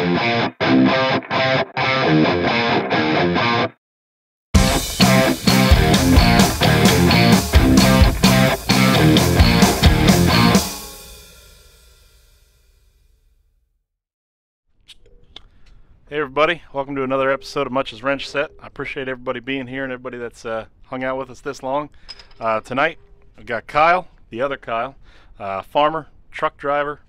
Hey everybody, welcome to another episode of Much As Wrench Set. I appreciate everybody being here and everybody that's hung out with us this long. Tonight, we've got Kyle, the other Kyle, farmer, truck driver,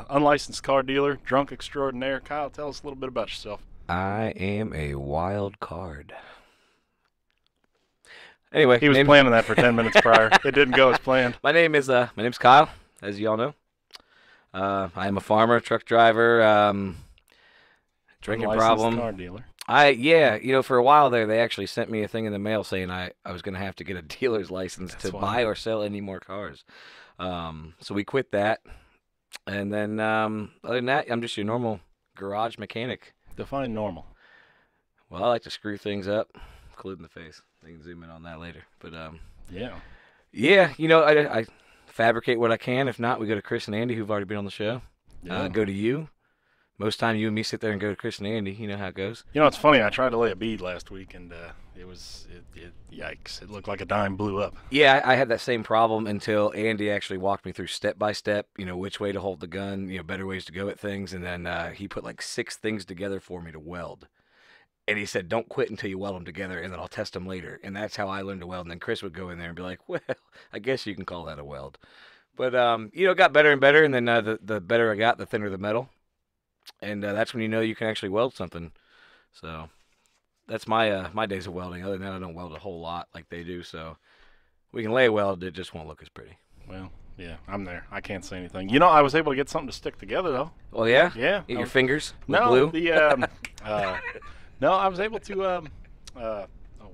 unlicensed car dealer, drunk extraordinaire. Kyle, tell us a little bit about yourself. I am a wild card. Anyway, He was planning that for 10 minutes prior. It didn't go as planned. My name's Kyle, as you all know. I am a farmer, truck driver, drinking Unlicensed problem. car dealer. For a while there, they actually sent me a thing in the mail saying I was going to have to get a dealer's license That's to why. buy or sell any more cars. So we quit that. And then, other than that, I'm just your normal garage mechanic. Define normal. Well, I like to screw things up, including the face. I can zoom in on that later. But, Yeah. I fabricate what I can. If not, we go to Chris and Andy, who've already been on the show. Yeah. Go to you. Most time you and me sit there and go to Chris and Andy. You know how it goes. You know, it's funny. I tried to lay a bead last week, and yikes. It looked like a dime blew up. Yeah, I had that same problem until Andy actually walked me through step by step, which way to hold the gun, better ways to go at things. And then he put like 6 things together for me to weld. And he said, don't quit until you weld them together, and then I'll test them later. And that's how I learned to weld. And then Chris would go in there and be like, well, I guess you can call that a weld. But, it got better and better. And then the better I got, the thinner the metal. And that's when you can actually weld something. So that's my days of welding. Other than that, I don't weld a whole lot like they do. So we can lay a weld. It just won't look as pretty. Well, yeah, I'm there. I can't say anything. I was able to get something to stick together, though. Well, yeah? Yeah. Get your fingers with No, glue? no, I was able to, oh,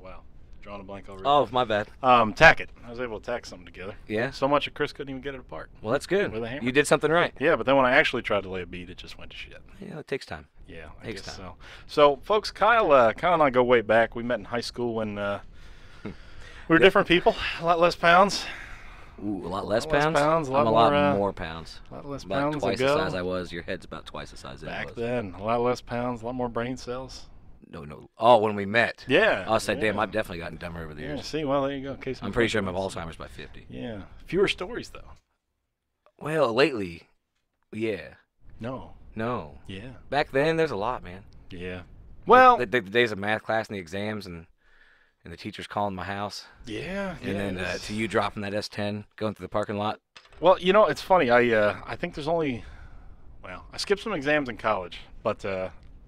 wow. Drawing a blank already. Oh, my bad. Tack it. I was able to tack something together. Yeah? So much that Chris couldn't even get it apart. Well, that's good. With a hammer. You did something right. Yeah, but then when I actually tried to lay a bead, it just went to shit. Yeah, it takes time. Yeah, I Takes guess time. so. So, folks, Kyle and I go way back. We met in high school when we were different people, a lot less pounds. Ooh, a lot less A lot less pounds? pounds, a lot I'm a lot more, more pounds. A lot less About pounds twice ago. the size I was. Your head's about twice the size it Back was. then, a lot less pounds, a lot more brain cells. No. Oh, when we met. Yeah. I said, damn, yeah. I've definitely gotten dumber over the Yeah, years. see, well, there you go. Case in I'm pretty sure I'm point. of Alzheimer's by 50. Yeah. Fewer stories, though. Well, lately, yeah. No. No. Yeah. Back then, there's a lot, man. Yeah. Well, The days of math class and the exams and the teachers calling my house. yeah. And then to you dropping that S10, going through the parking lot. Well, it's funny. I think there's only, I skipped some exams in college, but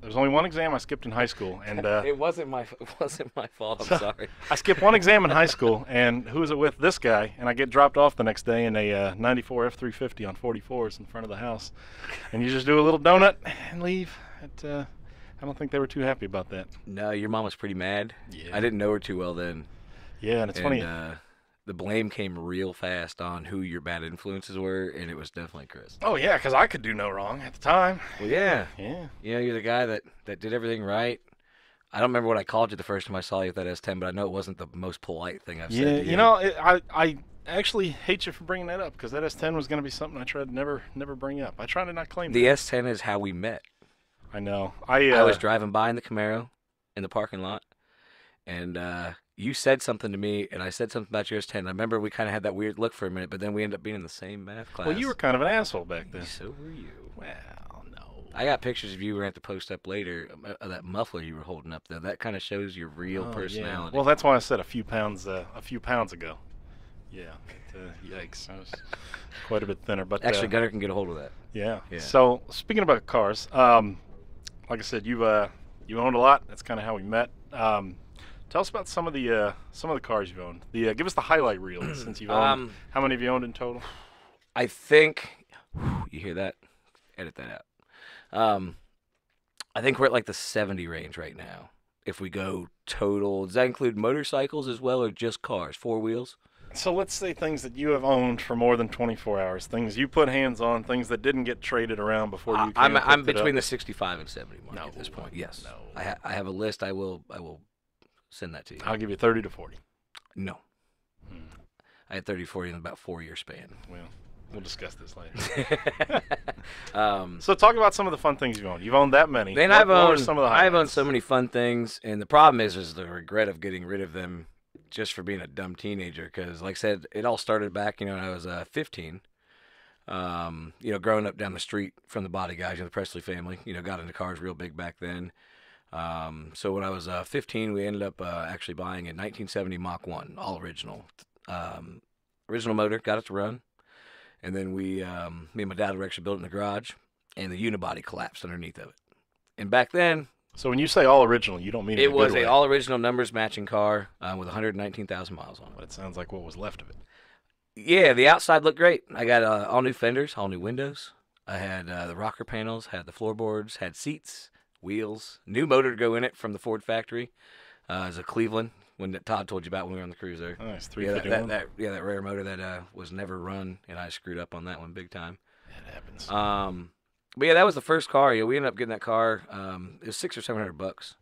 there's only one exam I skipped in high school, and It wasn't my fault. I'm sorry. I skipped one exam in high school, and who was it with? This guy, and I get dropped off the next day in a 94 F350 on 44s in front of the house, and you just do a little donut and leave. I don't think they were too happy about that. No, your mom was pretty mad. Yeah. I didn't know her too well then. Yeah, and it's funny. The blame came real fast on who your bad influences were, and it was definitely Chris. Oh yeah, because I could do no wrong at the time. Well, yeah. Yeah. You're the guy that did everything right. I don't remember what I called you the first time I saw you with that S10, but I know it wasn't the most polite thing I've said to you. I actually hate you for bringing that up because that S10 was going to be something I tried to never bring up. I try to not claim The that. S10 is how we met. I know. I was driving by in the Camaro in the parking lot, and you said something to me, and I said something about your S10. I remember we kind of had that weird look for a minute, but then we ended up being in the same math class. Well, you were kind of an asshole back then. So were you. Well, no. I got pictures of you. We're going to have to post up later of that muffler you were holding up, though. That kind of shows your real Oh, personality. Yeah. Well, that's why I said a few pounds ago. Yeah. Yikes. I was quite a bit thinner, but Actually, Gunner can get a hold of that. yeah. Yeah. So speaking about cars, like I said, you owned a lot. That's kind of how we met. Tell us about some of the cars you've owned. Give us the highlight reel since you've owned. How many have you owned in total? I think you hear that? Edit that out. I think we're at like the 70 range right now. If we go total, does that include motorcycles as well, or just cars, 4 wheels? So let's say things that you have owned for more than 24 hours, things you put hands on, things that didn't get traded around before you. I'm between the 65 and 70 mark No, at this point. Yes. no. I have a list. I will send that to you. I'll give you 30 to 40. No. I had 30, 40 in about 4 year span. Well, We'll discuss this later. um, So talk about some of the fun things you've owned. You've owned that many. Man, What were some of the I've owned highlights? so many fun things, and the problem is the regret of getting rid of them just for being a dumb teenager. Because, like I said, it all started back, when I was 15. Growing up down the street from the Body Guys, the Presley family, got into cars real big back then. So when I was 15, we ended up actually buying a 1970 Mach 1, all original. Original motor, got it to run. And then me and my dad were actually building the garage, and the unibody collapsed underneath of it. And back then, So when you say all original, you don't mean it was a a all original numbers matching car with 119,000 miles on it. But it sounds like what was left of it. Yeah, the outside looked great. I got all new fenders, all new windows. I had the rocker panels, had the floorboards, had seats, wheels, new motor to go in it from the Ford factory. It was a Cleveland, when Todd told you about when we were on the cruise there. Nice, Yeah, 351. that rare motor that was never run, and I screwed up on that one big time. It happens. But yeah, that was the first car. We ended up getting that car. It was $600 or $700.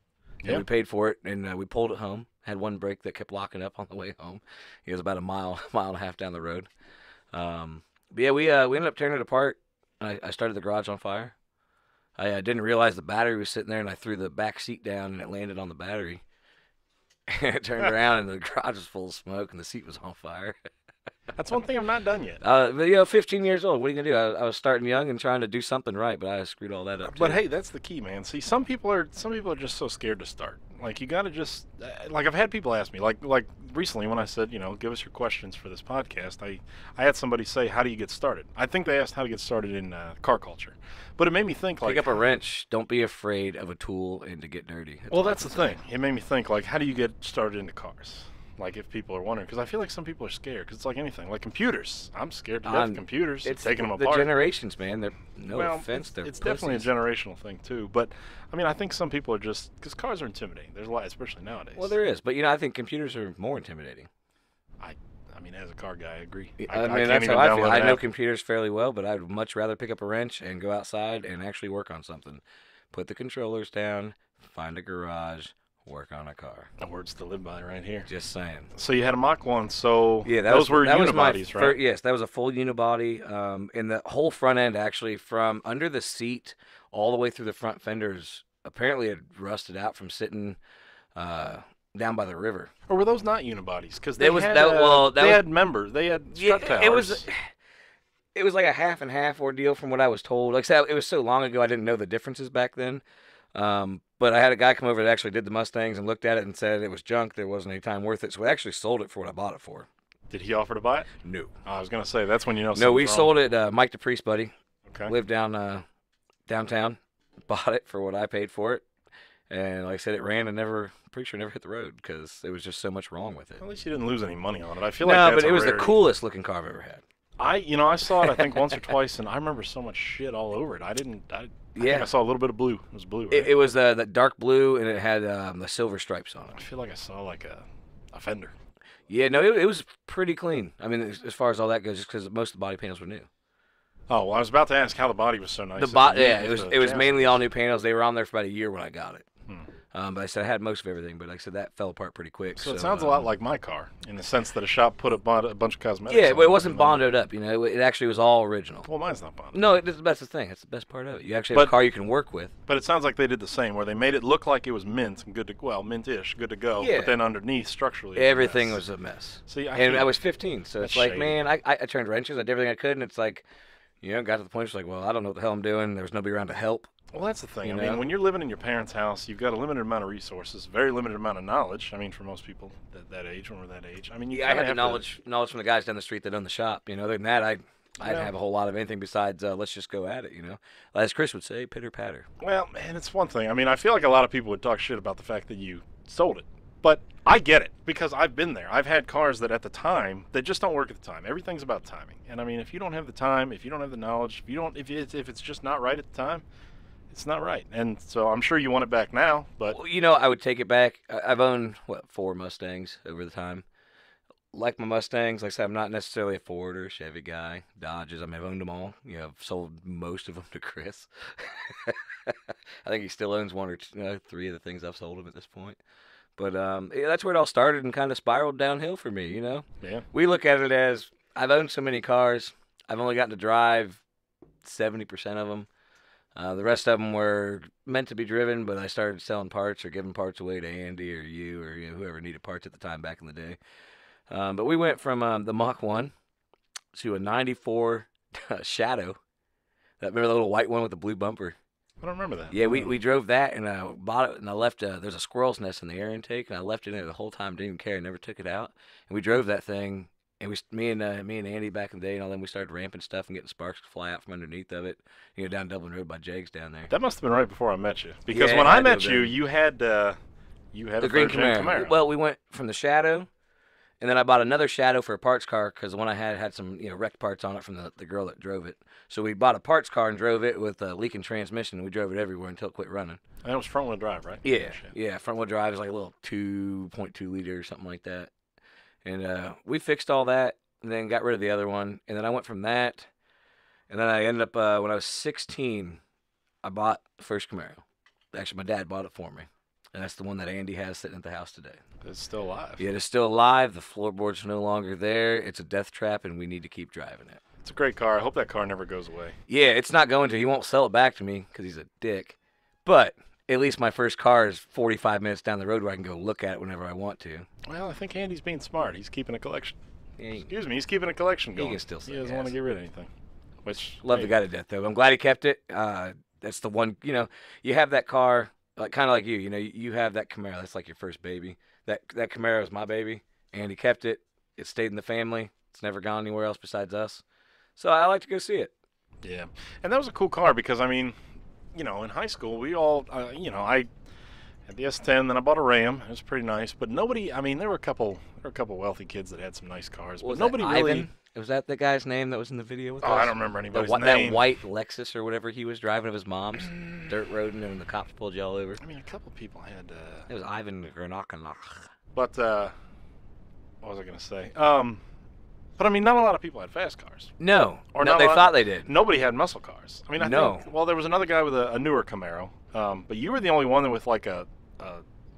Yeah. And we paid for it, and we pulled it home. Had one brake that kept locking up on the way home. It was about a mile and a half down the road. But yeah, we ended up tearing it apart. I started the garage on fire. I didn't realize the battery was sitting there, and I threw the back seat down, and it landed on the battery. And it turned around, and the garage was full of smoke, and the seat was on fire. That's one thing I've not done yet. But 15 years old. What are you gonna do? I was starting young and trying to do something right, but I screwed all that up. But too. hey, that's the key, man. See, some people are just so scared to start. Like you got to just like I've had people ask me like recently when I said, give us your questions for this podcast. I had somebody say, "How do you get started?" I think they asked how to get started in car culture. But it made me think like pick up a wrench. Don't be afraid of a tool and to get dirty. Well, that's the thing. It made me think like how do you get started into cars? Like if people are wondering, because I feel like some people are scared. Because it's like anything, like computers. I'm scared to death of computers. It's taking them the apart. generations, man. They're no Well, offense. They're it's definitely a pussies. generational thing too. But I mean, I think some people are just because cars are intimidating. There's a lot, especially nowadays. Well, there is, but I think computers are more intimidating. I mean, as a car guy, I agree. I mean, can't that's even how I feel. download I an know app. computers fairly well, but I'd much rather pick up a wrench and go outside and actually work on something. Put the controllers down, find a garage, work on a car. Words to live by, right here. Just saying. So you had a Mach 1. So Yeah, those were my unibodies, right? yes, that was a full unibody. And the whole front end, actually, from under the seat all the way through the front fenders, apparently had rusted out from sitting down by the river. Or were those not unibodies? Because they It was- had that- well, that they was- had members. They had strut towers. It was like a half and half ordeal from what I was told. Like I said, it was so long ago I didn't know the differences back then. But I had a guy come over that actually did the Mustangs and looked at it and said it was junk. There wasn't any time worth it. So we actually sold it for what I bought it for. Did he offer to buy it? No. I was gonna say that's when you know. No, we something's sold it. Mike DePriest, buddy, wrong. Okay. lived down downtown, bought it for what I paid for it. And like I said, it ran and pretty sure never hit the road because there was just so much wrong with it. At least you didn't lose any money on it. I feel No, like that's but it was the rarity. coolest looking car I've ever had. I saw it I think once or twice, and I remember so much shit all over it. I think Yeah. I saw a little bit of blue. It was blue, right? It was the dark blue and it had the silver stripes on it. I feel like I saw like a fender. Yeah, no, it was pretty clean. I mean, as far as all that goes, just because most of the body panels were new. Oh, well, I was about to ask how the body was so nice. Yeah, it was mainly all new panels. They were on there for about a year when I got it. Hmm. But I said I had most of everything, but like I said, that fell apart pretty quick. So it sounds a lot like my car in the sense that a shop put a bunch of cosmetics. Yeah, on but it wasn't and then- bonded up. It actually was all original. Well, mine's not bonded. No, that's the thing. That's the best part of it. You actually have a car you can work with. But it sounds like they did the same, where they made it look like it was mint and mint-ish, good to go. Yeah. But then underneath, structurally, it was a Everything mess. was a mess. See, And I was 15, so it's That's like, shady. man, I turned wrenches. I did everything I could, and it's like, got to the point. It's like, well, I don't know what the hell I'm doing. There was nobody around to help. Well, that's the thing. You I mean, know? when you're living in your parents' house, you've got a limited amount of resources, very limited amount of knowledge. I mean, for most people that age, when we're that age, I mean, you Yeah, I kinda had the have to- knowledge from the guys down the street that own the shop. Other than that, I didn't Yeah. have a whole lot of anything besides let's just go at it. As Chris would say, pitter patter. Well, man, it's one thing. I mean, I feel like a lot of people would talk shit about the fact that you sold it. But I get it because I've been there. I've had cars that at the time, they just don't work at the time. Everything's about timing. And I mean, if you don't have the time, if you don't have the knowledge, if it's just not right at the time, it's not right. And so I'm sure you want it back now, but Well, I would take it back. I've owned, 4 Mustangs over the time. Like my Mustangs, like I said, I'm not necessarily a Ford or a Chevy guy. Dodges, I mean, I've owned them all. I've sold most of them to Chris. I think he still owns 1 or 2, 3 of the things I've sold him at this point. But that's where it all started and kind of spiraled downhill for me, yeah. We look at it as I've owned so many cars, I've only gotten to drive 70% of them. The rest of them were meant to be driven, but I started selling parts or giving parts away to Andy or you or whoever needed parts at the time back in the day. But we went from the Mach 1 to a 94 Shadow. Remember the little white one with the blue bumper? I don't remember that. Yeah, we drove that, and I bought it, and I left, there's a squirrel's nest in the air intake, and I left it in there the whole time, didn't even care, never took it out. And we drove that thing, and me and Andy back in the day and all them, we started ramping stuff and getting sparks to fly out from underneath of it, down Dublin Road by Jags down there. That must have been right before I met you. Because Yeah, when it I had to met have you, been. you had The a green third-gen Camaro. Camaro. Well, we went from the Shadow, and then I bought another Shadow for a parts car because the one I had some wrecked parts on it from the girl that drove it. So we bought a parts car and drove it with a leaking transmission, and we drove it everywhere until it quit running. And it was front-wheel drive, right? Yeah, front-wheel drive is like a little 2.2 liter or something like that. And we fixed all that and then got rid of the other one. And then I went from that, and then I ended up, when I was 16, I bought the first Camaro. Actually, my dad bought it for me. And that's the one that Andy has sitting at the house today. It's still alive. Yeah, it's still alive. The floorboards are no longer there. It's a death trap, and we need to keep driving it. It's a great car. I hope that car never goes away. Yeah, it's not going to. He won't sell it back to me because he's a dick. But at least my first car is 45 minutes down the road where I can go look at it whenever I want to. Well, I think Andy's being smart. He's keeping a collection. Yeah, Excuse me, he's keeping a collection He going. can still say He doesn't yes. want to get rid of anything. Which love hey, the guy to death, though. I'm glad he kept it. That's the one, you have that car, kind of like you. You have that Camaro. That's like your first baby. That Camaro is my baby, and he kept it. It stayed in the family. It's never gone anywhere else besides us. So I like to go see it. Yeah, and that was a cool car because in high school we all, I had the S10, then I bought a Ram. It was pretty nice, but nobody. There were a couple wealthy kids that had some nice cars, but nobody really. Ivan? Was that the guy's name that was in the video with us? I don't remember anybody's That name. white Lexus or whatever he was driving of his mom's, dirt roading, and the cops pulled you all over. A couple people had. It was Ivan Granachanach. But what was I gonna say? But not a lot of people had fast cars. No, Or no, not they a lot- thought they did. Nobody had muscle cars. I No. think, well, there was another guy with a newer Camaro, but you were the only one with like a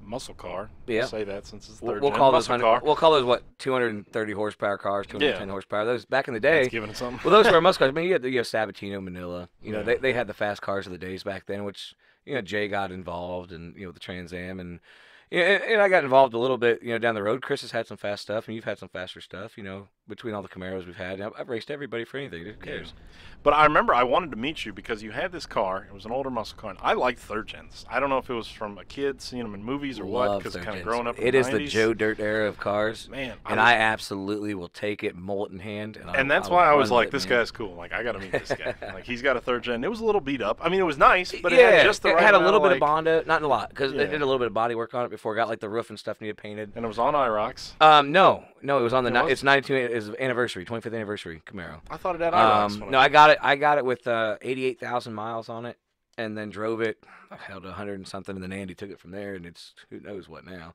muscle car. Yeah. I'll say that since it's We'll 3rd gen call those muscle car. we'll call those 230 horsepower cars, 210 horsepower. Those back in the day. That's giving it something. Well, those were muscle cars. You had Sabatino, Manila. Yeah. They had the fast cars of the days back then, which Jay got involved, and the Trans Am, and I got involved a little bit, down the road. Chris has had some fast stuff, and you've had some faster stuff, between all the Camaros we've had. I've raced everybody for anything. Who cares? But I remember I wanted to meet you because you had this car. It was an older muscle car. And I liked third gens. I don't know if it was from a kid seeing them in movies or what, Love because third kind of gens. growing up in It the is 90s. the Joe Dirt era of cars. Man, And I absolutely will take it mullet in hand. And that's why I was like, this guy's cool. Like, I got to meet this guy. Like, he's got a third gen. It was a little beat up. It was nice, but it had just the right it had a amount little of, bit of Bondo, not a lot, because Yeah. it did a little bit of body work on it before it got the roof and stuff needed painted. And it was on IROX. No, it was on the It was? It's 92. It's anniversary, 25th anniversary Camaro. I thought it had IROX. No, I got it. I got it with 88,000 miles on it, and then drove it. I held 100 and something, and then Andy took it from there, and it's who knows what now.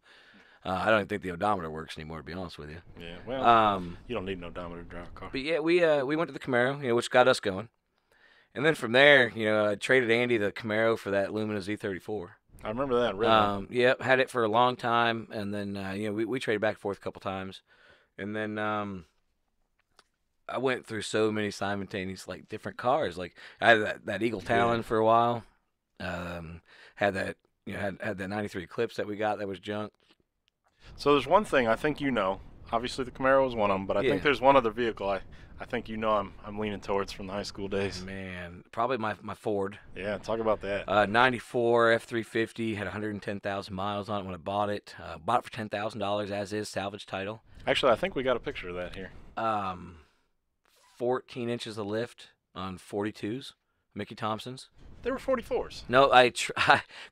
I don't even think the odometer works anymore, to be honest with you. Yeah, well, you don't need an odometer to drive a car. But yeah, we went to the Camaro, which got us going, and then from there, I traded Andy the Camaro for that Lumina Z34. I remember that, really. Yep, had it for a long time, and then we traded back and forth a couple times, and then I went through so many simultaneous different cars. Like I had that Eagle Talon for a while. Had that had that '93 Eclipse that we got that was junk. So there's one thing I think obviously the Camaro was one of them, but I think there's one other vehicle I think I'm leaning towards from the high school days. Man, probably my Ford. Yeah, talk about that. 94 F350, had 110,000 miles on it when I bought it. Bought it for $10,000 as is, salvage title. Actually, I think we got a picture of that here. 14 inches of lift on 42s, Mickey Thompson's. They were 44s. No,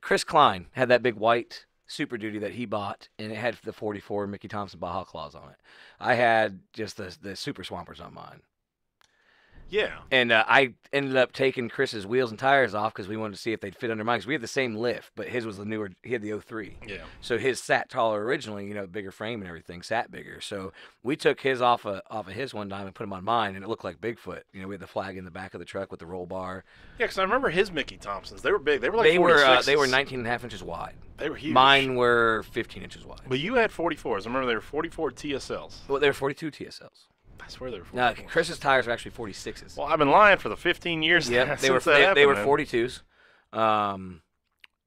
Chris Klein had that big white Super Duty that he bought, and it had the 44 Mickey Thompson Baja Claws on it. I had just the Super Swampers on mine. Yeah. And I ended up taking Chris's wheels and tires off because we wanted to see if they'd fit under mine. Because we had the same lift, but his was the newer. He had the 03. Yeah. So his sat taller originally, bigger frame and everything, sat bigger. So we took his off of his one time and put him on mine, and it looked like Bigfoot. We had the flag in the back of the truck with the roll bar. Yeah, because I remember his Mickey Thompsons. They were big. They were like They 46s. they were 19 and a half inches wide. They were huge. Mine were 15 inches wide. But you had 44s. I remember they were 44 TSLs. Well, they were 42 TSLs. I swear they were 44s. No, Chris's tires are actually 46s. Well, I've been lying for the 15 years. Yep, they were since that happened, they were man. 42s.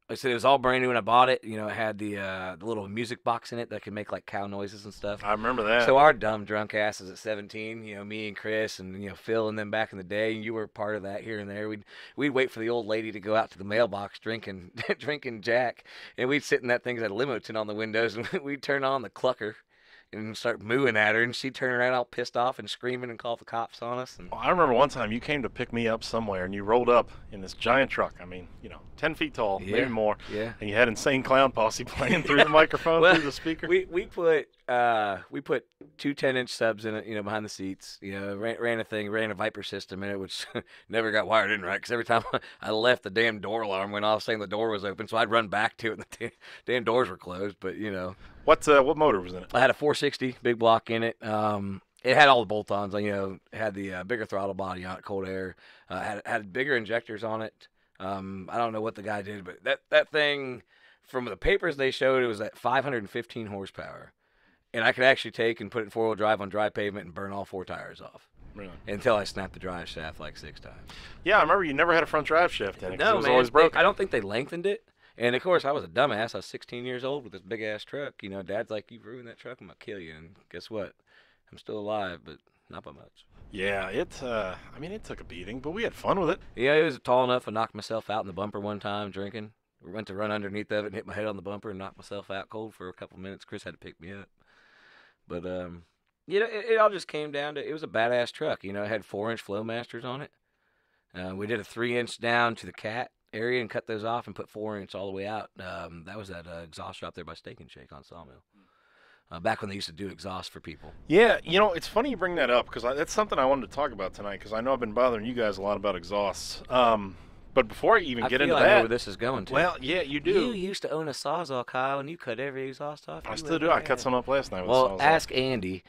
Like I said, it was all brand new when I bought it. You know, it had the little music box in it that could make like cow noises and stuff. I remember that. So our dumb drunk asses at 17, you know, me and Chris and, you know, Phil and them back in the day, and you were part of that here and there. We'd wait for the old lady to go out to the mailbox drinking Jack, and we'd sit in that thing that had a limo tint on the windows, and we'd turn on the clucker and start mooing at her, and she'd turn around all pissed off and screaming and call the cops on us. And Well, I remember one time you came to pick me up somewhere, and you rolled up in this giant truck. I mean, 10 feet tall, maybe more. Yeah. And you had Insane Clown Posse playing through the microphone, Well, through the speaker. We put 2 10-inch subs in it, you know, behind the seats. You know, ran a Viper system in it, which never got wired in right. Because every time I left, the damn door alarm went off saying the door was open. So I'd run back to it, and the damn doors were closed. But you know, What motor was in it? I had a 460 big block in it. It had all the bolt-ons. You know, it had the bigger throttle body on it, cold air. Had bigger injectors on it. I don't know what the guy did, but that thing, from the papers they showed, it was at 515 horsepower. And I could actually take and put it in four-wheel drive on dry pavement and burn all 4 tires off. Really? Until I snapped the drive shaft like 6 times. Yeah, I remember you never had a front drive shift in it. 'Cause No, it was man. always broken. I don't think they lengthened it. And, of course, I was a dumbass. I was 16 years old with this big-ass truck. You know, Dad's like, you've ruined that truck, I'm going to kill you. And guess what? I'm still alive, but not by much. Yeah, it took a beating, but we had fun with it. Yeah, it was tall enough. I knocked myself out in the bumper one time drinking. We went to run underneath of it and hit my head on the bumper and knocked myself out cold for a couple minutes. Chris had to pick me up. But, you know, it all just came down to, it was a badass truck. You know, it had 4-inch Flowmasters on it. We did a 3-inch down to the cat area and cut those off and put 4-inch all the way out. That was that exhaust shop there by Steak and Shake on Sawmill. Back when they used to do exhaust for people. Yeah, it's funny you bring that up because that's something I wanted to talk about tonight because I know I've been bothering you guys a lot about exhausts. But before I even get into I know that, where this is going to. well, yeah, you do. You used to own a Sawzall, Kyle, and you cut every exhaust off. I You still let do. me I cut have. some up last night with Well, the Sawzall. ask Andy.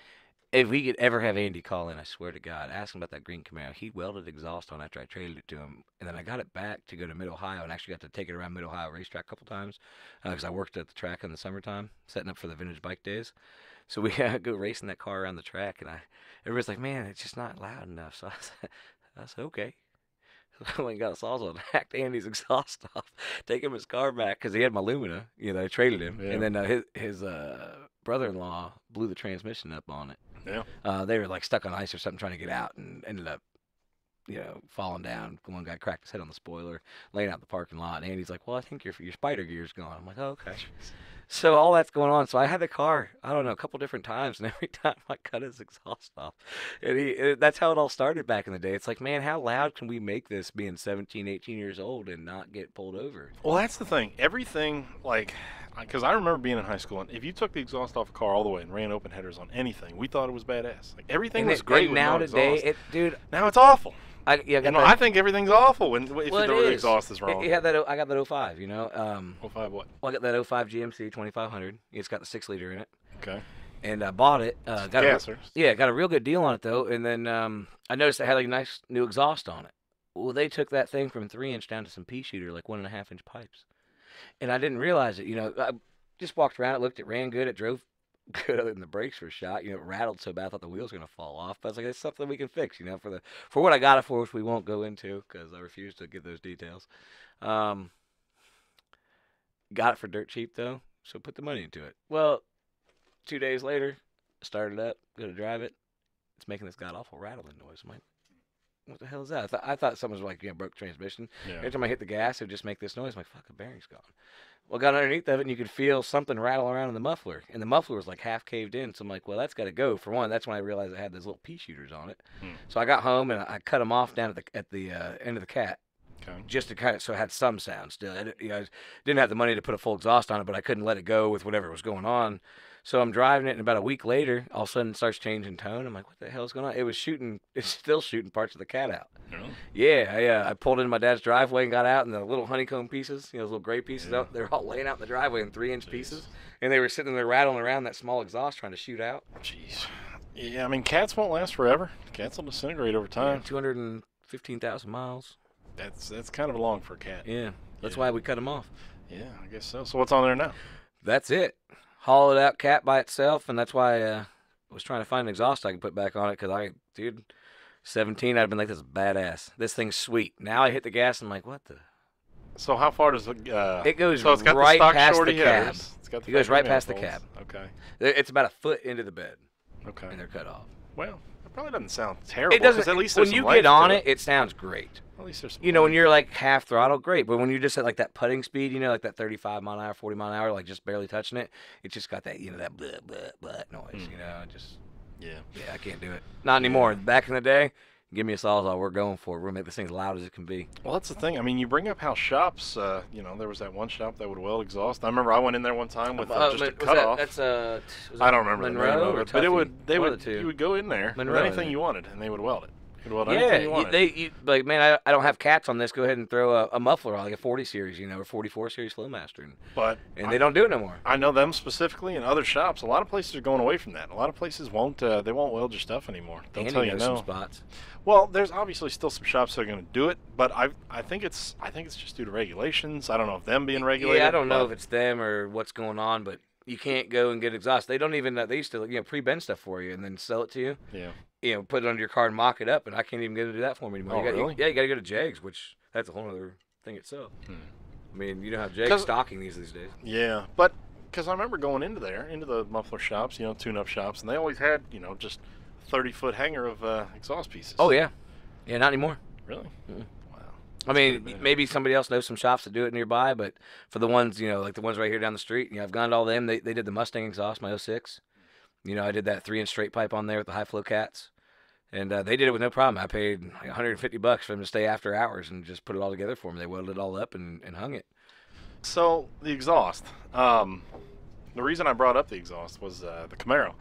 If we could ever have Andy call in, I swear to God, ask him about that green Camaro. He welded exhaust on after I traded it to him, and then I got it back to go to Mid-Ohio and actually got to take it around Mid-Ohio racetrack a couple times because I worked at the track in the summertime, setting up for the vintage bike days. So we go racing that car around the track, and everybody's like, man, it's just not loud enough. So I said okay. So I went and got a Sawzall and hacked Andy's exhaust off, take him his car back because he had my Lumina. You know, I traded him, Yeah. and then his brother-in-law blew the transmission up on it. Yeah. They were like stuck on ice or something trying to get out and ended up, you know, falling down. One guy cracked his head on the spoiler, laying out in the parking lot. And Andy's like, well, I think your spider gear's gone. I'm like, oh, okay. So all that's going on. So I had the car, I don't know, a couple different times. And every time I cut his exhaust off. And that's how it all started back in the day. It's like, man, how loud can we make this being 17, 18 years old and not get pulled over? Well, that's the thing. Everything, because I remember being in high school, and if you took the exhaust off a car all the way and ran open headers on anything, we thought it was badass. Like everything was great with now no today, exhaust. dude, Now it's awful. I I think everything's awful if the exhaust is wrong. I got that 05, you know. 05 what? Well, I got that 05 GMC 2500. It's got the 6-liter in it. Okay. And I bought it. Got Gasser. got a real good deal on it though. And then I noticed it had like a nice new exhaust on it. Well, they took that thing from 3-inch down to some pea shooter, like 1.5-inch pipes. And I didn't realize it. You know, I just walked around. It looked. It ran good. It drove good other than the brakes were shot. You know, it rattled so bad I thought the wheels were gonna fall off. But I was like, it's something we can fix. You know, for what I got it for, which we won't go into because I refuse to give those details. Got it for dirt cheap though, so put the money into it. Well, 2 days later, started up, go to drive it. It's making this god awful rattling noise. I'm like, what the hell is that? I thought someone was like, broke transmission. Yeah. Every time I hit the gas, it would just make this noise. I'm like, fuck, the bearing's gone. Well, got underneath of it, and you could feel something rattle around in the muffler. And the muffler was like half caved in. So I'm like, well, that's got to go. For one, that's when I realized it had those little pea shooters on it. So I got home, and I cut them off down at the end of the cat. Okay. Just to kind of, so it had some sound still. I didn't have the money to put a full exhaust on it, but I couldn't let it go with whatever was going on. So I'm driving it, and about a week later, all of a sudden it starts changing tone. I'm like, what the hell's going on? It's still shooting parts of the cat out. Really? Yeah, I pulled into my dad's driveway and got out, and the little honeycomb pieces, those little gray pieces, Yeah. out, they're all laying out in the driveway in 3-inch pieces. And they were sitting there rattling around that small exhaust trying to shoot out. Jeez. Yeah, I mean, cats won't last forever. Cats will disintegrate over time. 215,000 miles. That's kind of long for a cat. Yeah, that's Yeah. why we cut them off. Yeah, I guess so. So what's on there now? That's it. Hollowed out cat by itself, and that's why was trying to find an exhaust I could put back on it because dude, 17, I'd been like, this is badass. This thing's sweet. Now I hit the gas, and I'm like, what the? So how far does it? It goes so it's got right the stock past shorty the cab. headers. It's got the It goes right factory past the manifolds. cab. Okay. It's about a foot into the bed, Okay. and they're cut off. Well, it probably doesn't sound terrible. It doesn't. 'cause at least when there's you some life get on to it, it sounds great. At least there's some You know, when life. you're like half throttle, great. But when you're just at like that putting speed, you know, like that 35 mile an hour, 40 mile an hour, like just barely touching it, it just got that, you know, that blah, blah, blah noise, you know, just, Yeah. I can't do it. Not anymore. Back in the day, give me a Sawzall, we're going for it. We're going to make this thing as loud as it can be. Well, that's the thing. I mean, you bring up how shops, you know, there was that one shop that would weld exhaust. I remember I went in there one time with just a cutoff. That's I don't remember the name of or it, but Tuffy? you would go in there Monroe, with I anything think. you wanted, and they would weld it. You could weld anything you Yeah, wanted. you like, man, I don't have cats on this. Go ahead and throw a muffler on, like a 40 series, you know, or 44 series Flowmaster. But And they don't do it no more. I know them specifically, and other shops. A lot of places are going away from that. A lot of places won't. They won't weld your stuff anymore. They'll Andy tell you knows no. some spots. Well, there's obviously still some shops that are going to do it, but I think it's just due to regulations. I don't know if them being regulated. Yeah, I don't know but- if it's them or what's going on, but you can't go and get exhaust. They don't even. They used to, you know, pre-bend stuff for you and then sell it to you. Yeah. You know, put it under your car and mock it up, and I can't even get to do that for me anymore. Oh, really? Yeah, you got to go to Jegs, which that's a whole other thing itself. I mean, you don't have Jegs 'Cause- stocking these days. Yeah, but because I remember going into the muffler shops, you know, tune-up shops, and they always had, you know, just 30-foot hanger of exhaust pieces. Oh yeah, not anymore. Really? Mm-mm. Wow. I That's mean, pretty bad. maybe somebody else knows some shops that do it nearby, but for the ones, you know, like the ones right here down the street, you know, I've gone to all them. They did the Mustang exhaust, my 06. You know, I did that 3-inch straight pipe on there with the high flow cats, and they did it with no problem. I paid like $150 for them to stay after hours and just put it all together for me. They welded it all up and hung it. So the exhaust. The reason I brought up the exhaust was the Camaro.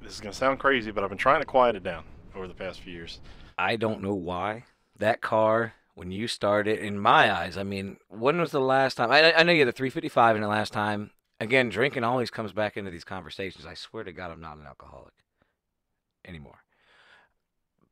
This is gonna sound crazy, but I've been trying to quiet it down over the past few years. I don't know why that car, when you started, in my eyes, I mean, when was the last time? I know you had a 355 in the last time. Again, drinking always comes back into these conversations. I swear to God, I'm not an alcoholic anymore.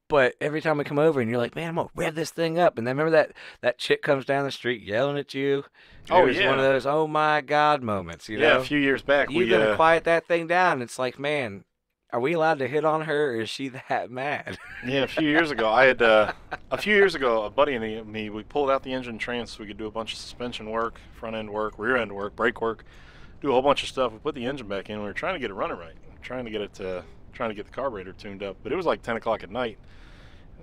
But every time we come over and you're like, man, I'm going to rev this thing up. And then remember that chick comes down the street yelling at you? Oh, It was yeah. one of those, oh, my God moments, you Yeah, know? a few years back, You're going to quiet that thing down. It's like, man, are we allowed to hit on her, or is she that mad? yeah, a few years ago, I had a buddy and me, we pulled out the engine trans so we could do a bunch of suspension work, front end work, rear end work, brake work, do a whole bunch of stuff. We put the engine back in. We were trying to get it running right, trying to get the carburetor tuned up. But it was like 10 o'clock at night.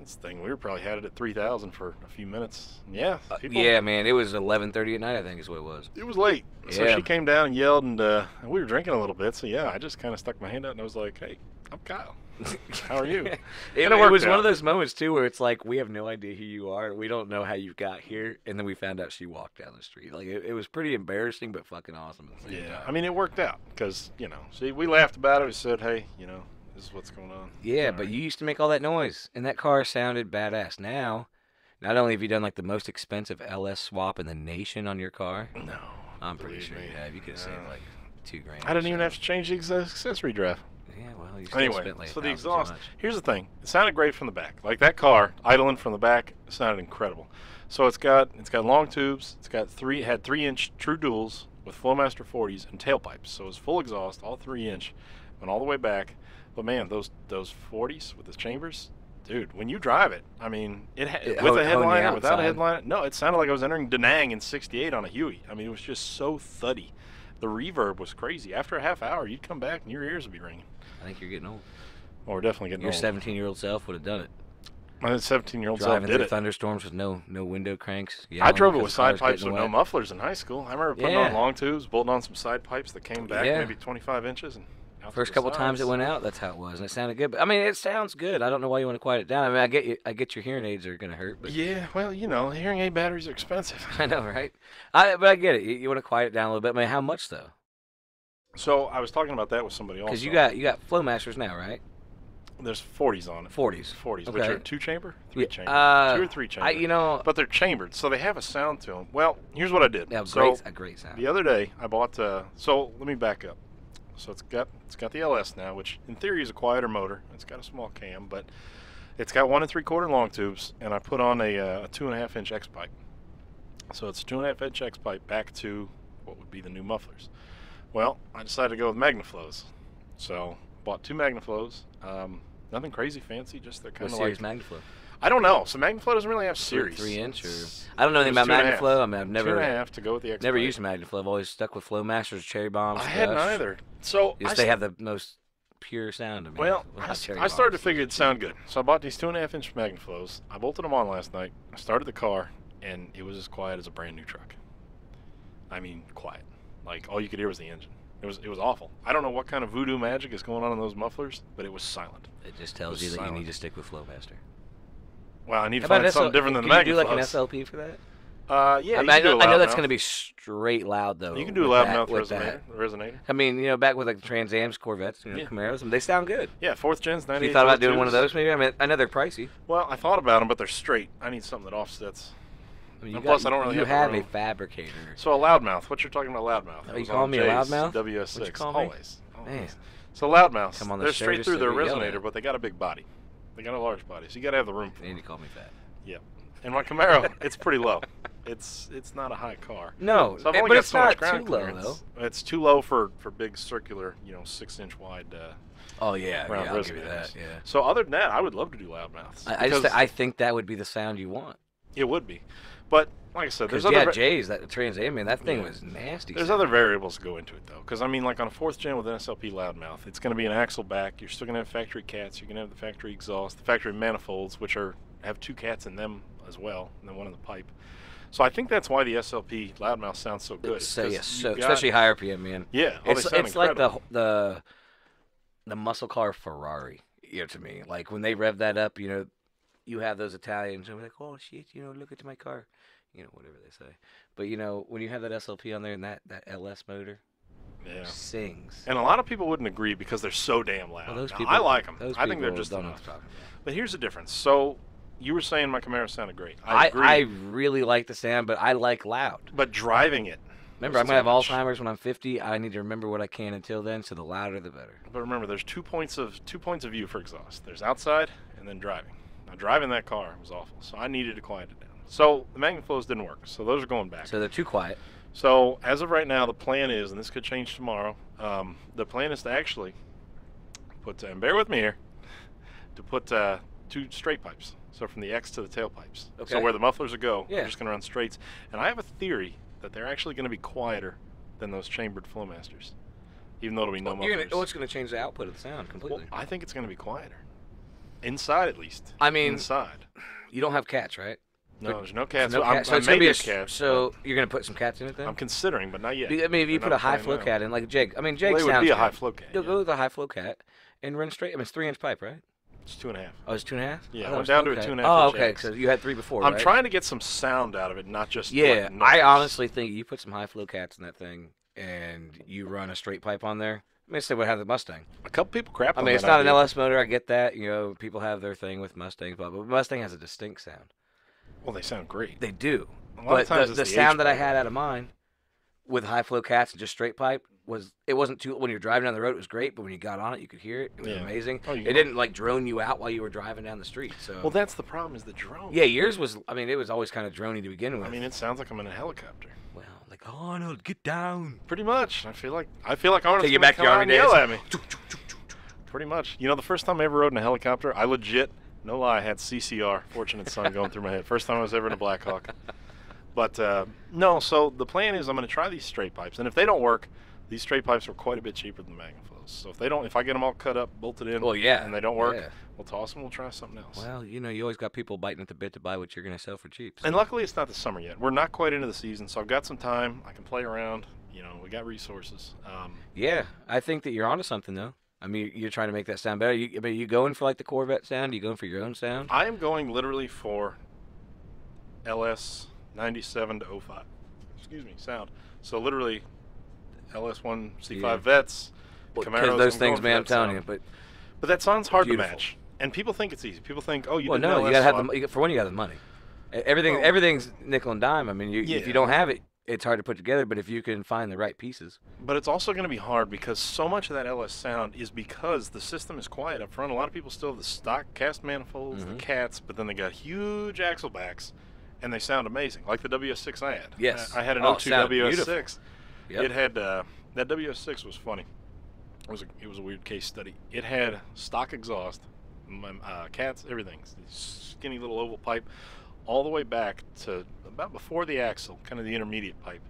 This thing, we were probably had it at 3,000 for a few minutes. Yeah, people, Yeah, man, it was 11:30 at night, I think is what it was. it was late. So Yeah. she came down and yelled, and we were drinking a little bit. So yeah, I just kind of stuck my hand out and I was like, "Hey, I'm Kyle. How are you?" It worked was one out. of those moments too where it's like, we have no idea who you are, we don't know how you got here, and then we found out she walked down the street. Like it was pretty embarrassing, but fucking awesome at the same Yeah, time. I mean, it worked out because, you know, see, we laughed about it. We said, "Hey, you know, this is what's going on." Yeah, All but right. you used to make all that noise, and that car sounded badass. Now, not only have you done like the most expensive LS swap in the nation on your car, No, I'm pretty believe sure me. you have. You could have saved No. like $2,000. I didn't even or have to change the accessory drive. so. Yeah, well, you still Anyway, spent like so the $1,000 so exhaust. much. Here's the thing. It sounded great from the back. Like that car idling from the back sounded incredible. So it's got long tubes. It's got had 3-inch true duals with Flowmaster 40s and tailpipes. So it's full exhaust, all 3-inch, went all the way back. But man, those 40s with the chambers, dude, when you drive it, I mean, It with honed a you headliner, without a outside. headliner, no, it sounded like I was entering Da Nang in '68 on a Huey. I mean, it was just so thuddy. The reverb was crazy. After a half hour, you'd come back and your ears would be ringing. I think you're getting old. Well, we're definitely getting Your old. 17-year-old self would have done it. My 17-year-old self Driving did through it. thunderstorms with no window cranks. I yelling drove it because with the side car's pipes getting with no wet. mufflers in high school. I remember putting Yeah. on long tubes, bolting on some side pipes that came back Yeah. maybe 25 inches. And out to First the couple times it sides. went out, that's how it was, and it sounded good. But I mean, it sounds good. I don't know why you want to quiet it down. I mean, I get your hearing aids are gonna hurt, but Yeah, well, you know, hearing aid batteries are expensive. I know, right? But I get it. You want to quiet it down a little bit. I mean, how much though? So I was talking about that with somebody else. Because you got Flowmasters now, right? There's 40s on it. 40s. 40s, which Okay. are 2-chamber, 3-chamber, Yeah, 2 or 3-chamber. You know, But they're chambered, so they have a sound to them. Well, here's what I did. yeah, So a great sound. the other day I bought. So let me back up. So it's got the LS now, which in theory is a quieter motor. It's got a small cam, but it's got 1 3/4 long tubes, and I put on a 2.5-inch X pipe. So it's a 2.5-inch X pipe back to what would be the new mufflers. Well, I decided to go with Magnaflows. So bought 2 MagnaFlows. Nothing crazy fancy, just they're kind What of like. series MagnaFlow? I don't know. So MagnaFlow doesn't really have series. 3-inch or It's- I don't know anything it was about 2.5. MagnaFlow. I mean, I've 2.5 to go with the X. never used a MagnaFlow. I've always stuck with Flowmasters, Cherry Bombs. I hadn't Gush. either. So Just they have the most pure sound to me. Well, Not I Cherry started to Bombs. figure it'd sound good. So I bought these 2.5-inch MagnaFlows. I bolted them on last night. I started the car, and it was as quiet as a brand new truck. I mean, quiet. Like, all you could hear was the engine. It was awful. I don't know what kind of voodoo magic is going on in those mufflers, but it was silent. It just tells was you that silent. you need to stick with Flowmaster. Well, I need to How about find something different than the Can you do like an MagnaFlows. SLP for that? Yeah, I you mean, can do a I know that's loudmouth. going to be straight loud though. You can do a with loudmouth that- with that. resonator. I mean, back with like the Trans Am's, Corvettes, Yeah. Camaros, I mean, they sound good. Yeah, 4th gens, 98. You thought about doing one of those maybe? I mean, I know they're pricey. Well, I thought about them, but they're straight. I need something that offsets. I mean, And plus, I don't really you have the a room. fabricator. So a loudmouth. What you're talking about, loudmouth? Oh, It you was calling on me a Jay's loudmouth? WS6. What'd you call me? Always. Man. So loudmouths. Come on the They're show straight just through so their we yell at resonator, it. but they got a big body. They got a large body, so you got to have the room for And them. you call me fat. Yeah. And my Camaro, it's pretty low. It's not a high car. No, So I've only but got it's so much not ground too low clearance. though. It's too low for big circular, 6-inch wide. Oh yeah, Round I'll give you resonators. that. Yeah. So other than that, I would love to do loudmouths. I because think that would be the sound you want. it would be, but like I said, Because there's other Jay's that Trans Am, man, that thing Yeah. was nasty. there's sound. other variables to go into it though, because I mean, like on a 4th gen with an SLP loudmouth, it's going to be an axle back. You're still going to have factory cats. You're going to have the factory exhaust, the factory manifolds, which have 2 cats in them as well, and then one in the pipe. So I think that's why the SLP loudmouth sounds so good. So It's yes, 'cause so you've got- especially higher PM, man. yeah, oh, they sound It's like incredible. the muscle car Ferrari, to me. Like when they rev that up, you have those Italians and they're like, oh shit, look at my car, whatever they say. But when you have that SLP on there and that LS motor Yeah. sings. And a lot of people wouldn't agree because they're so damn loud. Well, those Now, people, I like them. Those I think they're people just don't know enough. what I'm talking about. But here's the difference. So you were saying my Camaro sounded great. I agree. I really like the sound, but I like loud. but driving it. Remember, was I'm gonna have too much. Alzheimer's when I'm 50. I need to remember what I can until then. So the louder, the better. But remember, there's two points of view for exhaust. There's outside and then driving. Now driving that car was awful, so I needed to quiet it down. So the MagnaFlows didn't work, so those are going back. So they're too quiet. So as of right now, the plan is, and this could change tomorrow, the plan is to actually put, and bear with me here, to put 2 straight pipes. So from the X to the tailpipes. So Okay. where the mufflers will go, Yeah. they're just going to run straights. And I have a theory that they're actually going to be quieter than those chambered Flowmasters, even though it'll be no mufflers. It's gonna change the output of the sound completely. Well, I think it's going to be quieter. Inside, at least. I mean, inside. you don't have cats, right? No, there's no cats. No I'm, cats. So I it's gonna may be get a cats. So you're gonna put some cats in it but then? I'm considering, but not yet. I mean, if you They're put a not high planning flow now. cat in, like Jake. I mean, Jake Well, it would sounds be a good. high flow cat. You'll yeah. go with a high flow cat and run straight. I mean, it's 3-inch pipe, right? It's 2.5. Oh, it's 2.5. Yeah, I I thought went it was down to a okay. 2.5 Oh, inch okay. X. So you had 3 before, I'm right? trying to get some sound out of it, not just Yeah, like, I noise. honestly think you put some high flow cats in that thing and you run a straight pipe on there. I mean, say what have the Mustang. A couple people crap I on mean, that it's not an idea. LS motor. I get that. People have their thing with Mustangs, but Mustang has a distinct sound. Well, they sound great. They do. A lot But of times the it's sound that I H-pipe. had out of mine with high flow cats and just straight pipe wasn't too, when you're driving down the road, it was great, but when you got on it, you could hear it. It was Yeah. amazing. Oh, you It can- didn't like drone you out while you were driving down the street. So Well, that's the problem is the drone. yeah, yours was, I mean, it was always kind of droney to begin with. I mean, it sounds like I'm in a helicopter. well, like, oh, Arnold, get down. Pretty much. I feel like Arnold's Take you gonna back to come your out Army and yell days. at me. Pretty much. The first time I ever rode in a helicopter, I legit, no lie, had CCR, Fortunate Son, going through my head. First time I was ever in a Black Hawk. But no, so the plan is I'm going to try these straight pipes, and if they don't work, these straight pipes are quite a bit cheaper than the MagnaFlows. So if I get them all cut up, bolted in, Well, yeah. and they don't work, Yeah. we'll toss them. We'll try something else. Well, you always got people biting at the bit to buy what you're going to sell for cheap. And luckily, it's not the summer yet. We're not quite into the season, so I've got some time. I can play around. We got resources. Yeah, I think that you're onto something, though. I mean, you're trying to make that sound better. You going for like the Corvette sound? You going for your own sound? I am going literally for LS 97 to 05. Excuse me, sound. So literally LS1 C5 Yeah. Vets, Because Camaros. those I'm things, going for man, I'm that telling sound. you. But that sound's hard Beautiful. to match. And people think it's easy. People think, oh, you Well, did an no, LS you gotta have swap. for one, you got the money. Well- Everything's nickel and dime. I mean, if Yeah. you don't have it, it's hard to put together. But if you can find the right pieces, But it's also going to be hard because so much of that LS sound is because the system is quiet up front. A lot of people still have the stock cast manifolds, the Mhm. cats, but then they got huge axle backs, and they sound amazing, like the WS6 I had. Yes. I had an Oh, it 02 sounded WS6. Yep. It had that WS6 was funny. it was a weird case study. It had stock exhaust, cats, everything, skinny little oval pipe, all the way back to about before the axle, kind of the intermediate pipe.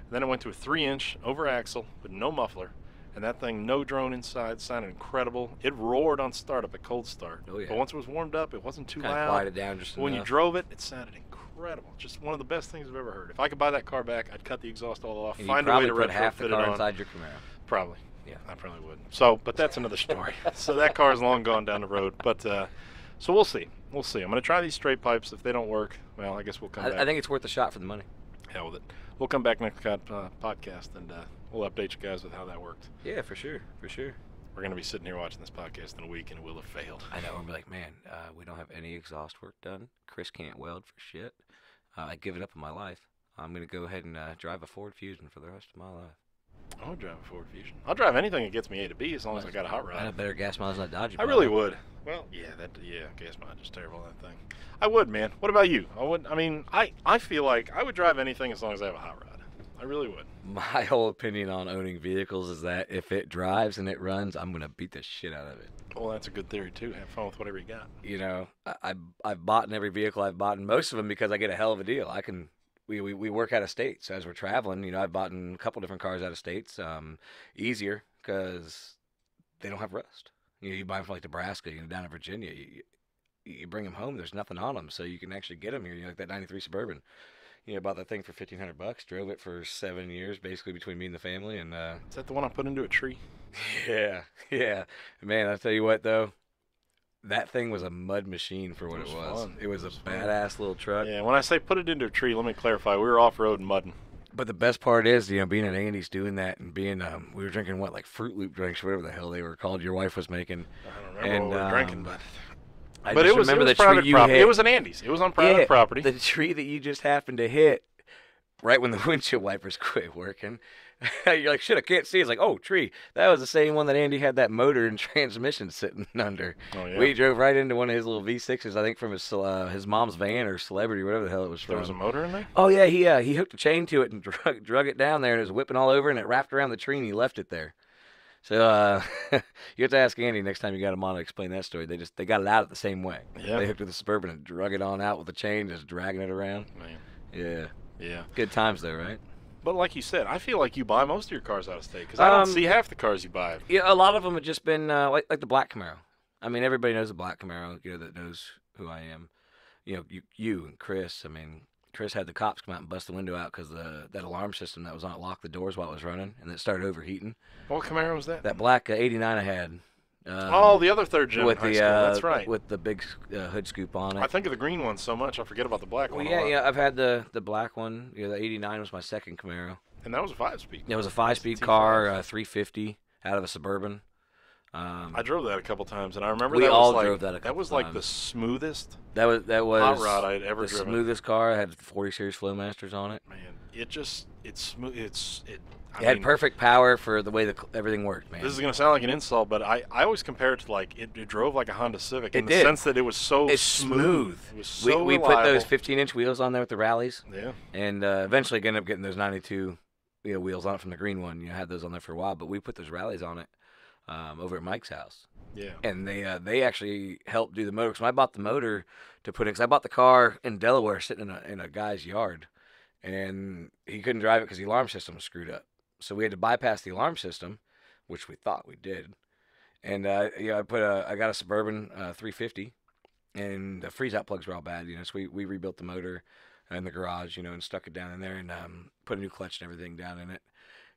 And then it went to a 3-inch over axle with no muffler, and that thing, no drone inside, sounded incredible. It roared on startup at cold start. Oh, yeah. But once it was warmed up, it wasn't too Kind of loud. quieted down just When you enough. drove it, it sounded incredible. Just one of the best things I've ever heard. If I could buy that car back, I'd cut the exhaust all off, And find you a way probably to put half the retrofit it car on. inside your Camaro. Probably. Yeah. I probably would. So, but that's another story. So that car is long gone down the road. But so we'll see. We'll see. I'm going to try these straight pipes. If they don't work, well, I guess we'll come back. I think it's worth a shot for the money. Hell with it. We'll come back next podcast and we'll update you guys with how that worked. Yeah, for sure. For sure. We're going to be sitting here watching this podcast in a week and it will have failed. I know. I'm like, man, we don't have any exhaust work done. Chris can't weld for shit. I give it up in my life. I'm going to go ahead and drive a Ford Fusion for the rest of my life. I would drive a Ford Fusion. I'll drive anything that gets me A to B as long as I got a hot I have rod. better gas mileage than that Dodge. I really would. Well, yeah, gas mileage is terrible, that thing. I would, man. What about you? I feel like I would drive anything as long as I have a hot rod. I really would. My whole opinion on owning vehicles is that if it drives and it runs, I'm going to beat the shit out of it. Well, that's a good theory, too. Have fun with whatever you got. You know, I've bought in every vehicle I've bought in, most of them because I get a hell of a deal. We work out of state, so as we're traveling, you know, I've bought in a couple different cars out of states. Easier because they don't have rust. You know, you buy them from like Nebraska, you know, down in Virginia. You bring them home, there's nothing on them, so you can actually get them here. You know, like that '93 Suburban. You know, bought that thing for $1,500. Drove it for 7 years, basically between me and the family, and Is that the one I put into a tree? yeah. Man, I tell you what though. That thing was a mud machine for what It it was was. fun. It was a It was fun. badass little truck. Yeah, when I say put it into a tree, let me clarify. We were off-road mudding. But the best part is, you know, being at Andy's doing that and being, we were drinking what, like Fruit Loop drinks, whatever the hell they were called. Your wife was making. I don't remember And, what we were drinking, but I but just it was remember the private tree you property. hit. It was an Andes. It was on private property. The tree that you just happened to hit right when the windshield wipers quit working. You're like, shit, I can't see. It's like, oh, tree. That was the same one that Andy had that motor and transmission sitting under. Oh, yeah. We drove right into one of his little V6s, I think from his mom's van or Celebrity, whatever the hell it was from. There was a motor in there? Oh, yeah, he hooked a chain to it and drug it down there, and it was whipping all over, and it wrapped around the tree, and he left it there. So you have to ask Andy next time you got him on to explain that story. They got it out it the same way. Yeah. They hooked it to the Suburban and drug it on out with the chain, just dragging it around. Man. Yeah. Yeah. Good times, though, right? But like you said, I feel like you buy most of your cars out of state because I don't see half the cars you buy. Yeah, a lot of them have just been like the black Camaro. I mean, everybody knows the black Camaro, you know, that knows who I am. You know, you and Chris. I mean, Chris had the cops come out and bust the window out because that alarm system that was on it locked the doors while it was running, and it started overheating. What Camaro was that? That black '89 I had. Oh, the other third gen with high the school. That's right. with the big hood scoop on it. I think of the green one so much, I forget about the black Well, one. yeah, a lot. yeah. I've had the black one. You know, the '89 was my second Camaro. And that was a 5-speed. It was a 5-speed T5. car, 350 out of a Suburban. I drove that a couple times, and I remember We that all was like, drove that a couple was like the times. smoothest That was hot rod I'd ever the driven. smoothest car. I had 40 series Flowmasters on it. Man, it's smooth. It had perfect power for the way everything worked, man. This is gonna sound like an insult, but I always compare it to like it drove like a Honda Civic in It the did. sense that it was so It's smooth. It was so we put reliable. those 15-inch wheels on there with the rallies, Yeah. and eventually ended up getting those 92 wheels on it from the green one. You know, had those on there for a while, but we put those rallies on it over at Mike's house. Yeah. And they actually helped do the motor. Because I bought the motor to put in. Because I bought the car in Delaware sitting in a guy's yard. And he couldn't drive it because the alarm system was screwed up. So we had to bypass the alarm system, which we thought we did. And I got a Suburban 350. And the freeze-out plugs were all bad. You know, so we rebuilt the motor in the garage, you know, and stuck it down in there and put a new clutch and everything down in it.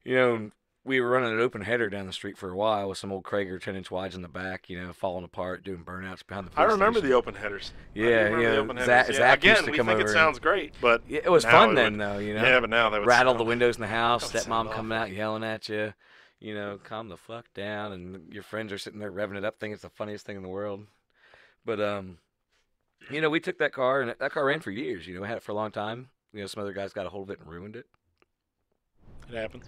You know, we were running an open header down the street for a while with some old Krager 10-inch wides in the back, you know, falling apart, doing burnouts behind the I police remember station. the open headers. I Yeah, remember yeah. the open Zach- headers. Zach Again, used to we come think it over sounds great, but Yeah, it was now fun it then, would- though, you know. Yeah, but now they would rattle sound- the windows in the house, that would stepmom sound coming out yelling at you, you know, calm the fuck down, and your friends are sitting there revving it up, thinking it's the funniest thing in the world. But you know, we took that car, and that car ran for years. You know, we had it for a long time. You know, some other guys got a hold of it and ruined it. It happens.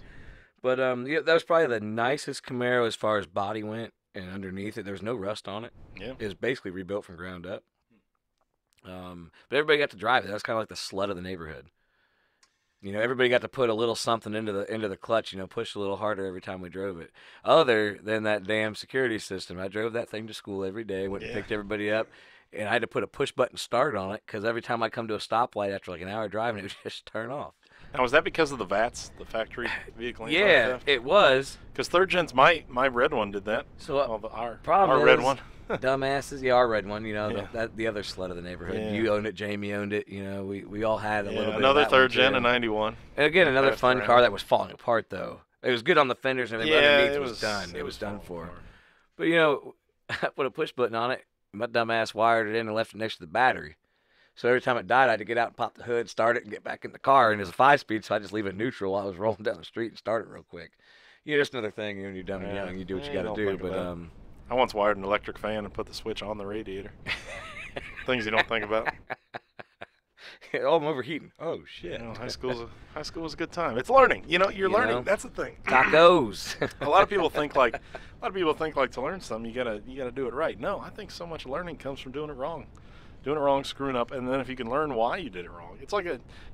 But yeah, that was probably the nicest Camaro as far as body went, and underneath it, there was no rust on it. Yeah. It was basically rebuilt from ground up. But everybody got to drive it. That was kind of like the slut of the neighborhood. You know, everybody got to put a little something into the clutch. You know, push a little harder every time we drove it. Other than that damn security system, I drove that thing to school every day. Went and Yeah. picked everybody up, and I had to put a push button start on it because every time I come to a stoplight after like an hour driving, it would just turn off. Now, was that because of the VATs, the factory vehicle? Yeah, it was. Because third gens, my red one did that. So Well, our problem red is- one. dumbasses, yeah, our red one. You know, Yeah. the other slut of the neighborhood. Yeah. You owned it, Jamie owned it. You know, we all had a little bit. Another of that one, third gen, too. a 91. And again, another passed fun around. car that was falling apart though. It was good on the fenders and everything, but underneath it was done. It was done falling for. apart. But you know, I put a push button on it. My dumbass wired it in and left it next to the battery. So every time it died, I had to get out and pop the hood, start it, and get back in the car. And it was a 5-speed, so I just leave it neutral while I was rolling down the street and start it real quick. You know, just another thing. You know, when you're dumb and Yeah. young, you do what Yeah, you got don't to do. think But about I once wired an electric fan and put the switch on the radiator. Things you don't think about. oh, I'm overheating. Oh You shit. know, high school's a good time. It's learning. You know, you're You learning. know? That's the thing. Tacos. A lot of people think like to learn something you gotta do it right. No, I think so much learning comes from doing it wrong, screwing up, and then if you can learn why you did it wrong, it's like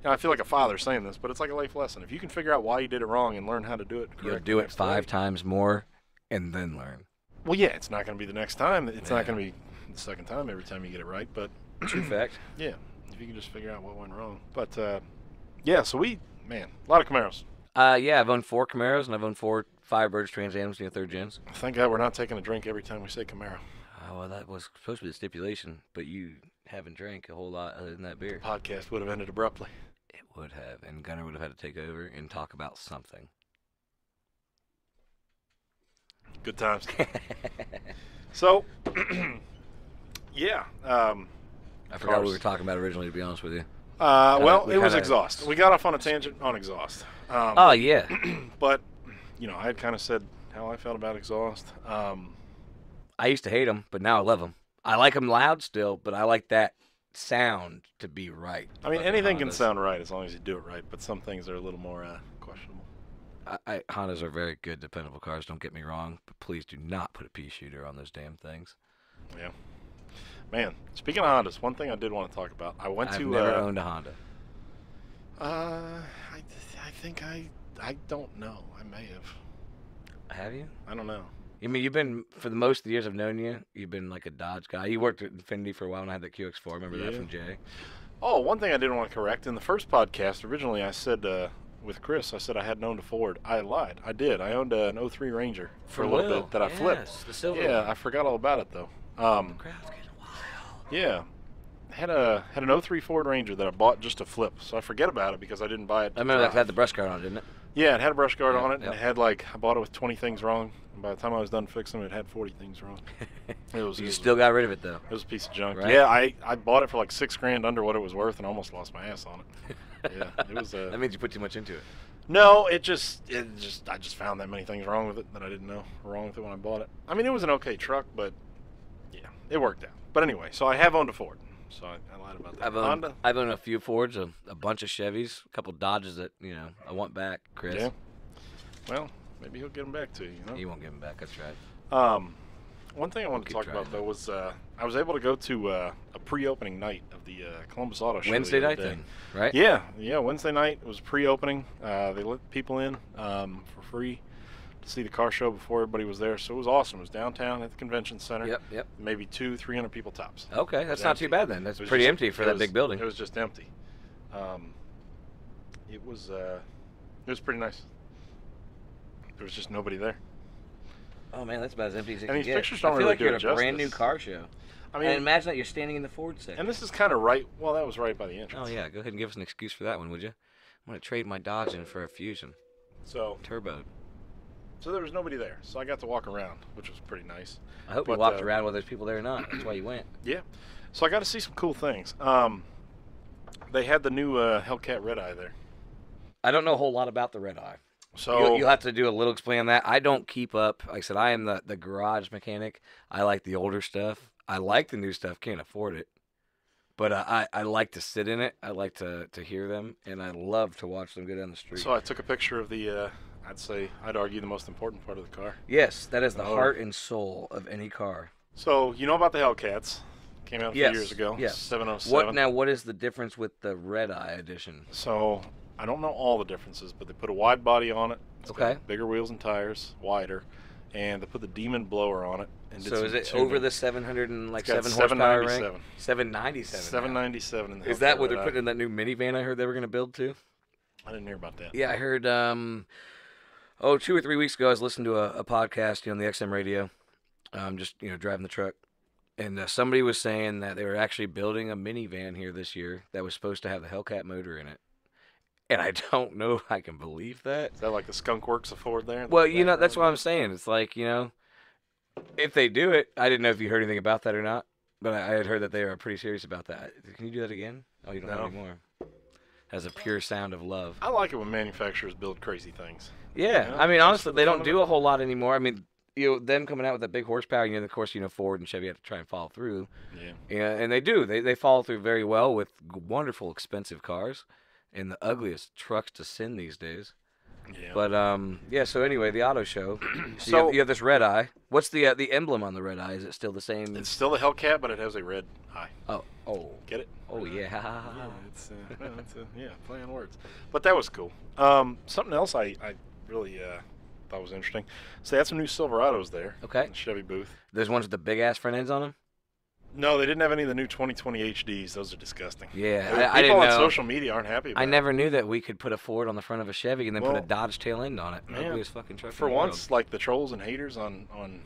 I feel like a father saying this, but it's like a life lesson. If you can figure out why you did it wrong and learn how to do it correctly, You'll do it next 5 time. times more, and then learn. Well, yeah, it's not going to be the next time. It's Yeah. not going to be the second time every time you get it right, but True fact. yeah, if you can just figure out what went wrong. But yeah, so a lot of Camaros. Yeah, I've owned 4 Camaros and I've owned 4 Firebirds Trans Ams, you know, third gens. Thank God we're not taking a drink every time we say Camaro. Oh, well, that was supposed to be the stipulation, but you haven't drank a whole lot other than that beer. Podcast would have ended abruptly. It would have, and Gunner would have had to take over and talk about something. Good times. So, yeah. I forgot what Cars. we were talking about originally, to be honest with you. Well, we it was kinda- exhaust. We got off on a tangent on exhaust. Oh, yeah. But, you know, I had kind of said how I felt about exhaust. I used to hate them, but now I love them. I like them loud still, but I like that sound to be right. I mean, Fucking anything can Hondas. sound right as long as you do it right, but some things are a little more questionable. Hondas are very good, dependable cars, don't get me wrong, but please do not put a pea shooter on those damn things. Yeah. Man, speaking of Hondas, one thing I did want to talk about. I went I've to never owned a Honda. I think I don't know. I may have. Have you? I don't know. I mean, you've been, for the most of the years I've known you, you've been like a Dodge guy. You worked at Infinity for a while and I had that QX4. Remember that Yeah. from Jay? Oh, one thing I did want to correct. In the first podcast, originally I said with Chris, I said I hadn't owned a Ford. I lied. I did. I owned an 03 Ranger for a little bit that I flipped. Yes, the silver Yeah, one. I forgot all about it though. The crowd's getting wild. Yeah, had an 03 Ford Ranger that I bought just to flip. So I forget about it because I didn't buy it. I remember that had the brush guard on it, didn't it? Yeah, it had a brush guard Yeah, on it, yeah. and it had like I bought it with 20 things wrong. And by the time I was done fixing it, it had 40 things wrong. It was. You it was- still got rid of it though. It was a piece of junk. Right? Yeah, I bought it for like $6,000 under what it was worth, and almost lost my ass on it. Yeah, it was. That means you put too much into it. No, I just found that many things wrong with it that I didn't know were wrong with it when I bought it. I mean, it was an okay truck, but yeah, it worked out. But anyway, so I have owned a Ford, so I lied about that. I've owned a few Fords, a bunch of Chevys, a couple Dodges that I want back, Chris. Yeah. Well, maybe he'll get them back to you. You know. You won't give them back. That's right. One thing I wanted to Keep talk trying about that. though was I was able to go to a pre-opening night of the Columbus Auto Show. Wednesday the other night day. then, right? Yeah. Wednesday night was pre-opening. They let people in for free to see the car show before everybody was there. So it was awesome. It was downtown at the convention center. Yep. Maybe 200-300 people tops. Okay, that's was not too empty. bad then. That's It was pretty just- empty for it that was- big building. It was just empty. It was pretty nice. There was just nobody there. Oh man, that's about as empty as it And can these get. pictures don't I feel really like do you're it at a brand new justice. car show. I And mean, imagine that you're standing in the Ford section. and this is kind of right. Well, that was right by the entrance. Oh yeah, go ahead and give us an excuse for that one, would you? I'm gonna trade my Dodge in for a Fusion So Turbo. there was nobody there. So I got to walk around, which was pretty nice. I hope you But, walked around whether there's people there or not. That's why you went. Yeah. So I got to see some cool things. They had the new Hellcat Red Eye there. I don't know a whole lot about the Red Eye. So You'll have to do a little explain on that. I don't keep up. Like I said, I am the garage mechanic. I like the older stuff. I like the new stuff. Can't afford it. But I like to sit in it. I like to hear them. And I love to watch them go down the street. I took a picture of the, I'd argue the most important part of the car. Yes, that is the Oh. heart and soul of any car. So you know about the Hellcats? Came out a few Yes, years ago. yes. 707. What is the difference with the Red Eye edition? So I don't know all the differences, but they put a wide body on it. It's Okay. got bigger wheels and tires, wider, and they put the Demon blower on it. And did So some is it tuning. over the 707 It's got horsepower rank? 797. 797. 797 in the Is that Hellcat what they're Red Eye. putting in that new minivan I heard they were going to build too? I didn't hear about that. Yeah, I heard 2 or 3 weeks ago I was listening to a podcast on the XM radio, just driving the truck, and somebody was saying that they were actually building a minivan here this year that was supposed to have the Hellcat motor in it. And I don't know if I can believe that. Is that like the Skunk Works of Ford there? Well, that's what I'm saying. It's like, if they do it, I didn't know if you heard anything about that or not, but I had heard that they are pretty serious about that. Can you do that again? Oh, you don't have No. any more. Has a pure sound of love. I like it when manufacturers build crazy things. Yeah, Yeah, I mean, just honestly, for the they fun don't of do it. a whole lot anymore. I mean, them coming out with that big horsepower, of course, Ford and Chevy have to try and follow through. Yeah. Yeah, and they do. They follow through very well with wonderful, expensive cars and the ugliest trucks to send these days. Yeah. But yeah. So anyway, the auto show. So So- you have this red eye. What's the emblem on the red eye? Is it still the same? It's still a Hellcat, but it has a red eye. Oh, Get it? oh yeah. Yeah, it's play on words. But that was cool. Something else I really thought was interesting. So they had some new Silverados there. Okay. In the Chevy booth. There's ones with the big ass front ends on them. No, they didn't have any of the new 2020 HDs. Those are disgusting. Yeah, People I didn't on know. social media aren't happy about I it. never knew that we could put a Ford on the front of a Chevy and then put Well, a Dodge tail end on it. man, Ugliest fucking truck For in the world. once, like the trolls and haters online.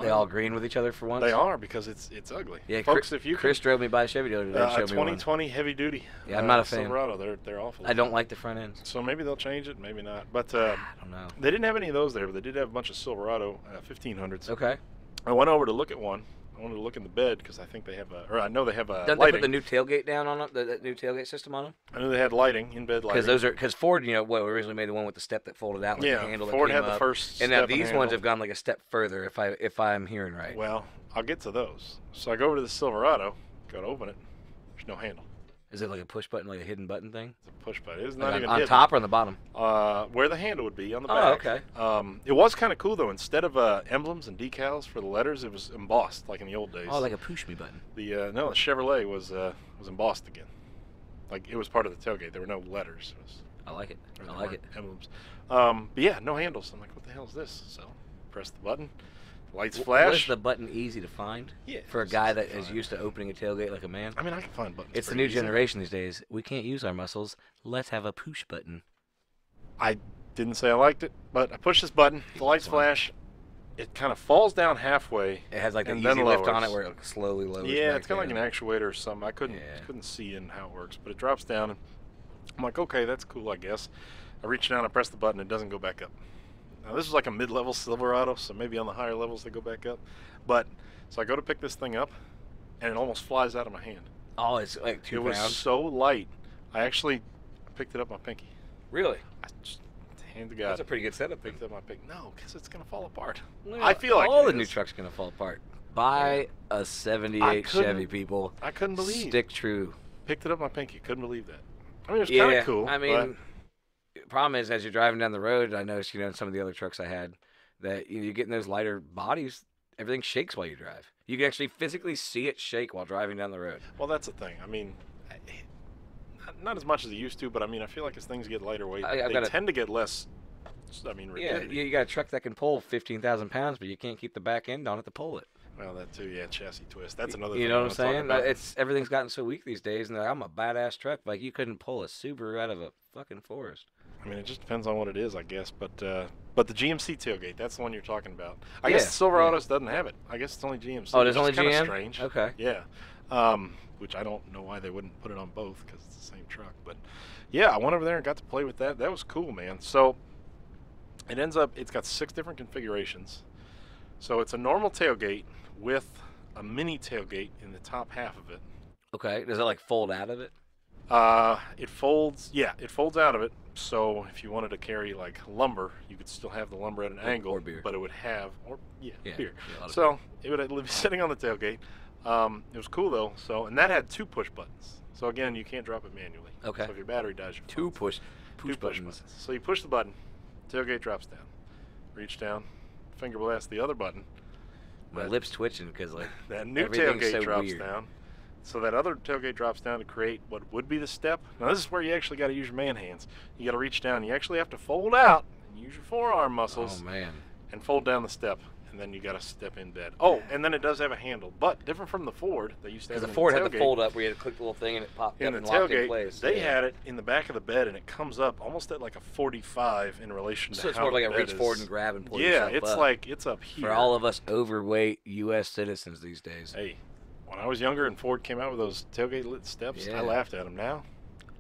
They all agreeing with each other for once. They are, because it's ugly. Yeah, Folks, if you Chris drove me by a Chevy dealer today and a showed me one. 2020 heavy duty. Yeah, I'm not a fan. Silverado, they're awful. I don't like the front ends. So maybe they'll change it, maybe not. But I don't know. they didn't have any of those there, but they did have a bunch of Silverado 1500s. Okay. I went over to look at one. I wanted to look in the bed because I think they have I know they have Don't they lighting. put the new tailgate down on them? The new tailgate system on them? I knew they had lighting, in-bed lighting. Because Ford, originally made the one with the step that folded out, like yeah, the handle Ford that had came the up. first And now step and these ones handle. have gone like a step further, if I'm hearing right. Well, I'll get to those. So I go over to the Silverado, go to open it. There's no handle. Is it like a push button, like a hidden button thing? It's a push button. It's Like not on even on hidden. top or on the bottom? Where the handle would be on the Oh, back. okay. It was kind of cool though. Instead of emblems and decals for the letters, it was embossed like in the old days. Oh, like a push me button. The Chevrolet was embossed again. Like it was part of the tailgate. There were no letters. It was, I like it. or I there like weren't it. Emblems. But yeah, no handles. I'm like, what the hell is this? So press the button. Lights flash. Was the button easy to find? Yeah, For a it's guy easy that to is find. used to opening a tailgate like a man? I mean, I can find buttons. It's the pretty new easy. generation these days. We can't use our muscles. Let's have a push button. I didn't say I liked it, but I push this button. The lights Fine. flash. It kind of falls down halfway. It has like an And easy then lift on lowers. it where it slowly lowers. Yeah, back it's kind of like down. an actuator or something. I couldn't Yeah. see in how it works, but it drops down, and I'm like, okay, that's cool, I guess. I reach down, I press the button, it doesn't go back up. Now this is like a mid-level Silverado, so maybe on the higher levels they go back up. But so I go to pick this thing up, and it almost flies out of my hand. Oh, it's like It 2 was pounds. so light. I actually picked it up my pinky. Really? I just hand to God. That's a pretty good setup. picked up my pinky. No, because it's gonna fall apart. Well, I feel like all it the new is. trucks gonna fall apart. Buy a I '78 couldn't Chevy, people. I couldn't believe. Stick true. Picked it up my pinky. Couldn't believe that. I mean, it was kind of cool. I but- mean, the problem is as you're driving down the road, I noticed in some of the other trucks I had that you get in those lighter bodies, everything shakes while you drive. You can actually physically see it shake while driving down the road. well, that's the thing. I mean, not as much as it used to, but I mean, I feel like as things get lighter weight, I've they got a- tend to get less. I mean, Yeah, rigidity. you got a truck that can pull 15,000 pounds, but you can't keep the back end on it to pull it. Well, that too. Yeah, chassis twist. That's another. You thing know I what I'm wanna talk saying? about. It's everything's gotten so weak these days, and I'm a badass truck. Like you couldn't pull a Subaru out of a fucking forest. I mean, it just depends on what it is, I guess. But the GMC tailgate, that's the one you're talking about. I guess Yeah, the Silverados doesn't have it. I guess it's only GMC. Oh, there's which only is kinda GM? strange. Okay. Yeah. Which I don't know why they wouldn't put it on both because it's the same truck. But yeah, I went over there and got to play with that. That was cool, man. So it ends up, it's got 6 different configurations. So it's a normal tailgate with a mini tailgate in the top half of it. Okay. Does it like fold out of it? It folds, yeah, it folds out of it. So if you wanted to carry like lumber, you could still have the lumber at an angle, or beer. but it would have, or yeah, Yeah, beer. yeah, a lot of So it would be sitting on the tailgate. It was cool though. So and that had 2 push buttons. So again, you can't drop it manually. Okay. So if your battery dies, you're Two fucked. push Two push buttons. So you push the button, tailgate drops down. Reach down, finger blast the other button. My That- lips twitching because like That new everything's tailgate so drops weird. down. So that other tailgate drops down to create what would be the step. Now this is where you actually got to use your man hands. You got to reach down. You actually have to fold out and use your forearm muscles Oh man. and fold down the step. And then you got to step in bed. Oh, and then it does have a handle, but different from the Ford. They used to have Because it the in Ford had the tailgate. fold up where you had to click the little thing and it popped In up the and locked in tailgate, place. they had it in the back of the bed, and it comes up almost at like a 45 in relation to So it's how more like the a bed reach is. forward and grab and pull Yeah, yourself it's up. like it's up here. For all of us overweight U.S. citizens these days. Hey, when I was younger and Ford came out with those tailgate lit steps, Yeah. I laughed at them. Now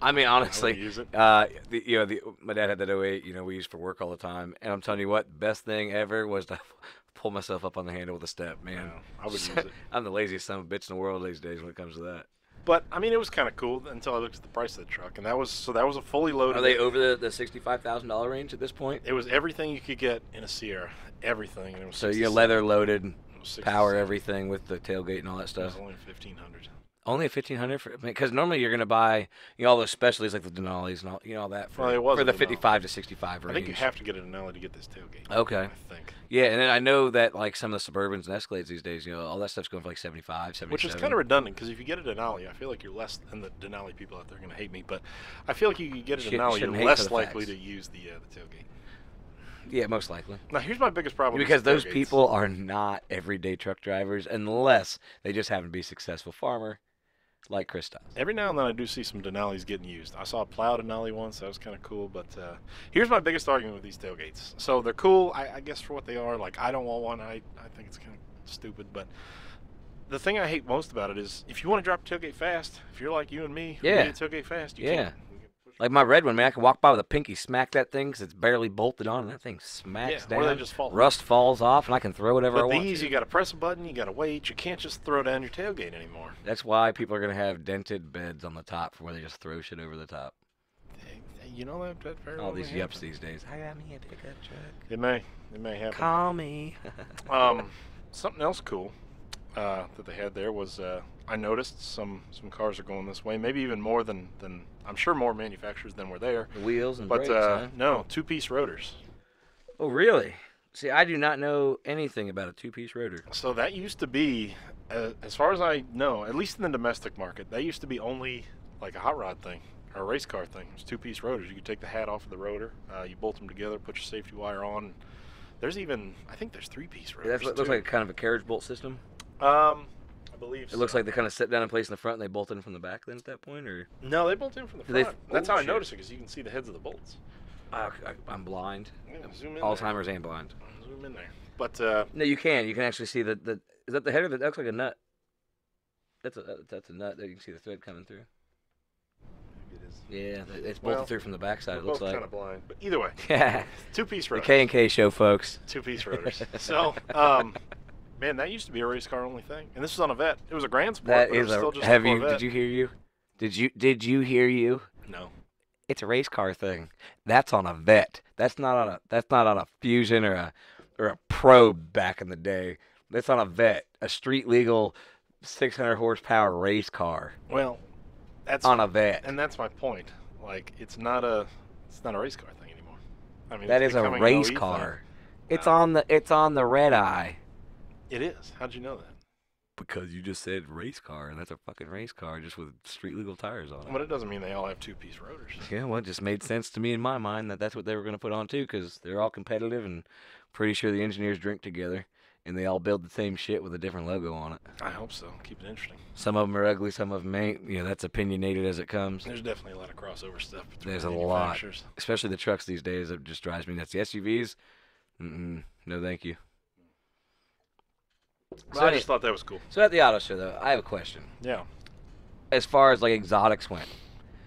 I mean, I honestly, would use it. my dad had that 08, we used for work all the time. And I'm telling you what, best thing ever was to pull myself up on the handle with a step, man. I would use it. I'm the laziest son of a bitch in the world these days when it comes to that. But I mean, it was kind of cool until I looked at the price of the truck, and that was a fully loaded. Are they over the $65,000 range at this point? It was everything you could get in a Sierra, everything. And it was So you're 67. leather loaded, It was 67. power everything with the tailgate and all that It stuff. was only 1,500. Only a 1,500 for, because normally you're gonna buy all those specialties like the Denali's and all that for, Well, it was for a the Denali. 55 to 65 range. I think you have to get a Denali to get this tailgate. Okay. I think. Yeah, and then I know that like some of the Suburbans and Escalades these days, all that stuff's going for like 75, 77. Which is kind of redundant because if you get a Denali, I feel like you're less, and the Denali people out there are going to hate me, but I feel like you can get a Denali, shouldn't you're hate for less the likely facts. to use the tailgate. Yeah, most likely. Now, here's my biggest problem with Because those tailgates. people are not everyday truck drivers unless they just happen to be a successful farmer like Chris does. Every now and then I do see some Denalis getting used. I saw a plow Denali once. That was kind of cool. But here's my biggest argument with these tailgates. So they're cool, I guess, for what they are. Like, I don't want one. I think it's kind of stupid. But the thing I hate most about it is if you want to drop a tailgate fast, if you're like you and me, who Yeah. need a tailgate fast, you Yeah. can't. You can push Like my red one, man, I can walk by with a pinky, smack that thing because it's barely bolted on, and that thing smacks Yeah, or down. they just fall. Rust falls off, and I can throw whatever I But want. these, to. you got to press a button, you got to wait. You can't just throw down your tailgate anymore. That's why people are gonna have dented beds on the top for where they just throw shit over the top. You know that very All well these may yups happen. these days. I got me a pickup truck. It may happen. Call me. Something else cool that they had there was I noticed some cars are going this way. Maybe even more than I'm sure more manufacturers than were there. The wheels and But brakes, huh? no, two-piece rotors. Oh, really? See, I do not know anything about a two-piece rotor. So that used to be, as far as I know, at least in the domestic market, that used to be only like a hot rod thing or a race car thing. It was two-piece rotors. You could take the hat off of the rotor, you bolt them together, put your safety wire on. There's even, I think there's three-piece rotors. That looks too. like kind of a carriage bolt system. I believe It looks so. like they kind of sit down in place in the front and they bolt in from the back then at that point, or? No, they bolt in from the Do they front. f- That's oh, how I shit. noticed it, because you can see the heads of the bolts. I'm blind. Yeah, zoom in Alzheimer's and blind. there. Zoom in there. But No, you can. You can actually see the is that the header? That looks like a nut. That's a nut. There you can see the thread coming through. it is. Yeah, it's bolted Well, through from the backside. We're It looks both like. kind of blind. But either way, Yeah, two-piece the rotors. K&K show, folks. Two-piece rotors. So, man, that used to be a race car only thing. And this was on a Vet. It was a Grand Sport, That but it is was still a. just Have a you? Corvette. Did you hear you? Did you hear you? No. It's a race car thing. That's on a Vet. That's not on a Fusion or a Probe back in the day. That's on a Vet, a street legal 600 horsepower race car Well, that's on a Vet. and that's my point. Like, it's not a race car thing anymore. I mean, That it's is a becoming an race OE car. thing. It's on the red eye. It is. How'd you know that? Because you just said race car, and that's a fucking race car just with street legal tires on it. But it doesn't mean they all have two-piece rotors. Yeah, well, it just made sense to me in my mind that that's what they were going to put on too, because they're all competitive and pretty sure the engineers drink together, and they all build the same shit with a different logo on it. I hope so. Keep it interesting. Some of them are ugly, some of them ain't. That's opinionated as it comes. There's definitely a lot of crossover stuff between There's a lot. manufacturers. Especially the trucks these days, it just drives me nuts. The SUVs, no thank you. But I just thought that was cool. So at the auto show, though, I have a question. Yeah. As far as like exotics went,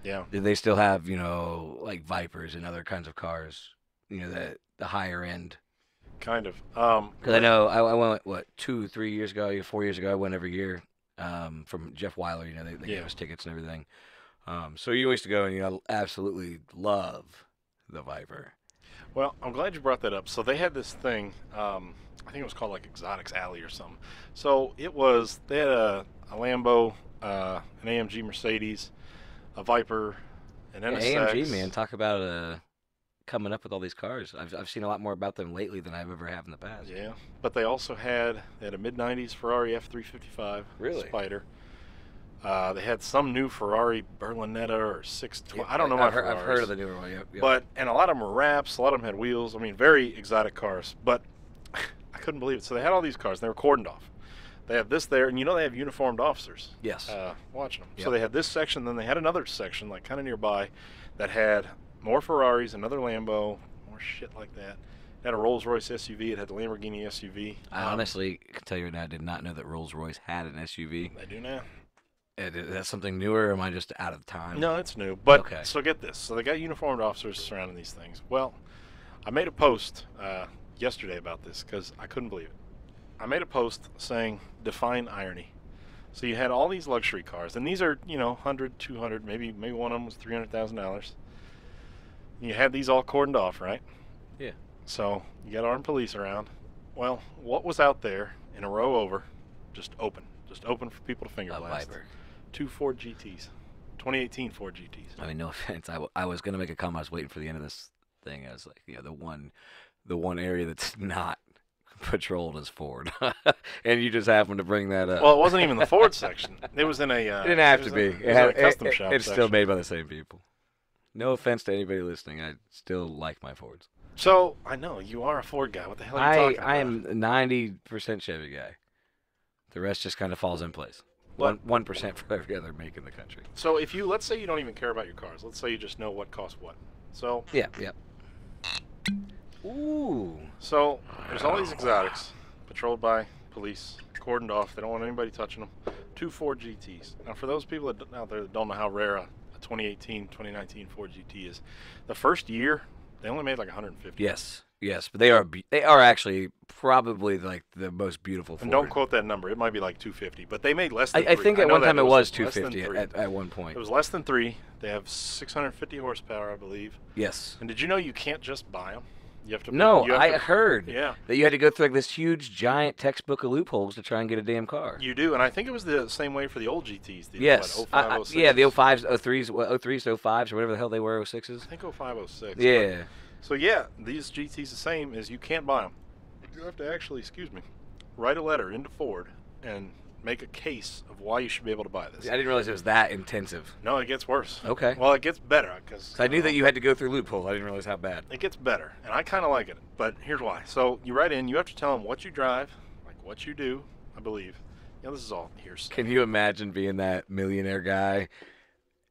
Yeah. did they still have, like Vipers and other kinds of cars, the higher end? Kind of. Because I know I went, 2-3 years ago, 4 years ago, I went every year from Jeff Weiler, they Yeah. gave us tickets and everything. So you used to go and, absolutely love the Viper. Well, I'm glad you brought that up. So they had this thing, I think it was called like Exotics Alley or something. So they had a Lambo, an AMG Mercedes, a Viper, an Yeah, NSX. AMG, man, talk about coming up with all these cars. I've seen a lot more about them lately than I've ever have in the past. Yeah, but they also had a mid-90s Ferrari F355 Really? Spider. They had some new Ferrari Berlinetta or 620. Yep, I don't know my I've Ferraris. heard of the newer one. Yep. But and a lot of them were wraps. A lot of them had wheels. I mean, very exotic cars. But I couldn't believe it. So they had all these cars. And they were cordoned off. They have this there, and you know they have uniformed officers. Yes. Watching them. Yep. So they had this section, then they had another section, like kind of nearby, that had more Ferraris, another Lambo, more shit like that. It had a Rolls-Royce SUV. It had the Lamborghini SUV. I honestly can tell you right now, I did not know that Rolls-Royce had an SUV. They do now. Is that something newer, or am I just out of time? No, it's new. But Okay. So get this. So they got uniformed officers surrounding these things. Well, I made a post yesterday about this because I couldn't believe it. I made a post saying, define irony. So you had all these luxury cars, and these are, 100, 200, maybe one of them was $300,000. You had these all cordoned off, right? Yeah. So you got armed police around. Well, what was out there in a row over, just open for people to finger A blast? Viper. 2 Ford GTs, 2018 Ford GTs. I mean, no offense. I was gonna make a comment. I was waiting for the end of this thing. I was like, the one area that's not patrolled is Ford, and you just happened to bring that up. Well, it wasn't even the Ford section. It was in a. It didn't have to be. It was in a custom shop. It's still section. made by the same people. No offense to anybody listening. I still like my Fords. So I know you are a Ford guy. What the hell are you talking about? I am 90% Chevy guy. The rest just kind of falls in place. What? 1% for every other make in the country. So if let's say you don't even care about your cars. Let's say you just know what costs what. So Yeah. Ooh. So there's all these exotics, patrolled by police, cordoned off. They don't want anybody touching them. 2 Ford GTs. Now, for those people out there that don't know how rare a 2018, 2019 Ford GT is, the first year they only made like 150. Yes, but they are actually probably like the most beautiful Ford. And don't quote that number. It might be like 250, but they made less than I 3. think at know one that time it was less than 250 3. at one point. It was less than 3. They have 650 horsepower, I believe. Yes. And did you know you can't just buy them? You have to. No, you have I to- heard Yeah, that you had to go through like this huge, giant textbook of loopholes to try and get a damn car. you do, and I think it was the same way for the old GTs. The, Yes. what, 05, 06s? Yeah, the 05s, 03s, 03s, 05s, or whatever the hell they were, 06s. I think 05, 06. Yeah. So yeah, these GTs the same as you can't buy them. You have to actually, write a letter into Ford and make a case of why you should be able to buy this. I didn't realize it was that intensive. No, it gets worse. Okay. Well, it gets better because I knew that you had to go through loopholes. I didn't realize how bad. It gets better, and I kind of like it. But here's why. So you write in, you have to tell them what you drive, like what you do, I believe. This is all hearsay. Can you imagine being that millionaire guy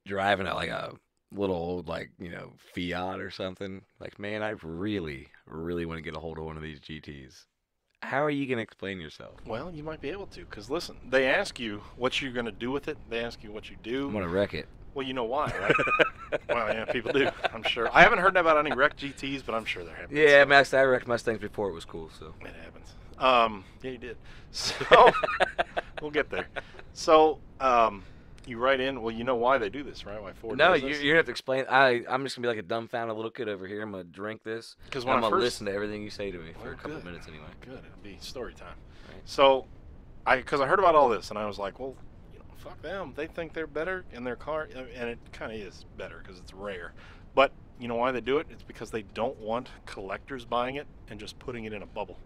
driving like a little old, Fiat or something? Like, man, I really, really want to get a hold of one of these GTs. How are you going to explain yourself? Well, you might be able to, because listen, they ask you what you're going to do with it. They ask you what you do. I'm going to wreck it. Well, you know why, right? Well, yeah, people do, I'm sure. I haven't heard about any wrecked GTs, but I'm sure there have been. Yeah, I wrecked Mustangs before it was cool, so. It happens. Yeah, you did. So, we'll get there. So, you write in, well, you know why they do this, right? Why Ford No, does you're this? going to have to explain. I'm just going to be like a dumbfounded little kid over here. I'm going to drink this. 'Cause and when I'm I going to first- listen to everything you say to me for Well, a couple good. minutes anyway. Good, it'll be story time. Right. So, because I heard about all this, and I was like, well, fuck them. They think they're better in their car, and it kind of is better because it's rare. But you know why they do it? It's because they don't want collectors buying it and just putting it in a bubble.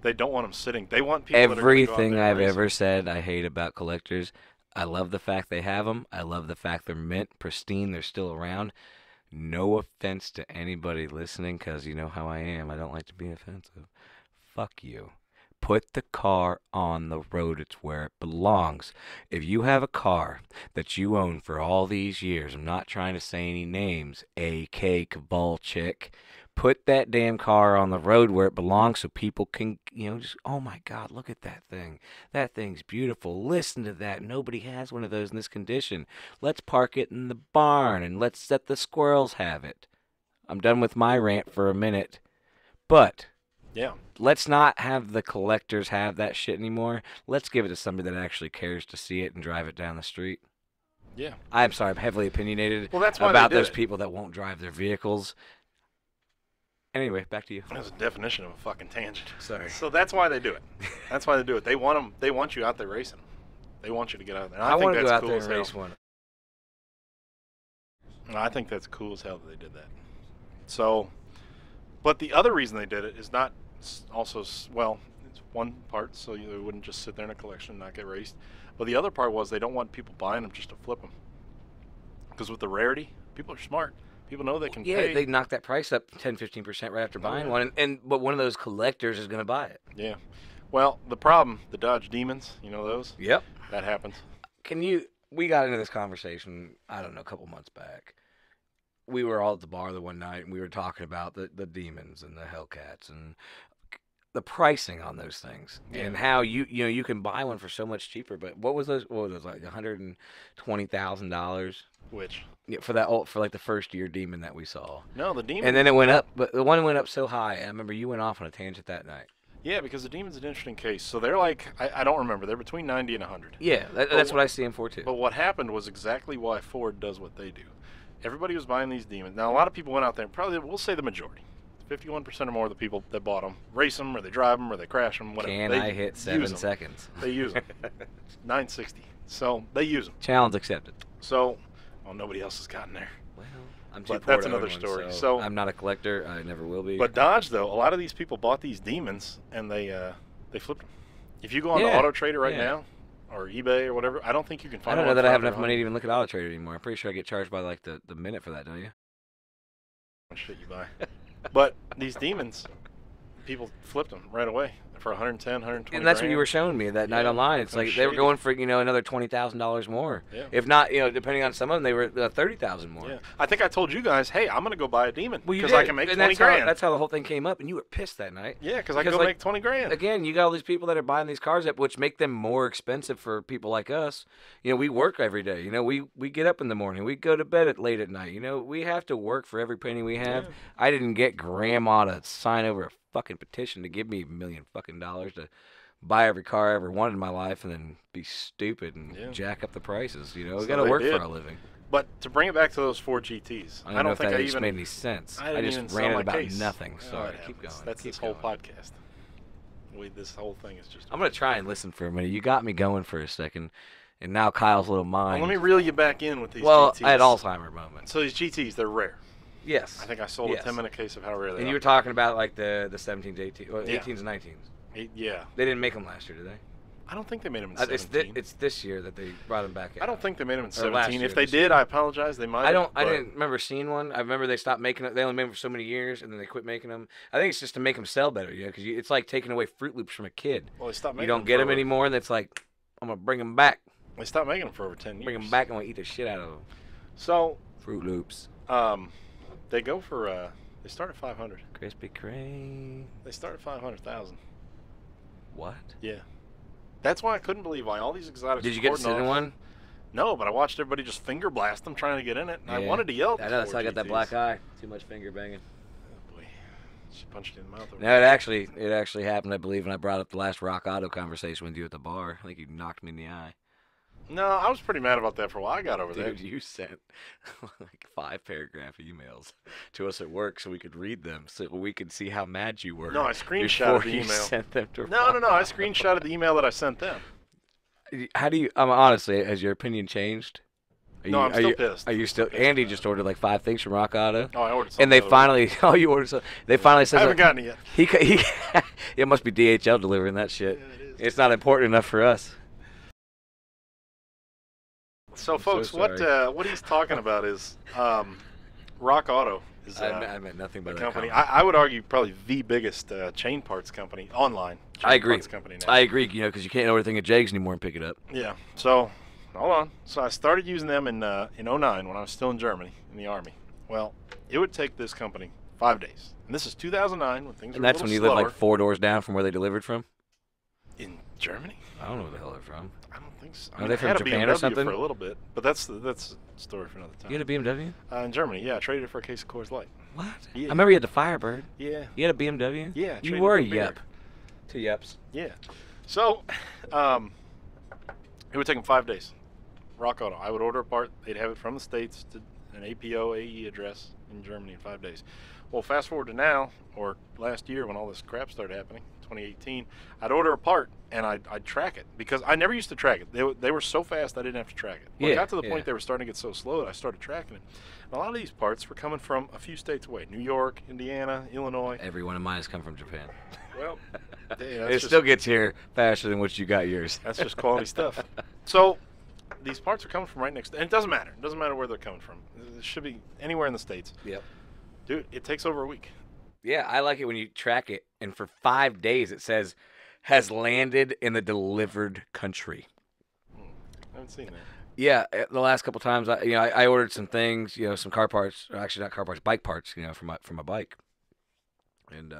They don't want them sitting. They want people that are gonna go out Everything there and I've race ever said I hate about collectors. I love the fact they have them. I love the fact they're mint, pristine, they're still around. No offense to anybody listening, because you know how I am. I don't like to be offensive. Fuck you. Put the car on the road. It's where it belongs. If you have a car that you own for all these years, I'm not trying to say any names, AK Kowalczyk, put that damn car on the road where it belongs so people can, just, oh my God, look at that thing. That thing's beautiful. Listen to that. Nobody has one of those in this condition. Let's park it in the barn and let's let the squirrels have it. I'm done with my rant for a minute. But Yeah. let's not have the collectors have that shit anymore. Let's give it to somebody that actually cares to see it and drive it down the street. Yeah. I'm sorry, I'm heavily opinionated Well, that's why about they did those it. people that won't drive their vehicles. Anyway, back to you. That's a definition of a fucking tangent. Sorry. So that's why they do it. That's why they do it. They want them. They want you out there racing. They want you to get out there. And I think want to that's go out cool there as and hell. race one. And I think that's cool as hell that they did that. So, but the other reason they did it is not also, well, It's one part, so they wouldn't just sit there in a collection and not get raced. But the other part was they don't want people buying them just to flip them. Because with the rarity, people are smart. People know they can pay. They knock that price up 10-15% right after buying one, but one of those collectors is going to buy it. Yeah. Well, the problem, the Dodge Demons, you know those? Yep. That happens. We got into this conversation, I don't know, a couple months back. We were all at the bar the one night, and we were talking about the Demons and the Hellcats and the pricing on those things, and how you can buy one for so much cheaper. But what was those like $120,000? Which? Yeah, for like the first year Demon that we saw. No, the Demon. And then it went up, but the one went up so high. I remember you went off on a tangent that night. Yeah, because the Demon's an interesting case. So they're like, I don't remember. They're between 90 and 100. Yeah, that's what I see them for too. But what happened was exactly why Ford does what they do. Everybody was buying these Demons. Now, a lot of people went out there, probably, we'll say the majority. 51% or more of the people that bought them race them, or they drive them, or they crash them, whatever. Can I hit 7 seconds? They use them. 960. So they use them. Challenge accepted. So, well, nobody else has gotten there. Well, I'm too But poor that's to another own one, story. So So I'm not a collector. I never will be. But Dodge, though, a lot of these people bought these Demons and they flipped them. If you go on the Auto Trader right now, or eBay or whatever, I don't think you can find. I don't know one that for I have under enough money to 100. even look at Auto Trader anymore. I'm pretty sure I get charged by like the minute for that, don't you? Shit you buy. But these Demons, people flipped them right away for 110, 120. And that's what grand. you were showing me that night online. It's like they were going for another $20,000 more. Yeah. If not, depending on some of them, they were $30,000 more. Yeah. I think I told you guys, hey, I'm gonna go buy a Demon Well, because I can make 20 grand. That's how the whole thing came up, and you were pissed that night. Yeah, because I can go make 20 grand. Again, you got all these people that are buying these cars up, which make them more expensive for people like us. We work every day. We get up in the morning. We go to bed late at night. We have to work for every penny we have. Yeah. I didn't get grandma to sign over a fucking petition to give me $1 million fucking dollars to buy every car I ever wanted in my life and then be stupid and jack up the prices. We So got to they work did. for our living. But to bring it back to those Ford GTs, I don't know if think that I just even made any sense. I I didn't just even sell ranted my about case. nothing. Oh, Sorry, it keep happens. going. That's keep this whole going. podcast. This whole thing is just. I'm gonna try and listen for a minute. You got me going for a second, and now Kyle's little mind. Well, let me reel you back in with these Well, GTs. I had Alzheimer moments. So these GTs, they're rare. Yes. I think I sold a 10-minute case of how rare they are. And you were talking about like the 17s, 18s, Yeah. 18s, and 19s. Yeah. They didn't make them last year, did they? I don't think they made them in It's 17. it's this year that they brought them back out. I don't think they made them in Or last 17. year, If they this did, I apologize. They might. I didn't remember seeing one. I remember they stopped making it. They only made them for so many years, and then they quit making them. I think it's just to make them sell better, because it's like taking away Fruit Loops from a kid. Well, they stopped making You don't get them anymore, and it's like, I'm gonna bring them back. They stopped making them for over 10 years. Bring them back, and I'm gonna eat the shit out of them. So, Fruit Loops. they go for they start at 500. Krispy Kreme. They start at 500,000. What? Yeah. That's why I couldn't believe why all these exotics. Did you get to sit in one? No, but I watched everybody just finger blast them trying to get in it, and I Yeah. wanted to yell. At I the know, that's how I Ford got that GTs. black eye. Too much finger banging. Oh boy, she punched you in the mouth. Over No, it actually happened, I believe, when I brought up the last Rock Auto conversation with you at the bar. I think you knocked me in the eye. No, I was pretty mad about that for a while. I got over Dude, there. you sent like 5-paragraph emails to us at work so we could read them, so we could see how mad you were. No, I before screenshotted the you email. Sent them to No, I screenshotted the email that I sent them. How do you? Honestly, has your opinion changed? No, I'm still pissed. Are you still? Andy just ordered like 5 things from Rock Auto. Oh, I ordered something. And they the other finally, oh, you ordered some. They finally said I haven't that gotten it yet. he it must be DHL delivering that shit. Yeah, it is. It's not important enough for us. So, I'm so folks, what he's talking about is Rock Auto is I meant nothing the but that company. comment. I would argue probably the biggest chain parts company online. Chain I agree. Parts company now. I agree. Because you can't order everything at Jake's anymore and pick it up. Yeah. So, hold on. So I started using them in 09 when I was still in Germany in the Army. Well, it would take this company 5 days, and this is 2009 when things And were that's a when little you live slower. like 4 doors down from where they delivered from. In Germany. I don't know where the hell they're from. I don't think so. Are they I from had Japan a or BMW something? for a little bit, but that's a story for another time. You had a BMW? In Germany, yeah. I traded it for a case of Coors Light. What? Yeah. I remember you had the Firebird. Yeah. You had a BMW? Yeah. I You traded were for a beer. Yep. 2 Yeps. Yeah. So, it would take them 5 days. Rock Auto. I would order a part. They'd have it from the States to an APO, AE address in Germany in 5 days. Well, fast forward to now, or last year when all this crap started happening, 2018, I'd order a part and I'd track it because I never used to track it. They were so fast I didn't have to track it. Well, it got to the point they were starting to get so slow that I started tracking it. And a lot of these parts were coming from a few states away: New York, Indiana, Illinois. Every one of mine has come from Japan. Well, It still gets here faster than what you got yours. That's just quality stuff. So these parts are coming from right next, and it doesn't matter. It doesn't matter where they're coming from. It should be anywhere in the States. Yep. Dude, it takes over a week. Yeah, I like it when you track it, and for 5 days it says has landed in the delivered country. I haven't seen that. Yeah, the last couple times, I ordered some things, some car parts, or actually not car parts, bike parts, for my bike, and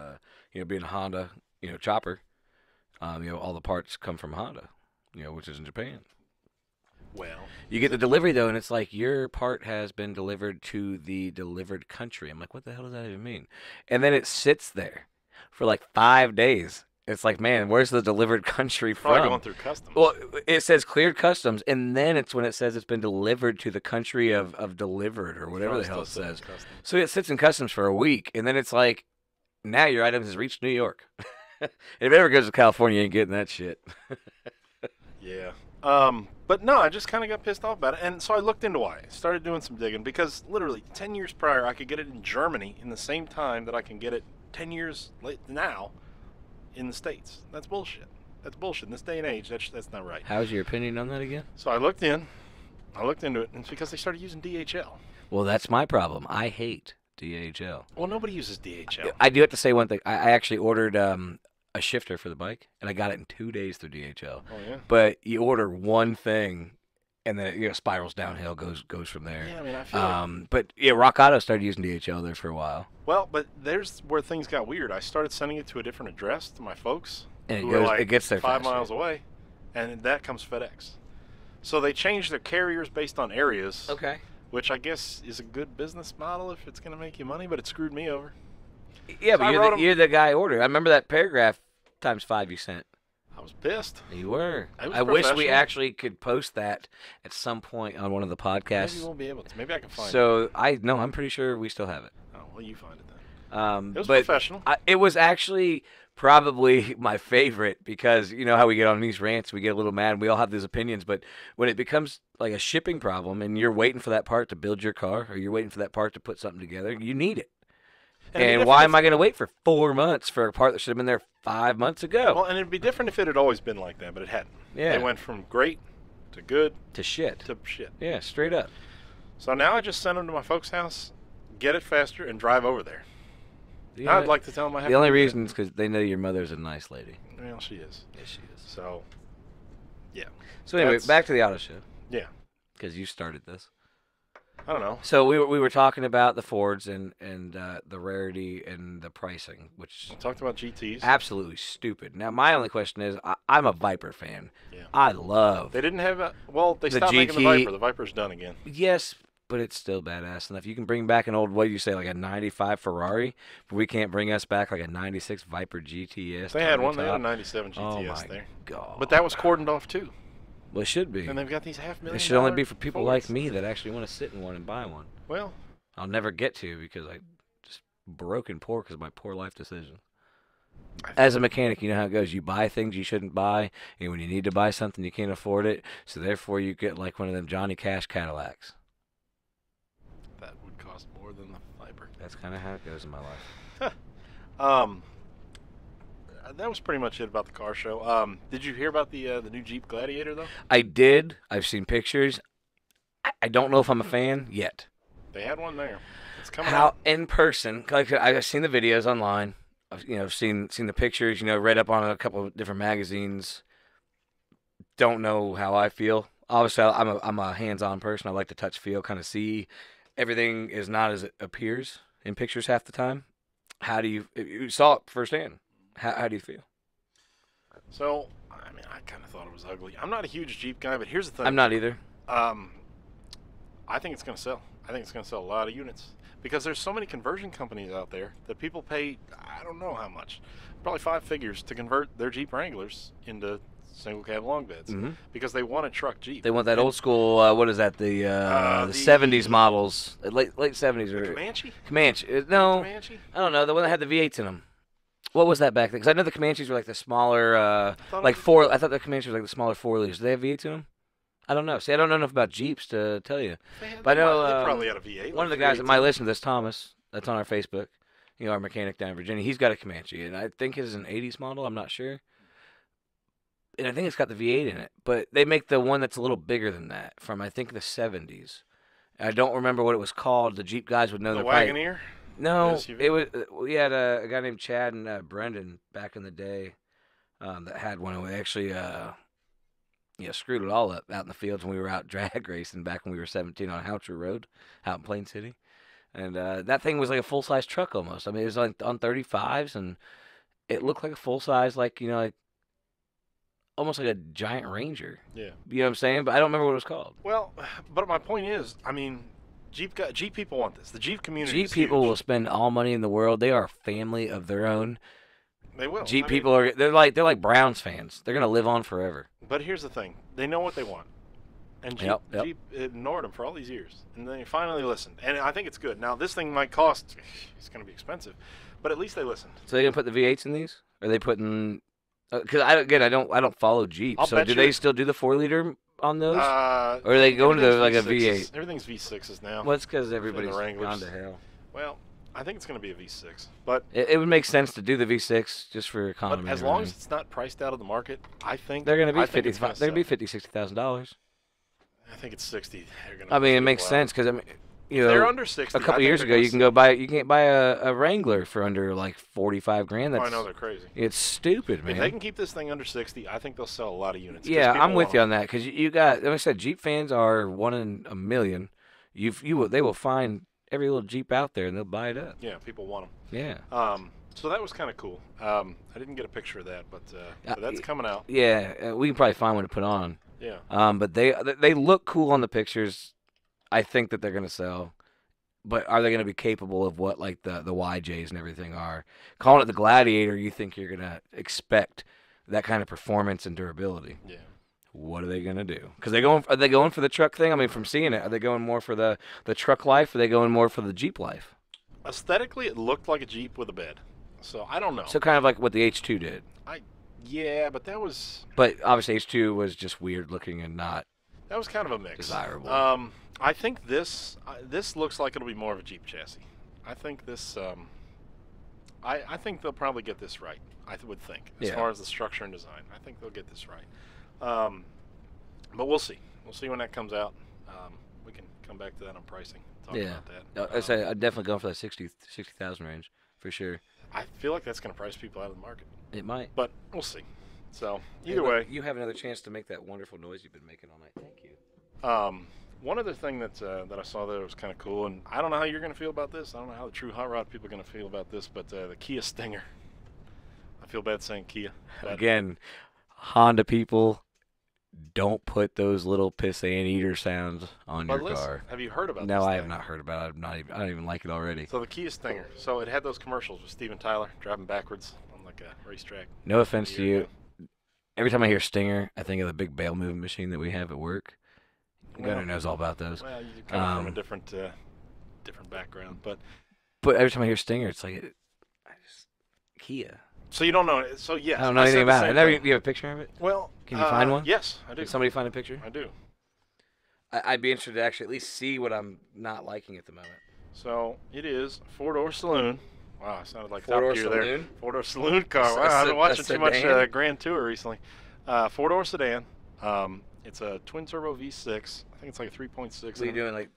being a Honda, chopper, all the parts come from Honda, which is in Japan. Well, you get the delivery though, and it's like your part has been delivered to the delivered country. I'm like, what the hell does that even mean? And then it sits there for like 5 days. It's like, man, where's the delivered country from? Probably going through customs. Well, it says cleared customs, and then it's when it says it's been delivered to the country of delivered or whatever the hell it says. So it sits in customs for a week, and then it's like, now your item has reached New York. If it ever goes to California, you ain't getting that shit. Yeah. But no, I just kind of got pissed off about it. And so I looked into why. I started doing some digging because literally 10 years prior, I could get it in Germany in the same time that I can get it 10 years now in the States. That's bullshit. That's bullshit. In this day and age, that's not right. How's your opinion on that again? So I looked into it, and it's because they started using DHL. Well, that's my problem. I hate DHL. Well, nobody uses DHL. I do have to say one thing. I actually ordered a shifter for the bike, and I got it in 2 days through DHL. Oh yeah. But you order one thing, and then it spirals downhill, goes from there. Yeah, I mean, I feel But yeah, Rock Auto started using DHL there for a while. Well, but there's where things got weird. I started sending it to a different address to my folks, and it gets there 5 faster. miles away, and that comes FedEx. So they changed their carriers based on areas. Okay. Which I guess is a good business model if it's going to make you money, but it screwed me over. Yeah, but you're the guy ordered. I remember that paragraph times 5 you sent. I was pissed. You were. I wish we actually could post that at some point on one of the podcasts. Maybe we won't be able to. Maybe I can find it. So I'm pretty sure we still have it. Oh, well, you find it then. It was but professional. It was actually probably my favorite because you know how we get on these rants, we get a little mad, we all have these opinions, but when it becomes like a shipping problem and you're waiting for that part to build your car or you're waiting for that part to put something together, you need it. And why am I going to wait for 4 months for a part that should have been there 5 months ago? Well, and it'd be different if it had always been like that, but it hadn't. Yeah. It went from great to good to shit. To shit. Yeah, straight up. So now I just send them to my folks' house, get it faster, and drive over there. Yeah, I'd like to tell them I have the only reason is because they know your mother's a nice lady. Well, she is. Yes, she is. So, yeah. So anyway, back to the auto show. Yeah. Because you started this. I don't know. So we were talking about the Fords and the rarity and the pricing, which we talked about GTs. Absolutely stupid. Now my only question is, I'm a Viper fan. Yeah. I love. They didn't have a. Well, they stopped GT, making the Viper. The Viper's done again. Yes, but it's still badass enough. You can bring back an old, what do you say, like a '95 Ferrari, but we can't bring us back like a '96 Viper GTS. They had one. They had a '97 GTS there. God. But that was cordoned off too. Well, it should be. And they've got these $500,000. It should only be for people like me that actually want to sit in one and buy one. Well, I'll never get to because I just broken poor because of my poor life decision. As a mechanic, you know how it goes. You buy things you shouldn't buy, and when you need to buy something, you can't afford it. So therefore, you get like one of them Johnny Cash Cadillacs. That would cost more than the Viper. That's kind of how it goes in my life. That was pretty much it about the car show. Did you hear about the new Jeep Gladiator though? I did. I've seen pictures. I don't know if I'm a fan yet. They had one there. It's coming How out. in person? Like I've seen the videos online. I've seen the pictures. Read up on a couple of different magazines. Don't know how I feel. Obviously, I'm a hands-on person. I like to touch, feel, kind of see. Everything is not as it appears in pictures half the time. How do you saw it firsthand? How do you feel? So, I mean, I kind of thought it was ugly. I'm not a huge Jeep guy, but here's the thing. I'm not either. I think it's going to sell. I think it's going to sell a lot of units because there's so many conversion companies out there that people pay, I don't know how much, probably 5 figures to convert their Jeep Wranglers into single cab long beds because they want a truck Jeep. They want that old school. What is that? The 70s models, late 70s or Comanche? Comanche. No, Comanche? I don't know. The one that had the V8s in them. What was that back then? Because I know the Comanches were like the smaller, I thought the Comanches were like the smaller 4-liters. Do they have V8s in them? I don't know. See, I don't know enough about Jeeps to tell you. But I know they probably had a V8. One of the guys that might listen to this, Thomas, that's on our Facebook. our mechanic down in Virginia, he's got a Comanche, and I think it's an '80s model. I'm not sure, and I think it's got the V8 in it. But they make the one that's a little bigger than that from I think the '70s. I don't remember what it was called. The Jeep guys would know. The their probably- Wagoneer? No, SUV? it was. We had a guy named Chad and Brendan back in the day that had one. And we actually screwed it all up out in the fields when we were out drag racing back when we were 17 on Houcher Road out in Plain City. And that thing was like a full-size truck almost. I mean, it was like on 35s, and it looked like a full-size, like, like almost like a giant Ranger. Yeah. You know what I'm saying? But I don't remember what it was called. Well, but my point is, I mean, Jeep people want this. The Jeep community Jeep is people huge. will spend all money in the world. They are a family of their own. They will. Jeep I mean, people they're like Browns fans. They're gonna live on forever. But here's the thing. They know what they want. And Jeep, Yep. Jeep ignored them for all these years. And they finally listened. And I think it's good. Now, this thing might cost, it's going to be expensive. But at least they listened. So they gonna put the V8s in these? Are they putting? Because I don't follow Jeep. I'll So bet do you- they still do the 4-liter on those? Or are they going to like a V6s. V8? Everything's V6s now. Well, it's because everybody's Wranglers. gone to hell. Well, I think it's going to be a V6. But It would make sense to do the V6 just for economy. as and long as everything. it's not priced out of the market, I think They're gonna be I think it's $50,000. gonna They're gonna be sell. $60,000. I think it's 60. They're gonna I mean, it do makes well. sense because I mean, They're under 60. a couple I think years they're ago, gonna you can sell. you can't buy a Wrangler for under like 45 grand. That's I know they're crazy. it's stupid, man. If they can keep this thing under 60, I think they'll sell a lot of units. 'cause Yeah, people I'm with want you them. on that because you got. Like I said, Jeep fans are 1 in a million. They will find every little Jeep out there and they'll buy it up. Yeah, people want Yeah. them. So that was kind of cool. I didn't get a picture of that, but that's coming out. Yeah, we can probably find one to put on. Yeah. But they look cool on the pictures. I think that they're gonna sell, but are they gonna be capable of what like the YJs and everything are? Calling it the Gladiator, you think you're gonna expect that kind of performance and durability? Yeah. What are they gonna do? Because are they going for the truck thing? I mean, from seeing it, are they going more for the truck life? Or are they going more for the Jeep life? Aesthetically, it looked like a Jeep with a bed. So I don't know. So kind of like what the H2 did. Yeah, but that was But obviously H2 was just weird looking and not. kind of a mix. Desirable. I think this looks like it'll be more of a Jeep chassis. I think this. I think they'll probably get this right. I would think as Yeah. far as the structure and design. I think they'll get this right. But we'll see. We'll see when that comes out. We can come back to that on pricing. Talk Yeah. about that. I say I'd definitely go for that 60,000 range for sure. I feel like that's going to price people out of the market, It might. but we'll see. So Hey, either look, way, you have another chance to make that wonderful noise you've been making all night. Thank you. one other thing that I saw there was kind of cool, and I don't know how you're going to feel about this. I don't know how the true hot rod people are going to feel about this, but the Kia Stinger. I feel bad saying Kia. but- Again, Honda people, don't put those little piss-and eater sounds on But your listen, car. have you heard about No, this I have thing? not heard about it. I don't even like it already. So the Kia Stinger. So it had those commercials with Steven Tyler driving backwards on like a racetrack. No offense a to year you. ago. Every time I hear Stinger, I think of the big bale moving machine that we have at work. Gunner Well, knows all about those. Well, you come from a Um, different background, but But every time I hear Stinger, it's like, Kia. so you don't know. So yes, I don't know said anything the about it. same Never, thing. you have a picture of it? Well, Can you find one? Yes, I do. Did somebody find a picture? I do. I'd be interested to actually at least see what I'm not liking at the moment. So it is four-door saloon. Wow, I sounded like Four-door Top Gear there. saloon? Four-door saloon car. A Wow, I've been a watching too much sedan? Grand Tour recently. Four-door sedan. It's a twin-turbo V6. I think it's like a 3.6. So you're doing like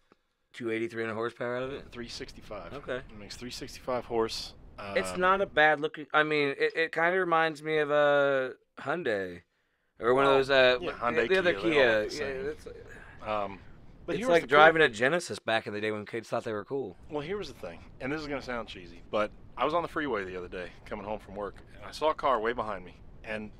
280, 300 horsepower out of it? 365. Okay. It makes 365 horse. It's not a bad looking. I mean, it kind of reminds me of a Hyundai, or one of Well, those. yeah, Hyundai, the other Kia, they all Kia. look the Yeah, same. it's, But it's here's like the cool- driving a Genesis back in the day when kids thought they were cool. Well, here was the thing, and this is going to sound cheesy, but I was on the freeway the other day coming home from work, and I saw a car way behind me, and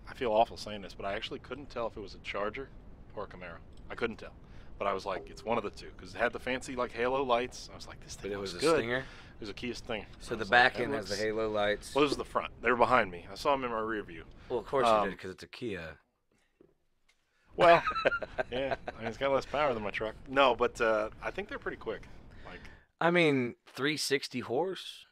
I feel awful saying this, but I actually couldn't tell if it was a Charger or a Camaro. I couldn't tell, but I was like, it's one of the two, because it had the fancy like halo lights. I was like, this thing But it looks was a good. Stinger. It was a Kia Stinger. So I the was back like, end that has the looks- halo lights. Well, this is the front. They were behind me. I saw them in my rear view. Well, of course you um, did because it's a Kia. Well, yeah, I mean, it's got less power than my truck. No, but I think they're pretty quick. Like, I mean, 360 horse.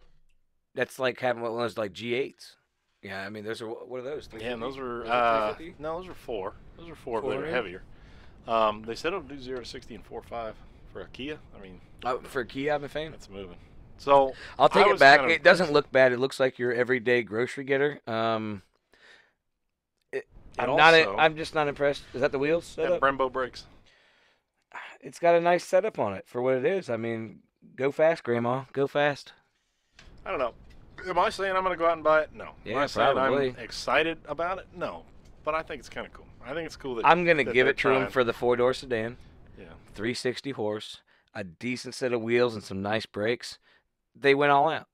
That's like having one of those like G8s. Yeah, I mean, those are what are those? yeah, and those were 350? no, those were four. Those were four, but they were 400? heavier. They said it'll do 0 to 60 in 4.5 for a Kia. I mean, For Kia, I'm a fan. that's moving. So I'll take I it was back. kind of It doesn't impressed. look bad. It looks like your everyday grocery getter. And I'm not. also, I'm just not impressed. Is that the wheels set and up? Brembo brakes. It's got a nice setup on it for what it is. I mean, go fast, Grandma. Go fast. I don't know. Am I saying I'm going to go out and buy it? No. Am Yeah, I saying probably. I'm excited about it? No. But I think it's kind of cool. I think it's cool that I'm gonna that give they're it to him trying. for the 4-door sedan, Yeah. 360 horse, a decent set of wheels, and some nice brakes. They went all out.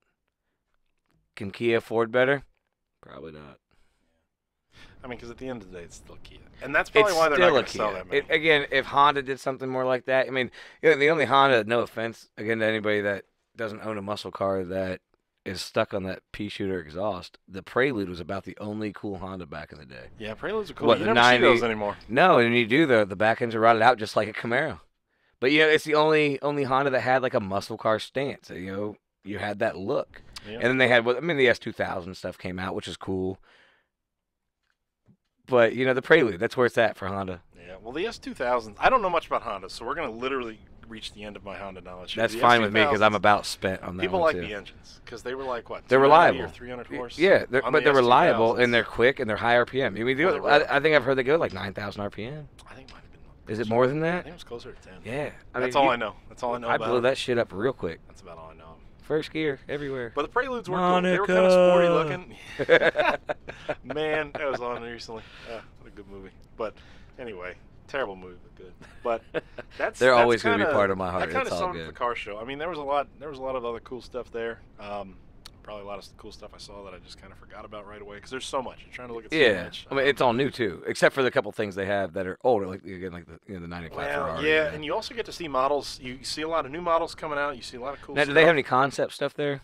Can Kia afford better? Probably not. I mean, because at the end of the day, it's still Kia, and that's probably It's why they're not still a going to sell Kia. that many. Again, if Honda did something more like that, I mean, the only Honda, no offense, again, to anybody that doesn't own a muscle car that is stuck on that pea shooter exhaust, the Prelude was about the only cool Honda back in the day. Yeah, Preludes are cool. What, You the never see 90 those anymore. No, and you do, the back ends are rotted out just like a Camaro. But, it's the only Honda that had like a muscle car stance. You had that look. Yeah. And then they had, the S2000 stuff came out, which is cool. But, the Prelude, that's where it's at for Honda. Yeah. Well, the S2000s. I don't know much about Honda, so we're going to literally reach the end of my Honda knowledge. That's The fine with me because I'm S2000s, about spent on that people one like too. the engines because they were like what? They're 290 reliable. Or 300 horse. Yeah, on but the they're reliable S2000s. and they're quick and they're high RPM. I mean, Well, they were. I think I've heard they go like 9,000 RPM. I think it might have been. Is it more than I that? think it was closer to 10. Yeah. That's all I know. That's all I know I about blew it. that shit up real quick. That's about all I know. First gear everywhere. But the Preludes were cool. They were kind of sporty looking. Monica. Man, that was on recently. What a good movie. But anyway, terrible movie, but good. But that's They're that's always going to be kinda- part of my heart. That kind It's of all summed up good. the car show. I mean, there was a lot of other cool stuff there. Probably a lot of cool stuff I saw that I just kind of forgot about right away because there's so much. You're trying to look at so Yeah, much. I mean it's all new too, except for the couple things they have that are older, like the 95 Well, Ferrari. yeah, and you also get to see models. You see a lot of new models coming out. You see a lot of cool Now, stuff. do they have any concept stuff there?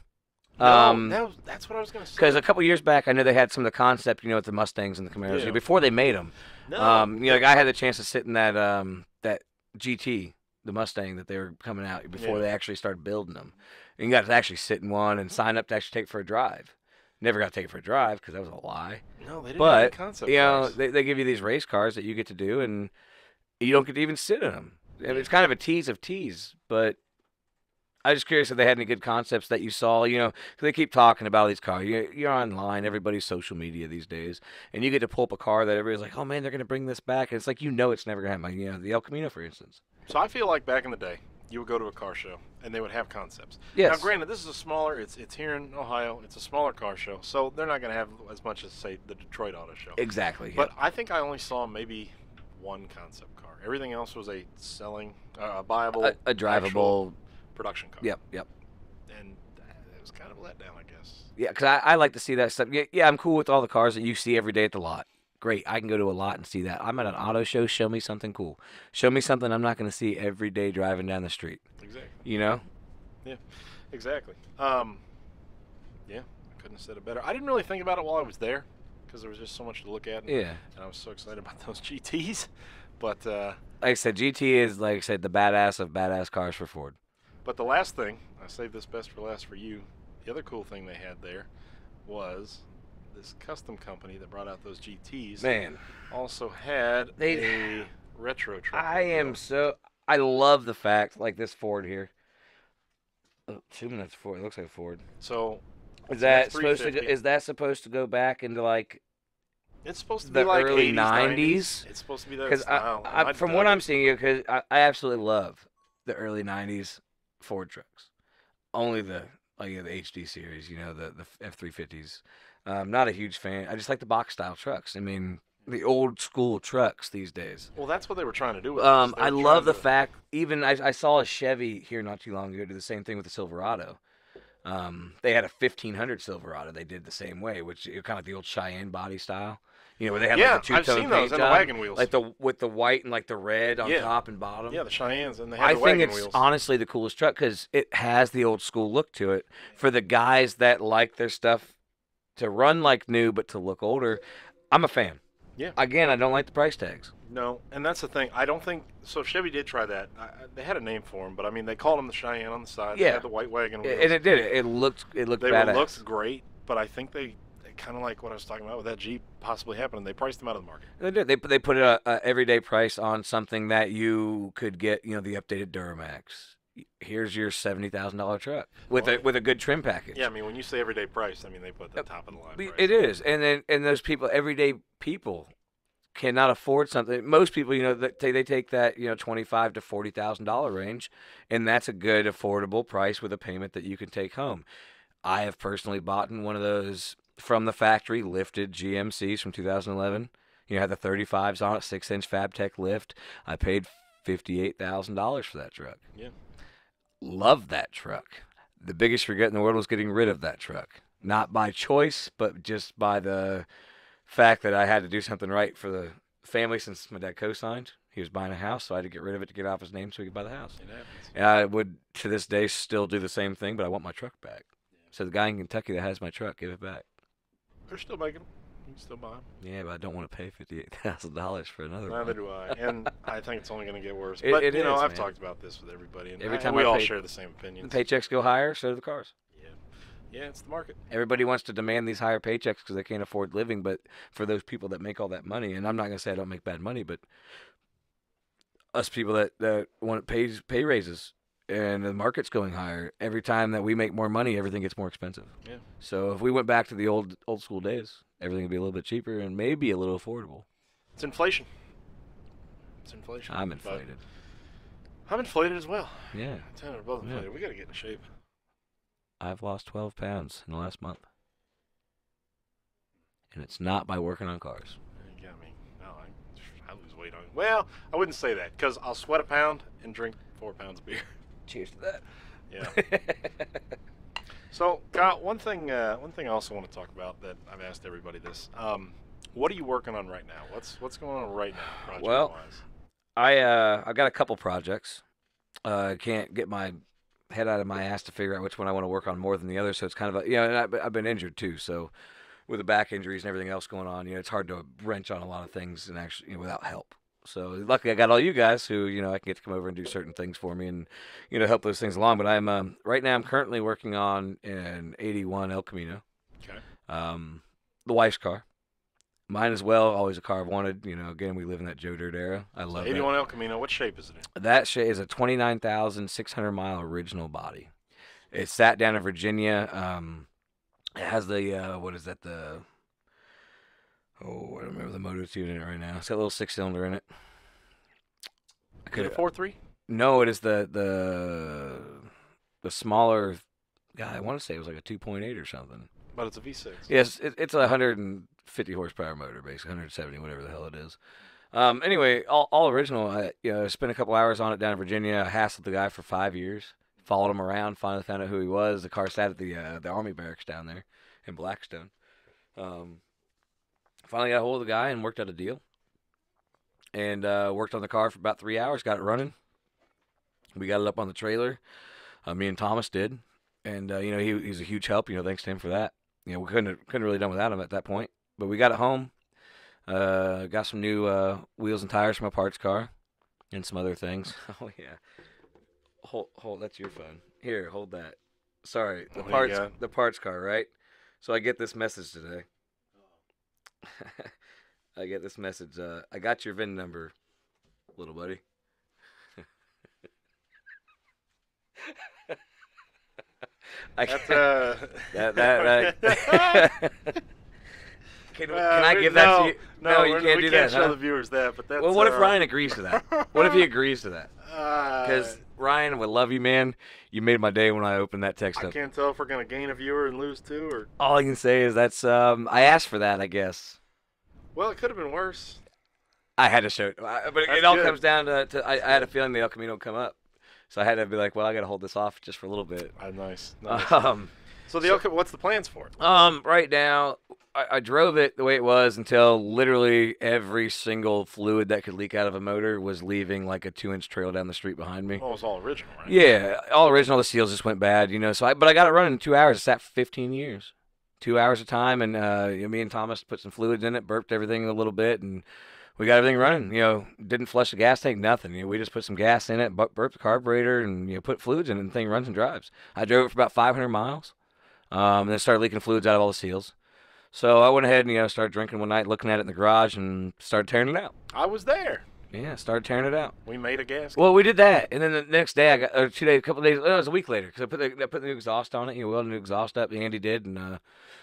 No, that's what I was going to say. Because a couple years back, I know they had some of the concept, with the Mustangs and the Camaros Yeah. before they made them. No. Like I had the chance to sit in that that GT, the Mustang that they were coming out before Yeah. they actually started building them. And you got to actually sit in one and sign up to actually take it for a drive. Never got to take it for a drive because that was a lie. No, they didn't have But any concept cars. they give you these race cars that you get to do, and you don't get to even sit in them. I mean, it's kind of a tease of tease, but I was just curious if they had any good concepts that you saw. 'Cause they keep talking about these cars. You're online, everybody's social media these days, and you get to pull up a car that everybody's like, "Oh man, they're gonna bring this back," and it's like it's never gonna happen. The El Camino, for instance. So I feel like back in the day, you would go to a car show and they would have concepts. Yes. Now, granted, this is a smaller. It's here in Ohio. It's a smaller car show, so they're not going to have as much as say the Detroit Auto Show. Exactly. But I think I only saw maybe one concept car. Everything else was a selling, a buyable, a actual drivable. production car. Yep. And it was kind of a letdown, I guess. Yeah, because I like to see that stuff. Yeah, I'm cool with all the cars that you see every day at the lot. Great, I can go to a lot and see that. I'm at an auto show. Show me something cool. Show me something I'm not going to see every day driving down the street. Exactly. Yeah, Exactly. Yeah, I couldn't have said it better. I didn't really think about it while I was there because there was just so much to look at. And I was so excited about those GTs. But Like I said, GT is, like I said, the badass of badass cars for Ford. the last thing, I saved this best for last for you. The other cool thing they had there was this custom company that brought out those GTs. Man, Also had a retro truck. I love the fact, like this Ford here. Assuming that's Ford. It looks like a Ford. So Is that supposed to go back into like it's supposed to the be like early 80s, 90s? It's supposed to be that Because style. from what I'm seeing, because I absolutely love the early '90s Ford trucks. Only the HD series, the F-350s. Not a huge fan. I just like the box style trucks. I mean, the old school trucks these days. Well, that's what they were trying to do with this. They I were love trying the to- fact. Even I saw a Chevy here not too long ago do the same thing with the Silverado. They had a 1500 Silverado. They did the same way, which kind of like the old Cheyenne body style. Where they had Yeah, like the I've two-tone seen those paint and the job, wagon wheels. like with the white and like the red on Yeah. top and bottom. Yeah, the Cheyennes and they had I the think wagon it's wheels. honestly the coolest truck because it has the old school look to it. For the guys that like their stuff to run like new but to look older, I'm a fan. Yeah. Again, I don't like the price tags. No, and that's the thing. I don't think so. Chevy did try that. They had a name for them, but I mean, they called them the Cheyenne on the side. They Yeah. had the white wagon wheels. And it did it. It looked they badass. looked great, but I think they kind of like what I was talking about with that Jeep possibly happening. They priced them out of the market. They did. They put a everyday price on something that you could get. The updated Duramax. Here's your $70,000 truck with a good trim package. Yeah, I mean, when you say everyday price, I mean they put the top of the line price. It is, and those people, everyday people, cannot afford something. Most people, they take that $25,000 to $40,000 range, and that's a good affordable price with a payment that you can take home. I have personally bought in one of those from the factory lifted GMCs from 2011. Had the 35s on it, 6-inch FabTech lift. I paid $58,000 for that truck. Yeah. Love that truck. The biggest regret in the world was getting rid of that truck. Not by choice, but just by the fact that I had to do something right for the family since my dad co-signed. He was buying a house, so I had to get rid of it to get off his name so he could buy the house. It happens. And I would, to this day, still do the same thing, but I want my truck back. Yeah. So the guy in Kentucky that has my truck, give it back. They're still making them. You can still buy them. Yeah, but I don't want to pay $58,000 for another one. Neither do I. And I think it's only going to get worse. But, I've talked about this with everybody. And every time we all share the same opinions. The paychecks go higher, so do the cars. Yeah, it's the market. Everybody wants to demand these higher paychecks because they can't afford living, but for those people that make all that money, and I'm not going to say I don't make bad money, but us people that want pay raises and the market's going higher, every time that we make more money, everything gets more expensive. Yeah. So if we went back to the old school days, everything would be a little bit cheaper and maybe a little affordable. It's inflation. I'm inflated. I'm inflated as well. Yeah. We're both inflated. Yeah. We got to get in shape. I've lost 12 pounds in the last month. And it's not by working on cars. Yeah, I mean, no, I lose weight on it. Well, I wouldn't say that because I'll sweat a pound and drink 4 pounds of beer. Cheers to that. Yeah. So, Kyle, one thing I also want to talk about that I've asked everybody this. What are you working on right now? What's going on right now, project-wise? Well, I've got a couple projects. I can't get my head out of my ass to figure out which one I want to work on more than the other. So it's kind of and I've been injured too. So with the back injuries and everything else going on, it's hard to wrench on a lot of things and actually, without help. So luckily I got all you guys who, I can get to come over and do certain things for me and, help those things along. But I'm, right now I'm currently working on an 81 El Camino. Okay. The wife's car. Mine as well, always a car I've wanted. Again, we live in that Joe Dirt era. I love 81 El Camino, what shape is it in? That shape is a 29,600-mile original body. It's sat down in Virginia. It has the, what is that, I don't remember the motor tune in it right now. It's got a little 6-cylinder in it. Is it a 4.3? No, it is the smaller, I want to say it was like a 2.8 or something. But it's a V6. Yes, it's a 150 horsepower motor, basically 170, whatever the hell it is. Anyway, all original. I spent a couple hours on it down in Virginia. I hassled the guy for 5 years, followed him around, finally found out who he was. The car sat at the Army barracks down there in Blackstone. Finally got a hold of the guy and worked out a deal. And worked on the car for about 3 hours, got it running. We got it up on the trailer. Me and Thomas did. And, he's a huge help, thanks to him for that. We couldn't really done without him at that point. But we got it home. Got some new wheels and tires for my parts car and some other things. Oh, yeah. Hold, that's your phone. Here, hold that. Sorry, the parts car, right? So I get this message today. I get this message. I got your VIN number, little buddy. Can I give that to you? No, you can't do that. We can't show the viewers that. But that's, well, what if Ryan agrees to that? What if he agrees to that? Because Ryan, we love you, man. You made my day when I opened that text up. I can't tell if we're gonna gain a viewer and lose two, or all I can say is that's I asked for that, I guess. Well, it could have been worse. I had to show it, but it all comes down to I had a feeling the El Camino would come up, so I had to be like, well, I got to hold this off just for a little bit. Nice. So what's the plans for it? Right now, I drove it the way it was until literally every single fluid that could leak out of a motor was leaving like a 2-inch trail down the street behind me. Oh, it's all original, right? Yeah, all original. The seals just went bad, So but I got it running in 2 hours. It sat for 15 years. 2 hours of time, and me and Thomas put some fluids in it, burped everything a little bit, and we got everything running. Didn't flush the gas tank, nothing. We just put some gas in it, burped the carburetor, and put fluids in it, and the thing runs and drives. I drove it for about 500 miles, and then started leaking fluids out of all the seals. So I went ahead and started drinking one night, looking at it in the garage, and started tearing it out. I was there. Yeah, started tearing it out. We made a gasket. Well, we did that, and then the next day I got, or 2 days, a couple days, it was a week later, because I put the new exhaust on it. Welded the new exhaust up. Andy did, and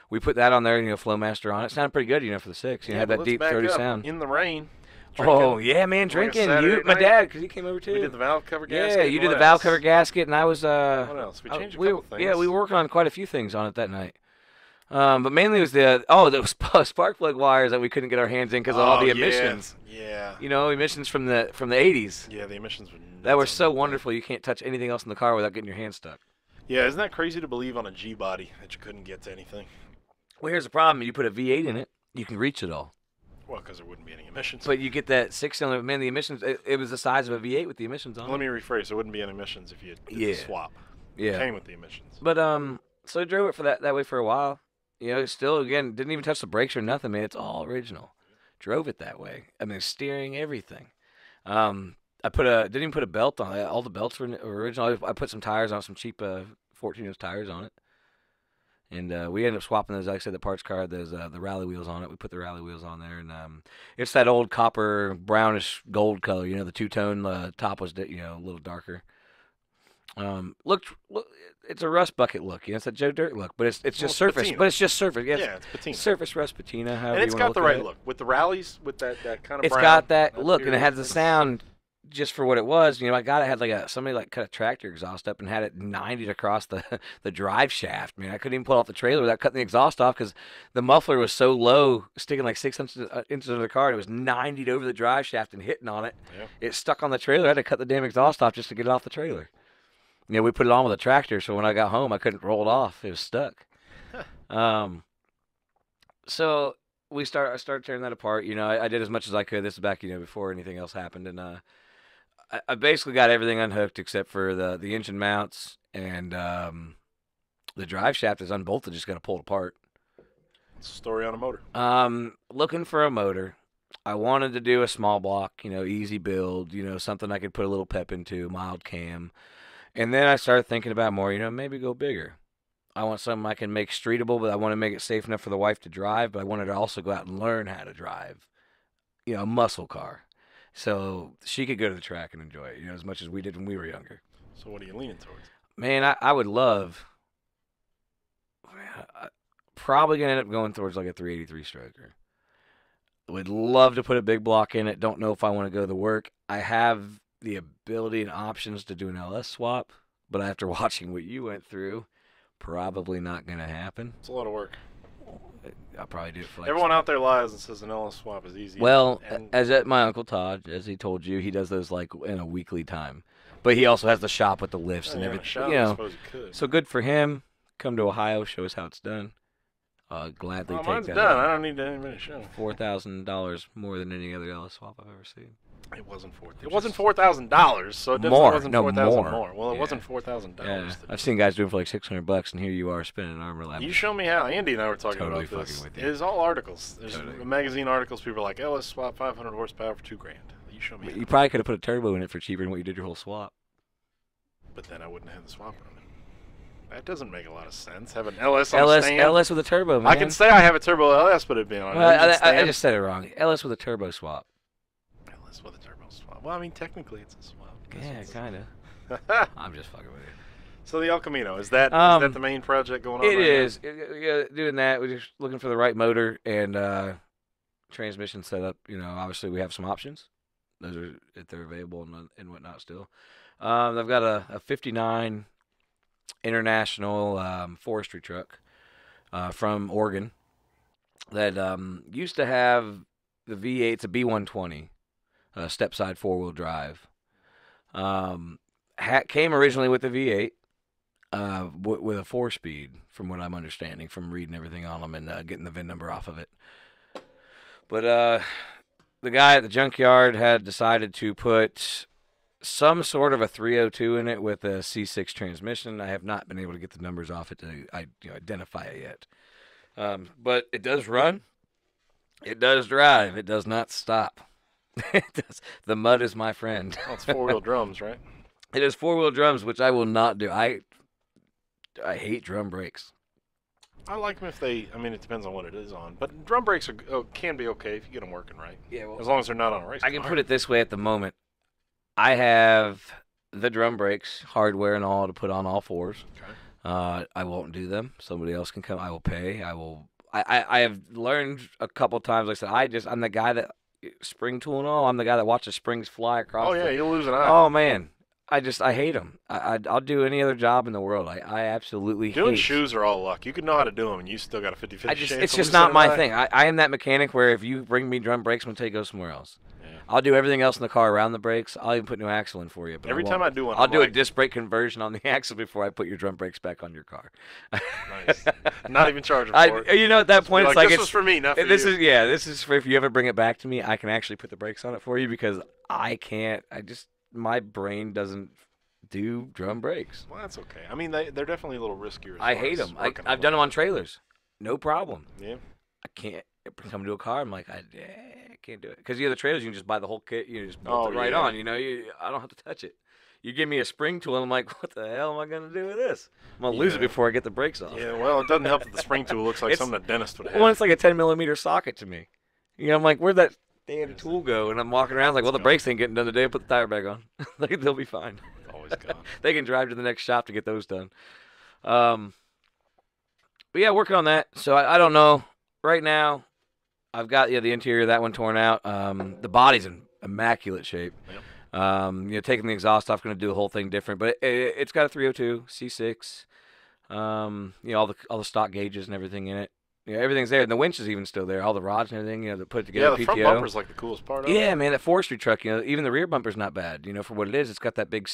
we put that on there. Flowmaster on it. Sounded pretty good, for the 6. Yeah, Had but that deep, throaty sound. In the rain. Oh yeah, man, drinking. My dad, because he came over too. We did the valve cover gasket. Yeah, you did the valve cover gasket, and I was. What else? We changed a couple things. Yeah, we were working on quite a few things on it that night. But mainly it was the spark plug wires that we couldn't get our hands in because of all the emissions. Yeah. Emissions from the 80s. Yeah, the emissions were that were so wonderful. You can't touch anything else in the car without getting your hands stuck. Yeah, isn't that crazy to believe on a G body that you couldn't get to anything? Well, here's the problem: you put a V8 in it, you can reach it all. Well, because there wouldn't be any emissions. But you get that 6-cylinder. Man, the emissions. It was the size of a V8 with the emissions on. Let me rephrase: there wouldn't be any emissions if you did the swap. Yeah. It came with the emissions. But so I drove it for that way for a while. Still, again, didn't even touch the brakes or nothing, man. It's all original. Drove it that way. I mean, steering, everything. I didn't even put a belt on it. All the belts were original. I put some tires on, some cheap 14-inch tires on it. And we ended up swapping those, like I said, the parts car, the rally wheels on it. We put the rally wheels on there. And it's that old copper, brownish gold color. The two-tone, the top was, a little darker. Look, it's a rust bucket look. It's a Joe Dirt look, but it's just surface. Patina. But it's just surface. Yeah, it's patina. Surface rust patina. However and it's you got look the at right it. look with the rallies, with that kind of. It's brown. got that look, and it has the sound just for what it was. I got it. Had somebody cut a tractor exhaust up and had it 90'd across the drive shaft. I mean, I couldn't even pull off the trailer without cutting the exhaust off because the muffler was so low, sticking like 6 inches into the car. And it was 90'd over the drive shaft and hitting on it. Yeah. It stuck on the trailer. I had to cut the damn exhaust off just to get it off the trailer. We put it on with a tractor, so when I got home, I couldn't roll it off. It was stuck. So I started tearing that apart. I did as much as I could. This is back, before anything else happened, and I basically got everything unhooked except for the engine mounts and the drive shaft is unbolted. Just got to pull it apart. Story on a motor. Looking for a motor. I wanted to do a small block, easy build, something I could put a little pep into, mild cam. And then I started thinking about more, maybe go bigger. I want something I can make streetable, but I want to make it safe enough for the wife to drive, but I wanted to also go out and learn how to drive, a muscle car. So she could go to the track and enjoy it, as much as we did when we were younger. So what are you leaning towards? Man, I would love, probably going to end up going towards like a 383 stroker. Would love to put a big block in it. Don't know if I want to go the work. I have the ability and options to do an LS swap, but after watching what you went through, probably not going to happen. It's a lot of work. I'll probably do it for Everyone out there lies and says an LS swap is easy. Well, my Uncle Todd, as he told you, he does those like in a weekly time. But he also has the shop with the lifts and everything. I suppose you could. So good for him. Come to Ohio, show us how it's done. Gladly take mine's that. Done. I don't need anybody to show. $4,000 more than any other LS swap I've ever seen. It wasn't $4,000, so it wasn't $4,000 more. Well, it wasn't $4,000. Yeah. I've seen guys doing it for like $600, and here you are spinning an Armor Lab. You show me how. Andy and I were talking totally about this. Fucking with you. It's all articles. There's magazine articles. People are like, LS swap 500 horsepower for $2,000. You show me. You probably could have put a turbo in it for cheaper than what you did your whole swap. But then I wouldn't have the swap running. That doesn't make a lot of sense. Have an LS on a stand. LS with a turbo, man. I can say I have a turbo LS, but it'd be on I just said it wrong. LS with a turbo swap. LS with a turbo swap. Well, I mean, technically it's a swap. Yeah, kind of. I'm just fucking with you. So the El Camino, is that the main project going on? It is. Doing that. We're just looking for the right motor and transmission setup. Obviously we have some options. Those are if they're available and whatnot still. I've got a 59 International forestry truck from Oregon that used to have the V8. It's a B120 step-side four-wheel drive. Came originally with the V8 with a 4-speed, from what I'm understanding from reading everything on them and getting the VIN number off of it. But the guy at the junkyard had decided to put some sort of a 302 in it with a C6 transmission. I have not been able to get the numbers off it to identify it yet. But it does run. It does drive. It does not stop. It does. The mud is my friend. Well, it's four-wheel drums, right? It is four-wheel drums, which I will not do. I hate drum brakes. I like them if they. I mean, it depends on what it is on, but drum brakes can be okay if you get them working right. Yeah, well, As long as they're not on a race I can car. put it this way at the moment. I have the drum brakes, hardware and all, to put on all fours. Okay. I won't do them. Somebody else can come. I will pay. I will. I have learned a couple times. Like I said, I'm the guy that spring tool and all. I'm the guy that watches springs fly across. Oh yeah, you'll lose an eye. Oh man, I hate them. I'll do any other job in the world. I absolutely Doing hate. shoes are all luck. You can know how to do them, and you still got a 50-50 chance. It's of just losing not an my eye. thing. I am that mechanic where if you bring me drum brakes, I'm gonna take go somewhere else. Yeah. I'll do everything else in the car around the brakes. I'll even put new axle in for you. But Every time I do one, I'll I'm do a like, disc brake conversion on the axle before I put your drum brakes back on your car. Nice. Not even charging for it. You know, at that point, Be it's like this was for me, not for this you. this is for if you ever bring it back to me, I can actually put the brakes on it for you because I can't. My brain doesn't do drum brakes. Well, that's okay. I mean, they're definitely a little riskier. I hate them. I've done them on trailers, no problem. Yeah. I can't come to a car. I'm like, I can't do it because the trailers you can just buy the whole kit. You just bolt it right yeah. on. You know, I don't have to touch it. You give me a spring tool, and I'm like, what the hell am I gonna do with this? I'm gonna lose it before I get the brakes off. Yeah. Well, it doesn't help that the spring tool looks like something a dentist would have. Well, it's like a 10mm socket to me. You know, I'm like, where'd that damn tool go? And I'm walking around like, well, the brakes ain't getting done today. Put the tire back on. Like, they'll be fine. It's always gone. They can drive to the next shop to get those done. But yeah, working on that. So I don't know. Right now, I've got the interior of that one torn out. The body's in immaculate shape. Yep. Taking the exhaust off, going to do the whole thing different. But it's got a 302 C6. All the stock gauges and everything in it. Yeah, everything's there, and the winch is even still there. All the rods and everything, that put together. Yeah, the front PTO. bumper's like the coolest part of it. Yeah, man, that forestry truck. Even the rear bumper's not bad. For what it is, it's got that big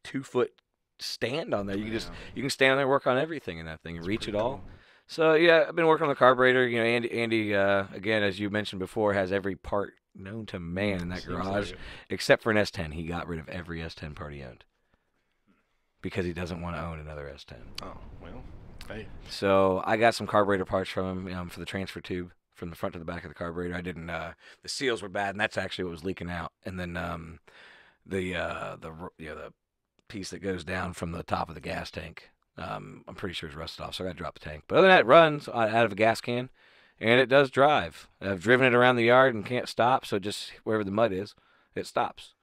2-foot stand on there. You can stand on there, and work on everything in that thing, and reach it all. Cool. So yeah, I've been working on the carburetor. Andy, again, as you mentioned before, has every part known to man in that Seems garage, like except for an S10. He got rid of every S10 part he owned because he doesn't want to own another S10. Oh well. Hey. So I got some carburetor parts from him for the transfer tube from the front to the back of the carburetor. I didn't. The seals were bad, and that's actually what was leaking out. And then the piece that goes down from the top of the gas tank, I'm pretty sure is rusted off. So I got to drop the tank. But other than that, it runs out of a gas can, and it does drive. I've driven it around the yard and can't stop. So just wherever the mud is, it stops.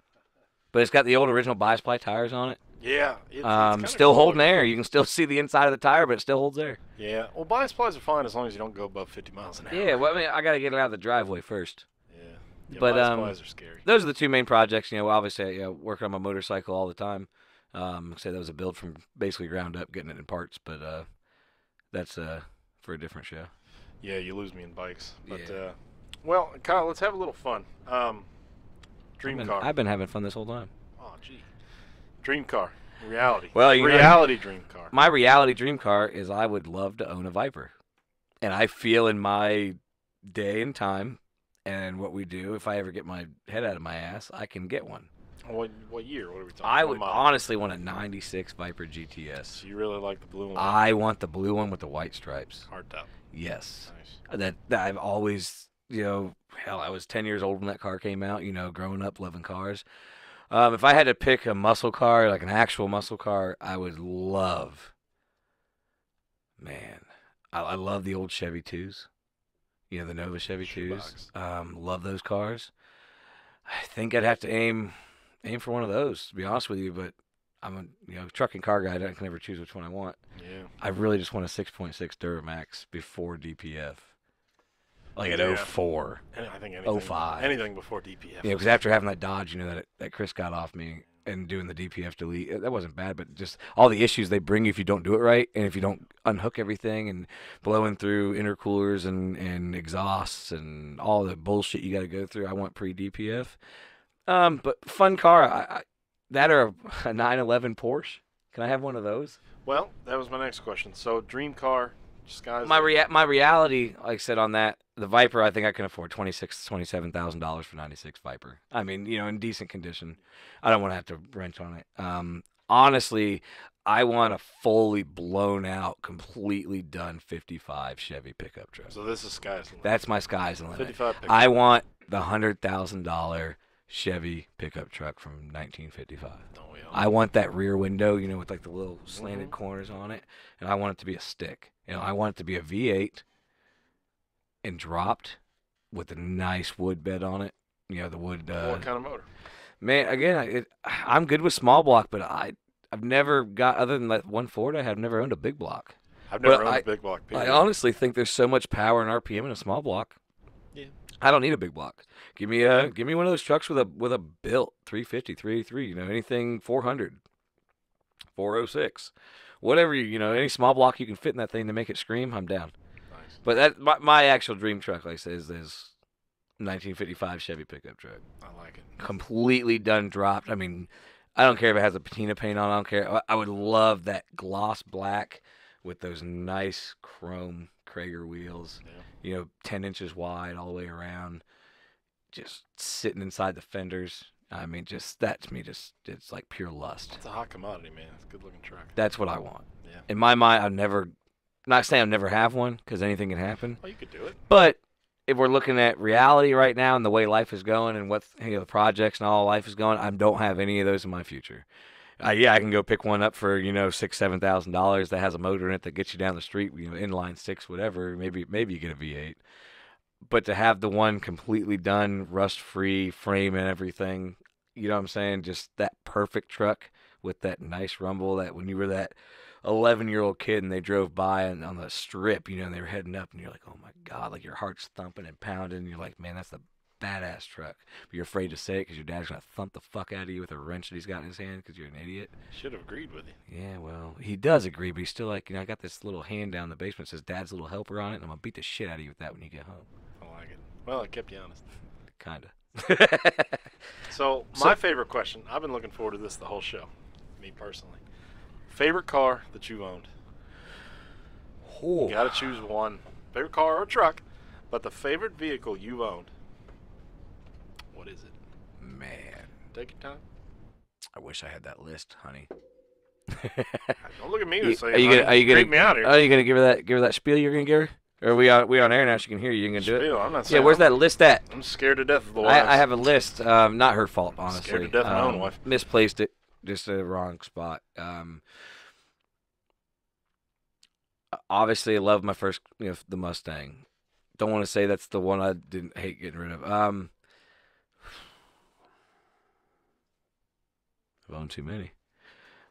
But it's got the old original bi-ply tires on it. Yeah. It's still cool holding looking. air. You can still see the inside of the tire, but it still holds air. Yeah. Well, bi-splies are fine as long as you don't go above 50 miles an hour. Yeah, well, I mean, I got to get it out of the driveway first. Yeah. But, bi-splies are scary. Those are the two main projects. Obviously, working on my motorcycle all the time. Say that was a build from basically ground up, getting it in parts, but that's for a different show. Yeah, you lose me in bikes. But Yeah. well, Kyle, let's have a little fun. Dream car. I've been having fun this whole time. Oh, gee. Dream car. Reality. Well, reality dream car. My reality dream car is I would love to own a Viper, and I feel in my day and time and what we do, if I ever get my head out of my ass, I can get one. What year? What are we talking? I What would model? honestly want a '96 Viper GTS. So you really like the blue one? I want the blue one with the white stripes. Hard top. Yes. Nice. That I've always, hell, I was 10 years old when that car came out, growing up loving cars. If I had to pick a muscle car, like an actual muscle car, I would love, man, I love the old Chevy 2s. The Nova Chevy 2s. Love those cars. I think I'd have to aim for one of those, to be honest with you, but I'm a truck and car guy. I can never choose which one I want. Yeah. I really just want a 6.6 Duramax before DPF. Like at 04. I think anything. 05. Anything before DPF. Because after having that Dodge, that Chris got off me and doing the DPF delete, that wasn't bad, but just all the issues they bring you if you don't do it right and if you don't unhook everything and blowing through intercoolers and exhausts and all the bullshit you got to go through. I want pre-DPF. But fun car. That or a 911 Porsche. Can I have one of those? Well, that was my next question. So, dream car, sky's My reality, like I said on that, the Viper, I think I can afford $27,000 for '96 Viper. I mean, in decent condition. I don't want to have to wrench on it. Honestly, I want a fully blown out, completely done 55 Chevy pickup truck. So this is sky's the limit. That's my sky's the limit. 55 pickup. I want the $100,000 Chevy pickup truck from 1955. Don't we all? I want that rear window, with like the little slanted corners on it, and I want it to be a stick. I want it to be a V8 and dropped with a nice wood bed on it. The wood. What kind of motor? Man, again, I'm good with small block, but I've never got, other than that one Ford I have, never owned a big block. I've never But owned a big block. I honestly think there's so much power in RPM in a small block. Yeah. I don't need a big block. Give me one of those trucks with a built 350, 383, anything 400, 406. Whatever any small block you can fit in that thing to make it scream, I'm down. Nice. But that my actual dream truck, like I said, is 1955 Chevy pickup truck. I like it. Completely done dropped. I mean, I don't care if it has a patina paint on. I don't care. I would love that gloss black with those nice chrome Krager wheels. Yeah. 10 inches wide all the way around. Just sitting inside the fenders. I mean, just that to me, it's like pure lust. It's a hot commodity, man. It's a good looking truck. That's what I want. Yeah. In my mind, not saying I'll never have one because anything can happen. Well, you could do it. But if we're looking at reality right now and the way life is going and what the projects and all life is going, I don't have any of those in my future. I can go pick one up for $6,000-$7,000 that has a motor in it that gets you down the street, inline six, whatever. Maybe you get a V8. But to have the one completely done, rust-free frame and everything, you know what I'm saying? Just that perfect truck with that nice rumble that when you were that 11-year-old kid and they drove by and on the strip, and they were heading up and you're like, oh my God, like your heart's thumping and pounding. And you're like, man, that's a badass truck. But you're afraid to say it because your dad's going to thump the fuck out of you with a wrench that he's got in his hand because you're an idiot. Should have agreed with you. Yeah, well, he does agree, but he's still like, I got this little hand down the basement that says Dad's little helper on it, and I'm going to beat the shit out of you with that when you get home. I like it. Well, it kept you honest. Kinda. So, my favorite question, I've been looking forward to this the whole show, me personally. Favorite car that you've owned? Oh. You got to choose one. Favorite car or truck, but the favorite vehicle you've owned. What is it? Man. Take your time. I wish I had that list, honey. Don't look at me and say, are you gonna me out here. Are you gonna give her that spiel you're gonna give her? Or are we on air now? She can hear you. You gonna do it? I'm not saying. Yeah, where's that list at? I'm scared to death of the wives. I have a list. Not her fault, honestly. Scared to death of my own wife. Misplaced it. Just a wrong spot. Obviously, I love my first, the Mustang. Don't want to say that's the one I didn't hate getting rid of. I've owned too many.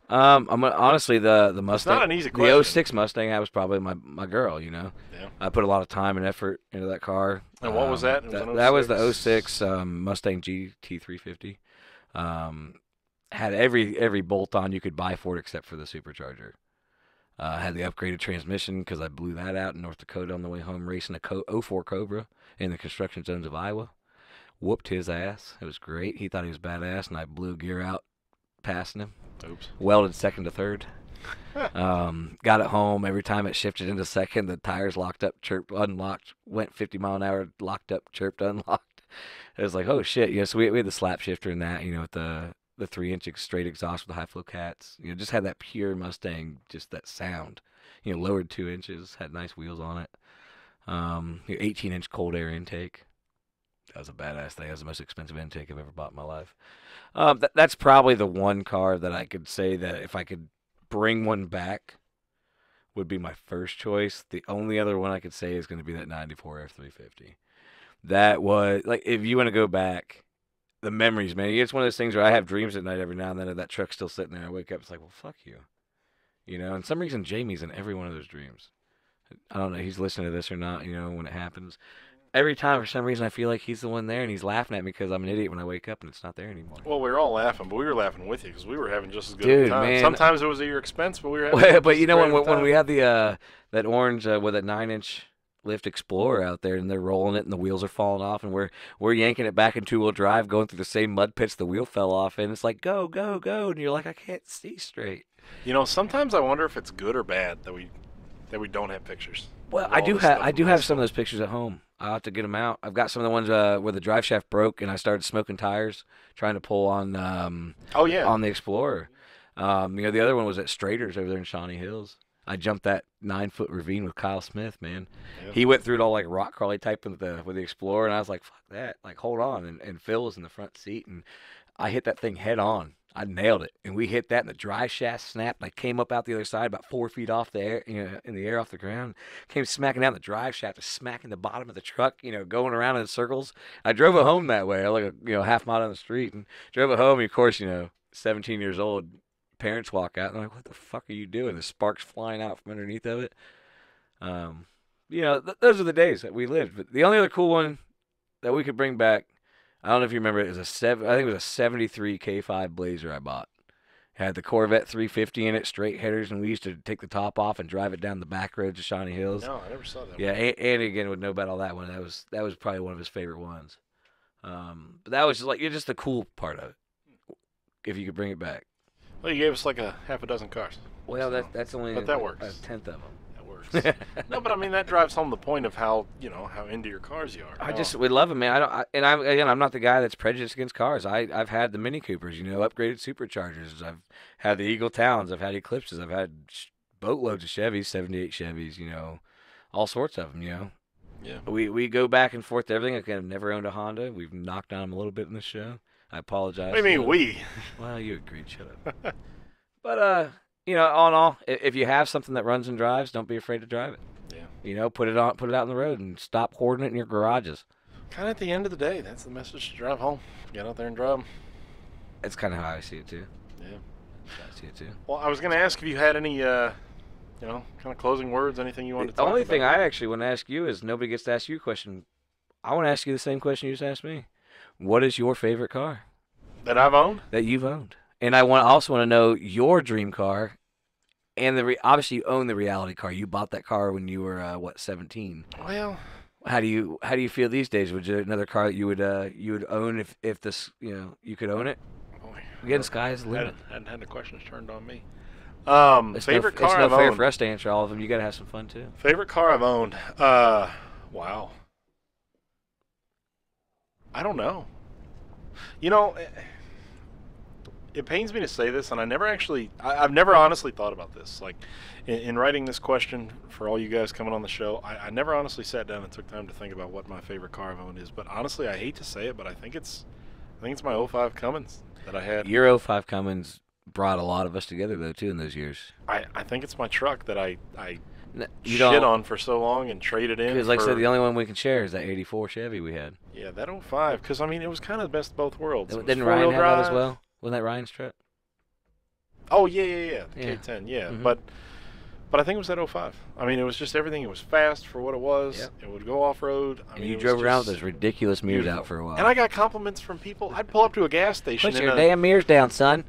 Honestly the Mustang. It's not an easy question. The 06 Mustang, that was probably my girl. Yeah. I put a lot of time and effort into that car. And what was that? That was the 06 Mustang GT350. Had every bolt on you could buy for it except for the supercharger. Had the upgraded transmission because I blew that out in North Dakota on the way home racing a 04 Cobra in the construction zones of Iowa. Whooped his ass. It was great. He thought he was badass, and I blew gear out passing him. Oops. Welded second to third. Got it home. Every time it shifted into second, the tires locked up, chirped, unlocked, went 50 mile an hour, locked up, chirped, unlocked. It was like, oh shit. Yeah, so we had the slap shifter in that, with the 3-inch straight exhaust with the high flow cats. Just had that pure Mustang, just that sound. Lowered 2 inches, had nice wheels on it. 18-inch cold air intake. That was a badass thing. That was the most expensive intake I've ever bought in my life. That's probably the one car that I could say that if I could bring one back would be my first choice. The only other one I could say is going to be that 94 F350. That was, like, if you want to go back, the memories, man. It's one of those things where I have dreams at night every now and then of that truck still sitting there. I wake up, it's like, well, fuck you. And some reason Jamie's in every one of those dreams. I don't know if he's listening to this or not, when it happens. Every time, for some reason, I feel like he's the one there, and he's laughing at me because I'm an idiot when I wake up and it's not there anymore. Well, we were all laughing, but we were laughing with you because we were having just as good Dude, a time. Man. Sometimes it was at your expense, but we were having But when we had the that orange with that 9-inch lift Explorer out there, and they're rolling it, and the wheels are falling off, and we're yanking it back in 2-wheel drive, going through the same mud pits the wheel fell off in. It's like, go, go, go, and you're like, I can't see straight. Sometimes I wonder if it's good or bad that we don't have pictures. Well, I do have some of those pictures at home. I'll have to get them out. I've got some of the ones where the drive shaft broke and I started smoking tires trying to pull on on the Explorer. The other one was at Strader's over there in Shawnee Hills. I jumped that 9-foot ravine with Kyle Smith, man. Yeah. He went through it all like rock crawly type with the Explorer, and I was like, fuck that. Like, hold on. And Phil was in the front seat, and I hit that thing head on. I nailed it, and we hit that, and the drive shaft snapped. And I came up out the other side, about 4 feet off the air, in the air off the ground. Came smacking down the drive shaft, just smacking the bottom of the truck, going around in circles. I drove it home that way, like a half mile down the street, and drove it home. And of course, 17 years old, parents walk out, and I'm like, "What the fuck are you doing?" The sparks flying out from underneath of it. Those are the days that we lived. But the only other cool one that we could bring back, I don't know if you remember, I think it was a '73 K5 Blazer I bought. Had the Corvette 350 in it, straight headers, and we used to take the top off and drive it down the back roads of Shawnee Hills. No, I never saw that. Yeah, Andy again would know about all that one. That was probably one of his favorite ones. But that was just the cool part of it. If you could bring it back. Well, you gave us like a half a dozen cars. Well, So- that's only but that works. a tenth of them. That works. No, but I mean that drives home the point of how how into your cars you are. We love them, man. I'm not the guy that's prejudiced against cars. I've had the Mini Coopers, upgraded superchargers. I've had the Eagle Towns. I've had Eclipses. I've had boatloads of Chevys, 78 Chevys. All sorts of them. Yeah. We go back and forth to everything. I've never owned a Honda. We've knocked on them a little bit in the show. I apologize. What do you mean we? Well, you agreed. Shut up. But all in all, if you have something that runs and drives, don't be afraid to drive it. Yeah. Put it out in the road and stop hoarding it in your garages. Kind of at the end of the day, that's the message to drive home. Get out there and drive 'em. That's kind of how I see it too. Yeah. I see it too. Well, I was going to ask if you had any, kind of closing words, anything you wanted to The talk only about. thing I actually want to ask you is nobody gets to ask you a question. I want to ask you the same question you just asked me. What is your favorite car That I've owned? that you've owned? And I also want to know your dream car. And obviously you own the reality car. You bought that car when you were 17. Well, How do you feel these days? Would you another car that you would own if this you could own it? boy, Again, sky's the limit. hadn't had the questions turned on me. It's Favorite no, car it's I've no fair owned. for us to answer all of them. You got to have some fun too. Favorite car I've owned. Wow. I don't know. It pains me to say this, and I've never honestly thought about this. Like, in writing this question for all you guys coming on the show, I never honestly sat down and took time to think about what my favorite car I've owned is. But honestly, I hate to say it, but I think it's my '05 Cummins that I had. Your '05 Cummins brought a lot of us together though too in those years. I think it's my truck that I You shit on for so long and traded in. Because like I for- said, the only one we can share is that '84 Chevy we had. Yeah, that '05, because it was kind of the best of both worlds. It was Didn't four-wheel Ryan have that as drive. well? Wasn't that Ryan's truck? Oh yeah, the Yeah. K10, yeah. Mhm. But I think it was that '05. I mean, it was just everything. It was fast for what it was. Yep. It would go off road. And you drove around with those ridiculous mirrors out for a while. And I got compliments from people. I'd pull up to a gas station. Put your damn mirrors down, son.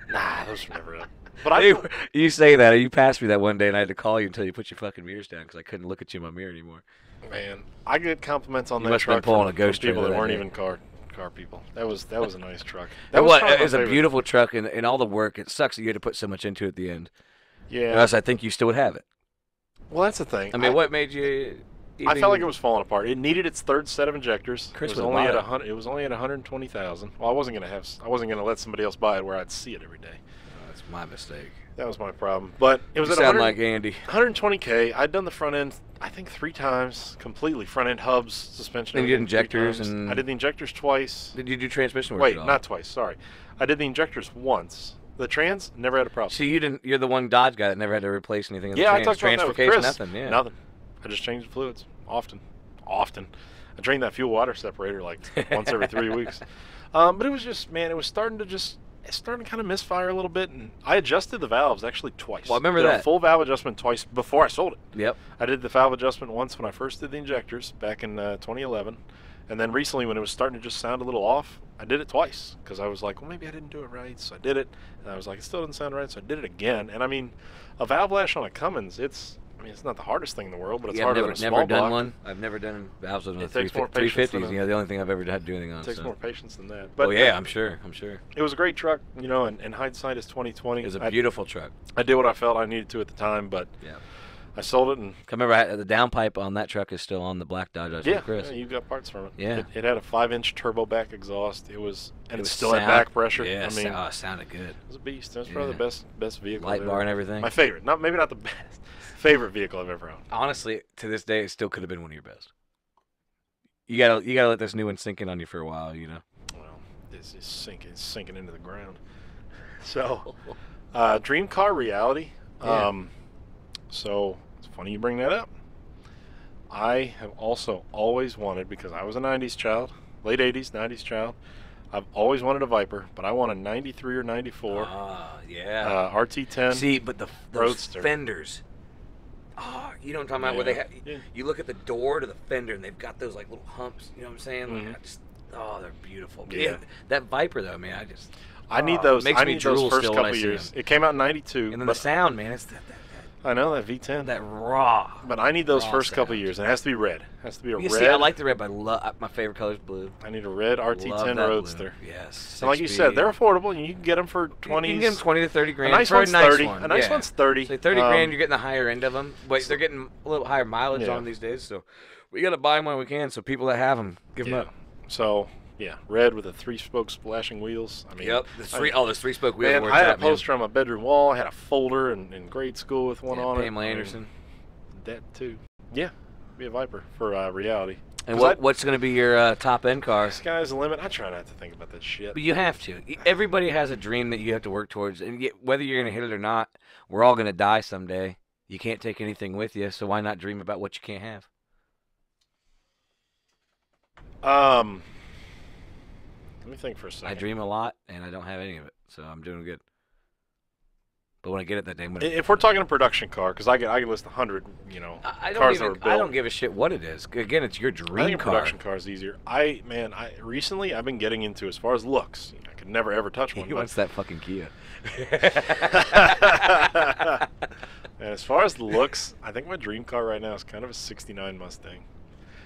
Nah, those were never up. But I You say that, or you passed me that one day, and I had to call you until you put your fucking mirrors down because I couldn't look at you in my mirror anymore. man, I get compliments on You that must have been truck pulling from, a ghost from people trailer that that weren't day. even car people. That was a nice truck. It was probably it my was a favorite. beautiful truck, and all the work. It sucks that you had to put so much into it at the end. Yeah. Or else I think you still would have it. Well, that's the thing. I mean, what made you? I felt like it was falling apart. It needed its third set of injectors. Chris it was would've only bought at it. 100. It was only at 120,000. Well, I wasn't gonna let somebody else buy it where I'd see it every day. That's my mistake. That was my problem. But it was You at sound 100, like Andy. 120K. I'd done the front end, I think 3 times completely. Front end hubs, suspension. And you did everything 3 injectors times. and- I did the injectors twice. Did you do transmission work? Wait, at all? not twice. Sorry, I did the injectors once. The trans never had a problem. See, you didn't. You're the one Dodge guy that never had to replace anything. In Yeah, I the talked about that transfer with case, Chris. nothing. Yeah, Nothing. I just changed the fluids often. I drained that fuel water separator like once every 3 weeks. But it was just, man, it was starting to kind of misfire a little bit, and I adjusted the valves actually twice. Well, I remember Did a that. full valve adjustment twice before I sold it. Yep. I did the valve adjustment once when I first did the injectors back in 2011, and then recently when it was starting to just sound a little off, I did it twice because I was like, well, maybe I didn't do it right, so I did it, and I was like, it still didn't sound right, so I did it again. And I mean, a valve lash on a Cummins, it's not the hardest thing in the world, but it's Yeah, I've harder never, than a never small done block. one. I've never done valves on a It takes more patience 350s. than a- The only thing I've ever had to do anything on. It takes so. more patience than that. But Oh yeah, I'm sure. it was a great truck, and hindsight is 2020. It was a beautiful truck. I did what I felt I needed to at the time, but Yeah. I sold it, and I remember the downpipe on that truck is still on the black Dodge I sold Chris. yeah, you got parts from it. Yeah. It had a 5-inch turbo back exhaust. It was still had sound- back pressure. Yeah, I mean, it sounded good. it was a beast. It was probably Yeah. the best vehicle. Light I've bar ever- and everything. My favorite. Maybe not the best. Favorite vehicle I've ever owned. Honestly, to this day, it still could have been one of your best. You gotta let this new one sink in on you for a while, Well, it's sinking into the ground. So, dream car reality. Yeah. So it's funny you bring that up. I have also always wanted, because I was a 90s child, late 80s, 90s child. I've always wanted a Viper, but I want a 93 or 94 yeah. RT10 See, but those Roadster. fenders. Oh, you know what I'm talking about? Where they Yeah. you look at the door to the fender, and they've got those like little humps. You know what I'm saying? Like, Mhm. they're beautiful. Yeah. That Viper though, man, I need those. Makes I me need those drool first still when I couple see years. them. It came out in '92. And then but the sound, man, it's I know that V10. that raw. But I need those raw first couple sound. years. And it has to be red. It has to be a You red. see, I like the red, but my favorite color is blue. I need a red Love RT10 that Roadster. blue. Yes. And like you 6 said, speed. they're affordable, and you can get them for 20s. You can get them 20 to 30 A grand. nice for one's a nice 30. One. A nice yeah. one's 30. So 30 grand, you're getting the higher end of them, but they're getting a little higher mileage Yeah. on them these days. So we got to buy them when we can. So people that have them, give them Yeah. up. So, yeah, red with the 3-spoke splashing wheels. I mean, Yep. Those 3-spoke wheels. Man, where I it's had a at, man. poster on my bedroom wall. I had a folder in grade school with one Yeah, on it. Pamela Anderson. That too. Yeah, be a Viper for reality. And 'Cause what's going to be your top end car? Sky's the limit. I try not to think about that shit. But you have to. Everybody has a dream that you have to work towards, and yet, whether you're going to hit it or not, we're all going to die someday. You can't take anything with you, so why not dream about what you can't have? Let me think for a second. I dream a lot, and I don't have any of it, so I'm doing good. But when I get it that day, I'm gonna, If we're talking a production car, because I can list 100, I cars that don't were even, built. I don't give a shit what it is. Again, it's your I think dream a car. production car is easier. Recently I've been getting into, as far as looks. I could never ever touch one. He wants that fucking Kia. And as far as the looks, I think my dream car right now is kind of a '69 Mustang.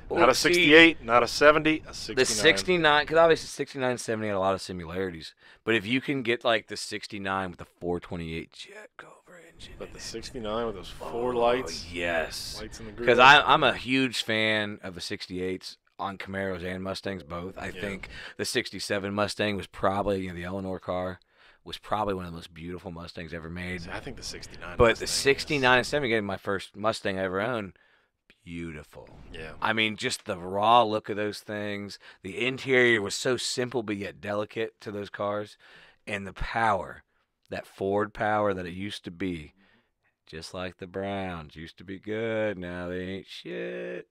Well, Not a see, '68, not a '70, a '69. The 69, because obviously 69 and 70 had a lot of similarities. But if you can get like the 69 with the 428 jet cover engine. But the '69 with those four lights. Yes. Lights in the Because grill. I'm a huge fan of the 68s on Camaros and Mustangs both. I think the 67 Mustang was probably, the Eleanor car, was probably one of the most beautiful Mustangs ever made. I think the '69. But Mustang the 69 and 70, getting my first Mustang I ever owned, beautiful. Yeah. I mean, just the raw look of those things. The interior was so simple but yet delicate to those cars. And the power, that Ford power that it used to be, just like the Browns, used to be good. Now they ain't shit.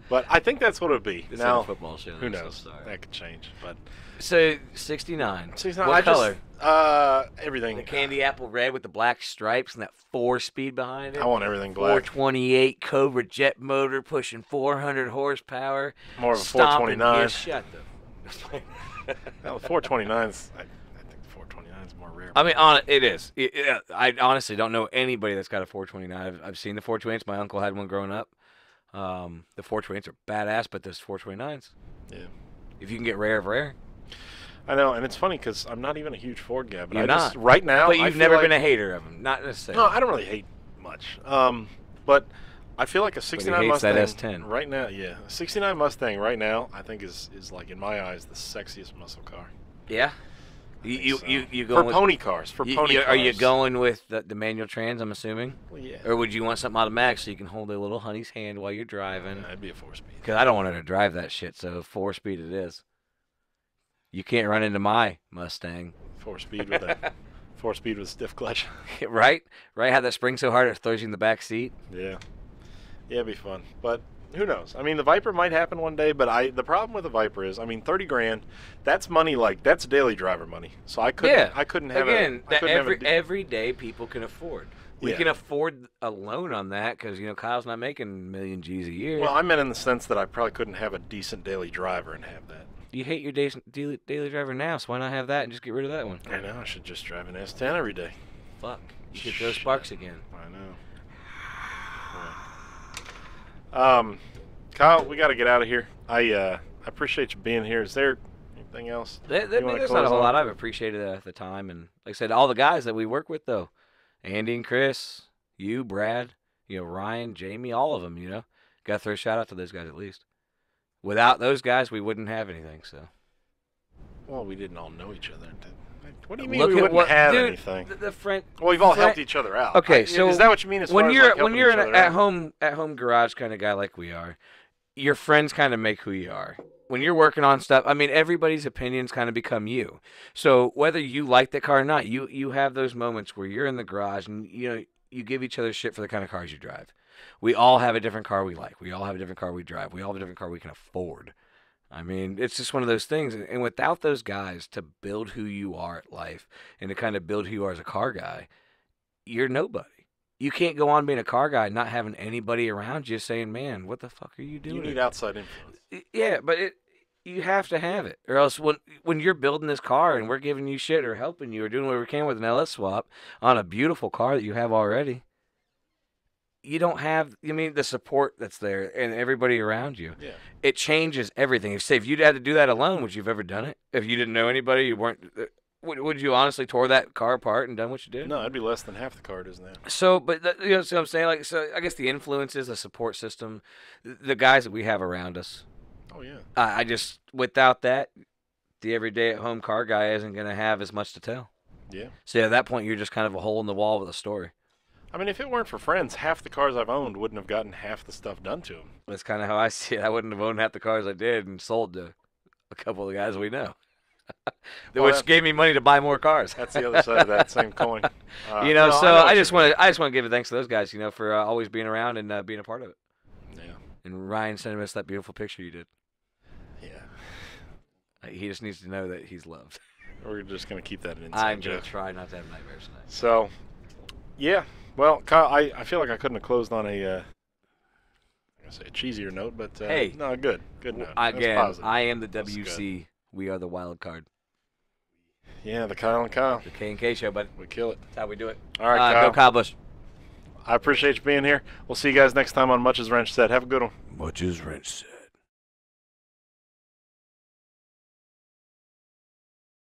But I think that's what it would be. This Now, ain't a football show. who I'm so knows? sorry. That could change. But So, 69. 69, What color? Everything. The candy apple red with the black stripes and that 4-speed behind it. I want everything black. 428 Cobra jet motor pushing 400 horsepower. More of a Stomping- 429. Yeah, shut the. Well, the 429s. I think the 429 is more rare. I mean, it is. I honestly don't know anybody that's got a 429. I've seen the 428s. My uncle had one growing up. The 428s are badass, but those 429s, Yeah. if you can get rare of rare. I know, and it's funny because I'm not even a huge Ford guy, but You're I just not. right now. But I you've feel never like, been a hater of them, not necessarily. No, I don't really hate much. But I feel like a '69 hates that Mustang S10. right now. Yeah, a '69 Mustang right now. I think is like in my eyes the sexiest muscle car. Yeah. I You think so. going for with, pony cars. For pony cars. Are you going with the manual trans? I'm assuming. Well, yeah. Or would you want something automatic so you can hold a little honey's hand while you're driving? I'd be a 4-speed. Because I don't want her to drive that shit, so 4-speed it is. You can't run into my Mustang. 4-speed with a 4-speed with a stiff clutch. Right? Have that spring so hard it throws you in the back seat. Yeah. Yeah, it'd be fun. But who knows? I mean, the Viper might happen one day, but the problem with the Viper is, I mean, 30 grand, that's money that's daily driver money. So I couldn't have Again, I couldn't have a everyday people can afford. We Yeah. can afford a loan on that because, Kyle's not making a million G's a year. Well, I meant in the sense that I probably couldn't have a decent daily driver and have that. You hate your daily driver now, so why not have that and just get rid of that one? I know, I should just drive an S10 every day. Fuck. You should throw sparks again. I know. Yeah. Kyle, we got to get out of here. I appreciate you being here. Is there anything else? There's you wanna not a close whole on? lot. I've appreciated the time, and like I said, all the guys that we work with, though, Andy and Chris, you, Brad, Ryan, Jamie, all of them. Got to throw a shout out to those guys at least. Without those guys, we wouldn't have anything. So. Well, we didn't all know each other. What do you mean Look we at wouldn't what, have dude, anything? The friend. Well, we've all friend- helped each other out. Okay, so is that what you mean? As when far you're as like when helping you're each an other out? at home garage kind of guy like we are, your friends kind of make who you are. When you're working on stuff, I mean, everybody's opinions kind of become you. So whether you like that car or not, you have those moments where you're in the garage and you give each other shit for the kind of cars you drive. We all have a different car we like. We all have a different car we drive. We all have a different car we can afford. I mean, it's just one of those things. And without those guys to build who you are at life and to kind of build who you are as a car guy, you're nobody. You can't go on being a car guy not having anybody around you saying, "Man, what the fuck are you doing?" You need outside influence. Yeah, but you have to have it, or else when you're building this car and we're giving you shit or helping you or doing what we can with an LS swap on a beautiful car that you have already, you don't have. I mean, the support that's there and everybody around you. Yeah. It changes everything. If you'd had to do that alone, would you have ever done it? If you didn't know anybody, you weren't. Would you honestly tore that car apart and done what you did? No, it'd be less than half the car, isn't it? So, but so I'm saying, like, so I guess the influences, the support system, the guys that we have around us. Oh yeah. I just without that, the everyday at home car guy isn't gonna have as much to tell. Yeah. So at that point, you're just kind of a hole in the wall with a story. I mean, if it weren't for friends, half the cars I've owned wouldn't have gotten half the stuff done to them. That's kind of how I see it. I wouldn't have owned half the cars I did and sold to a couple of the guys we know. Which gave me money to buy more cars. That's the other side of that same coin. I just want to give a thanks to those guys, for always being around and being a part of it. Yeah. And Ryan sent us that beautiful picture you did. Yeah. He just needs to know that he's loved. We're just gonna keep that an inside I'm gonna joke. try not to have nightmares tonight. So, yeah. Well, Kyle, I feel like I couldn't have closed on a cheesier note, but hey, no, good note. Again, I am the That's WC. We are the wild card. Yeah, the Kyle and Kyle. The K&K show, but We kill it. that's how we do it. All right, Kyle. Go Kyle Busch. I appreciate you being here. We'll see you guys next time on Much As Wrench Said. Have a good one. Much as Wrench said.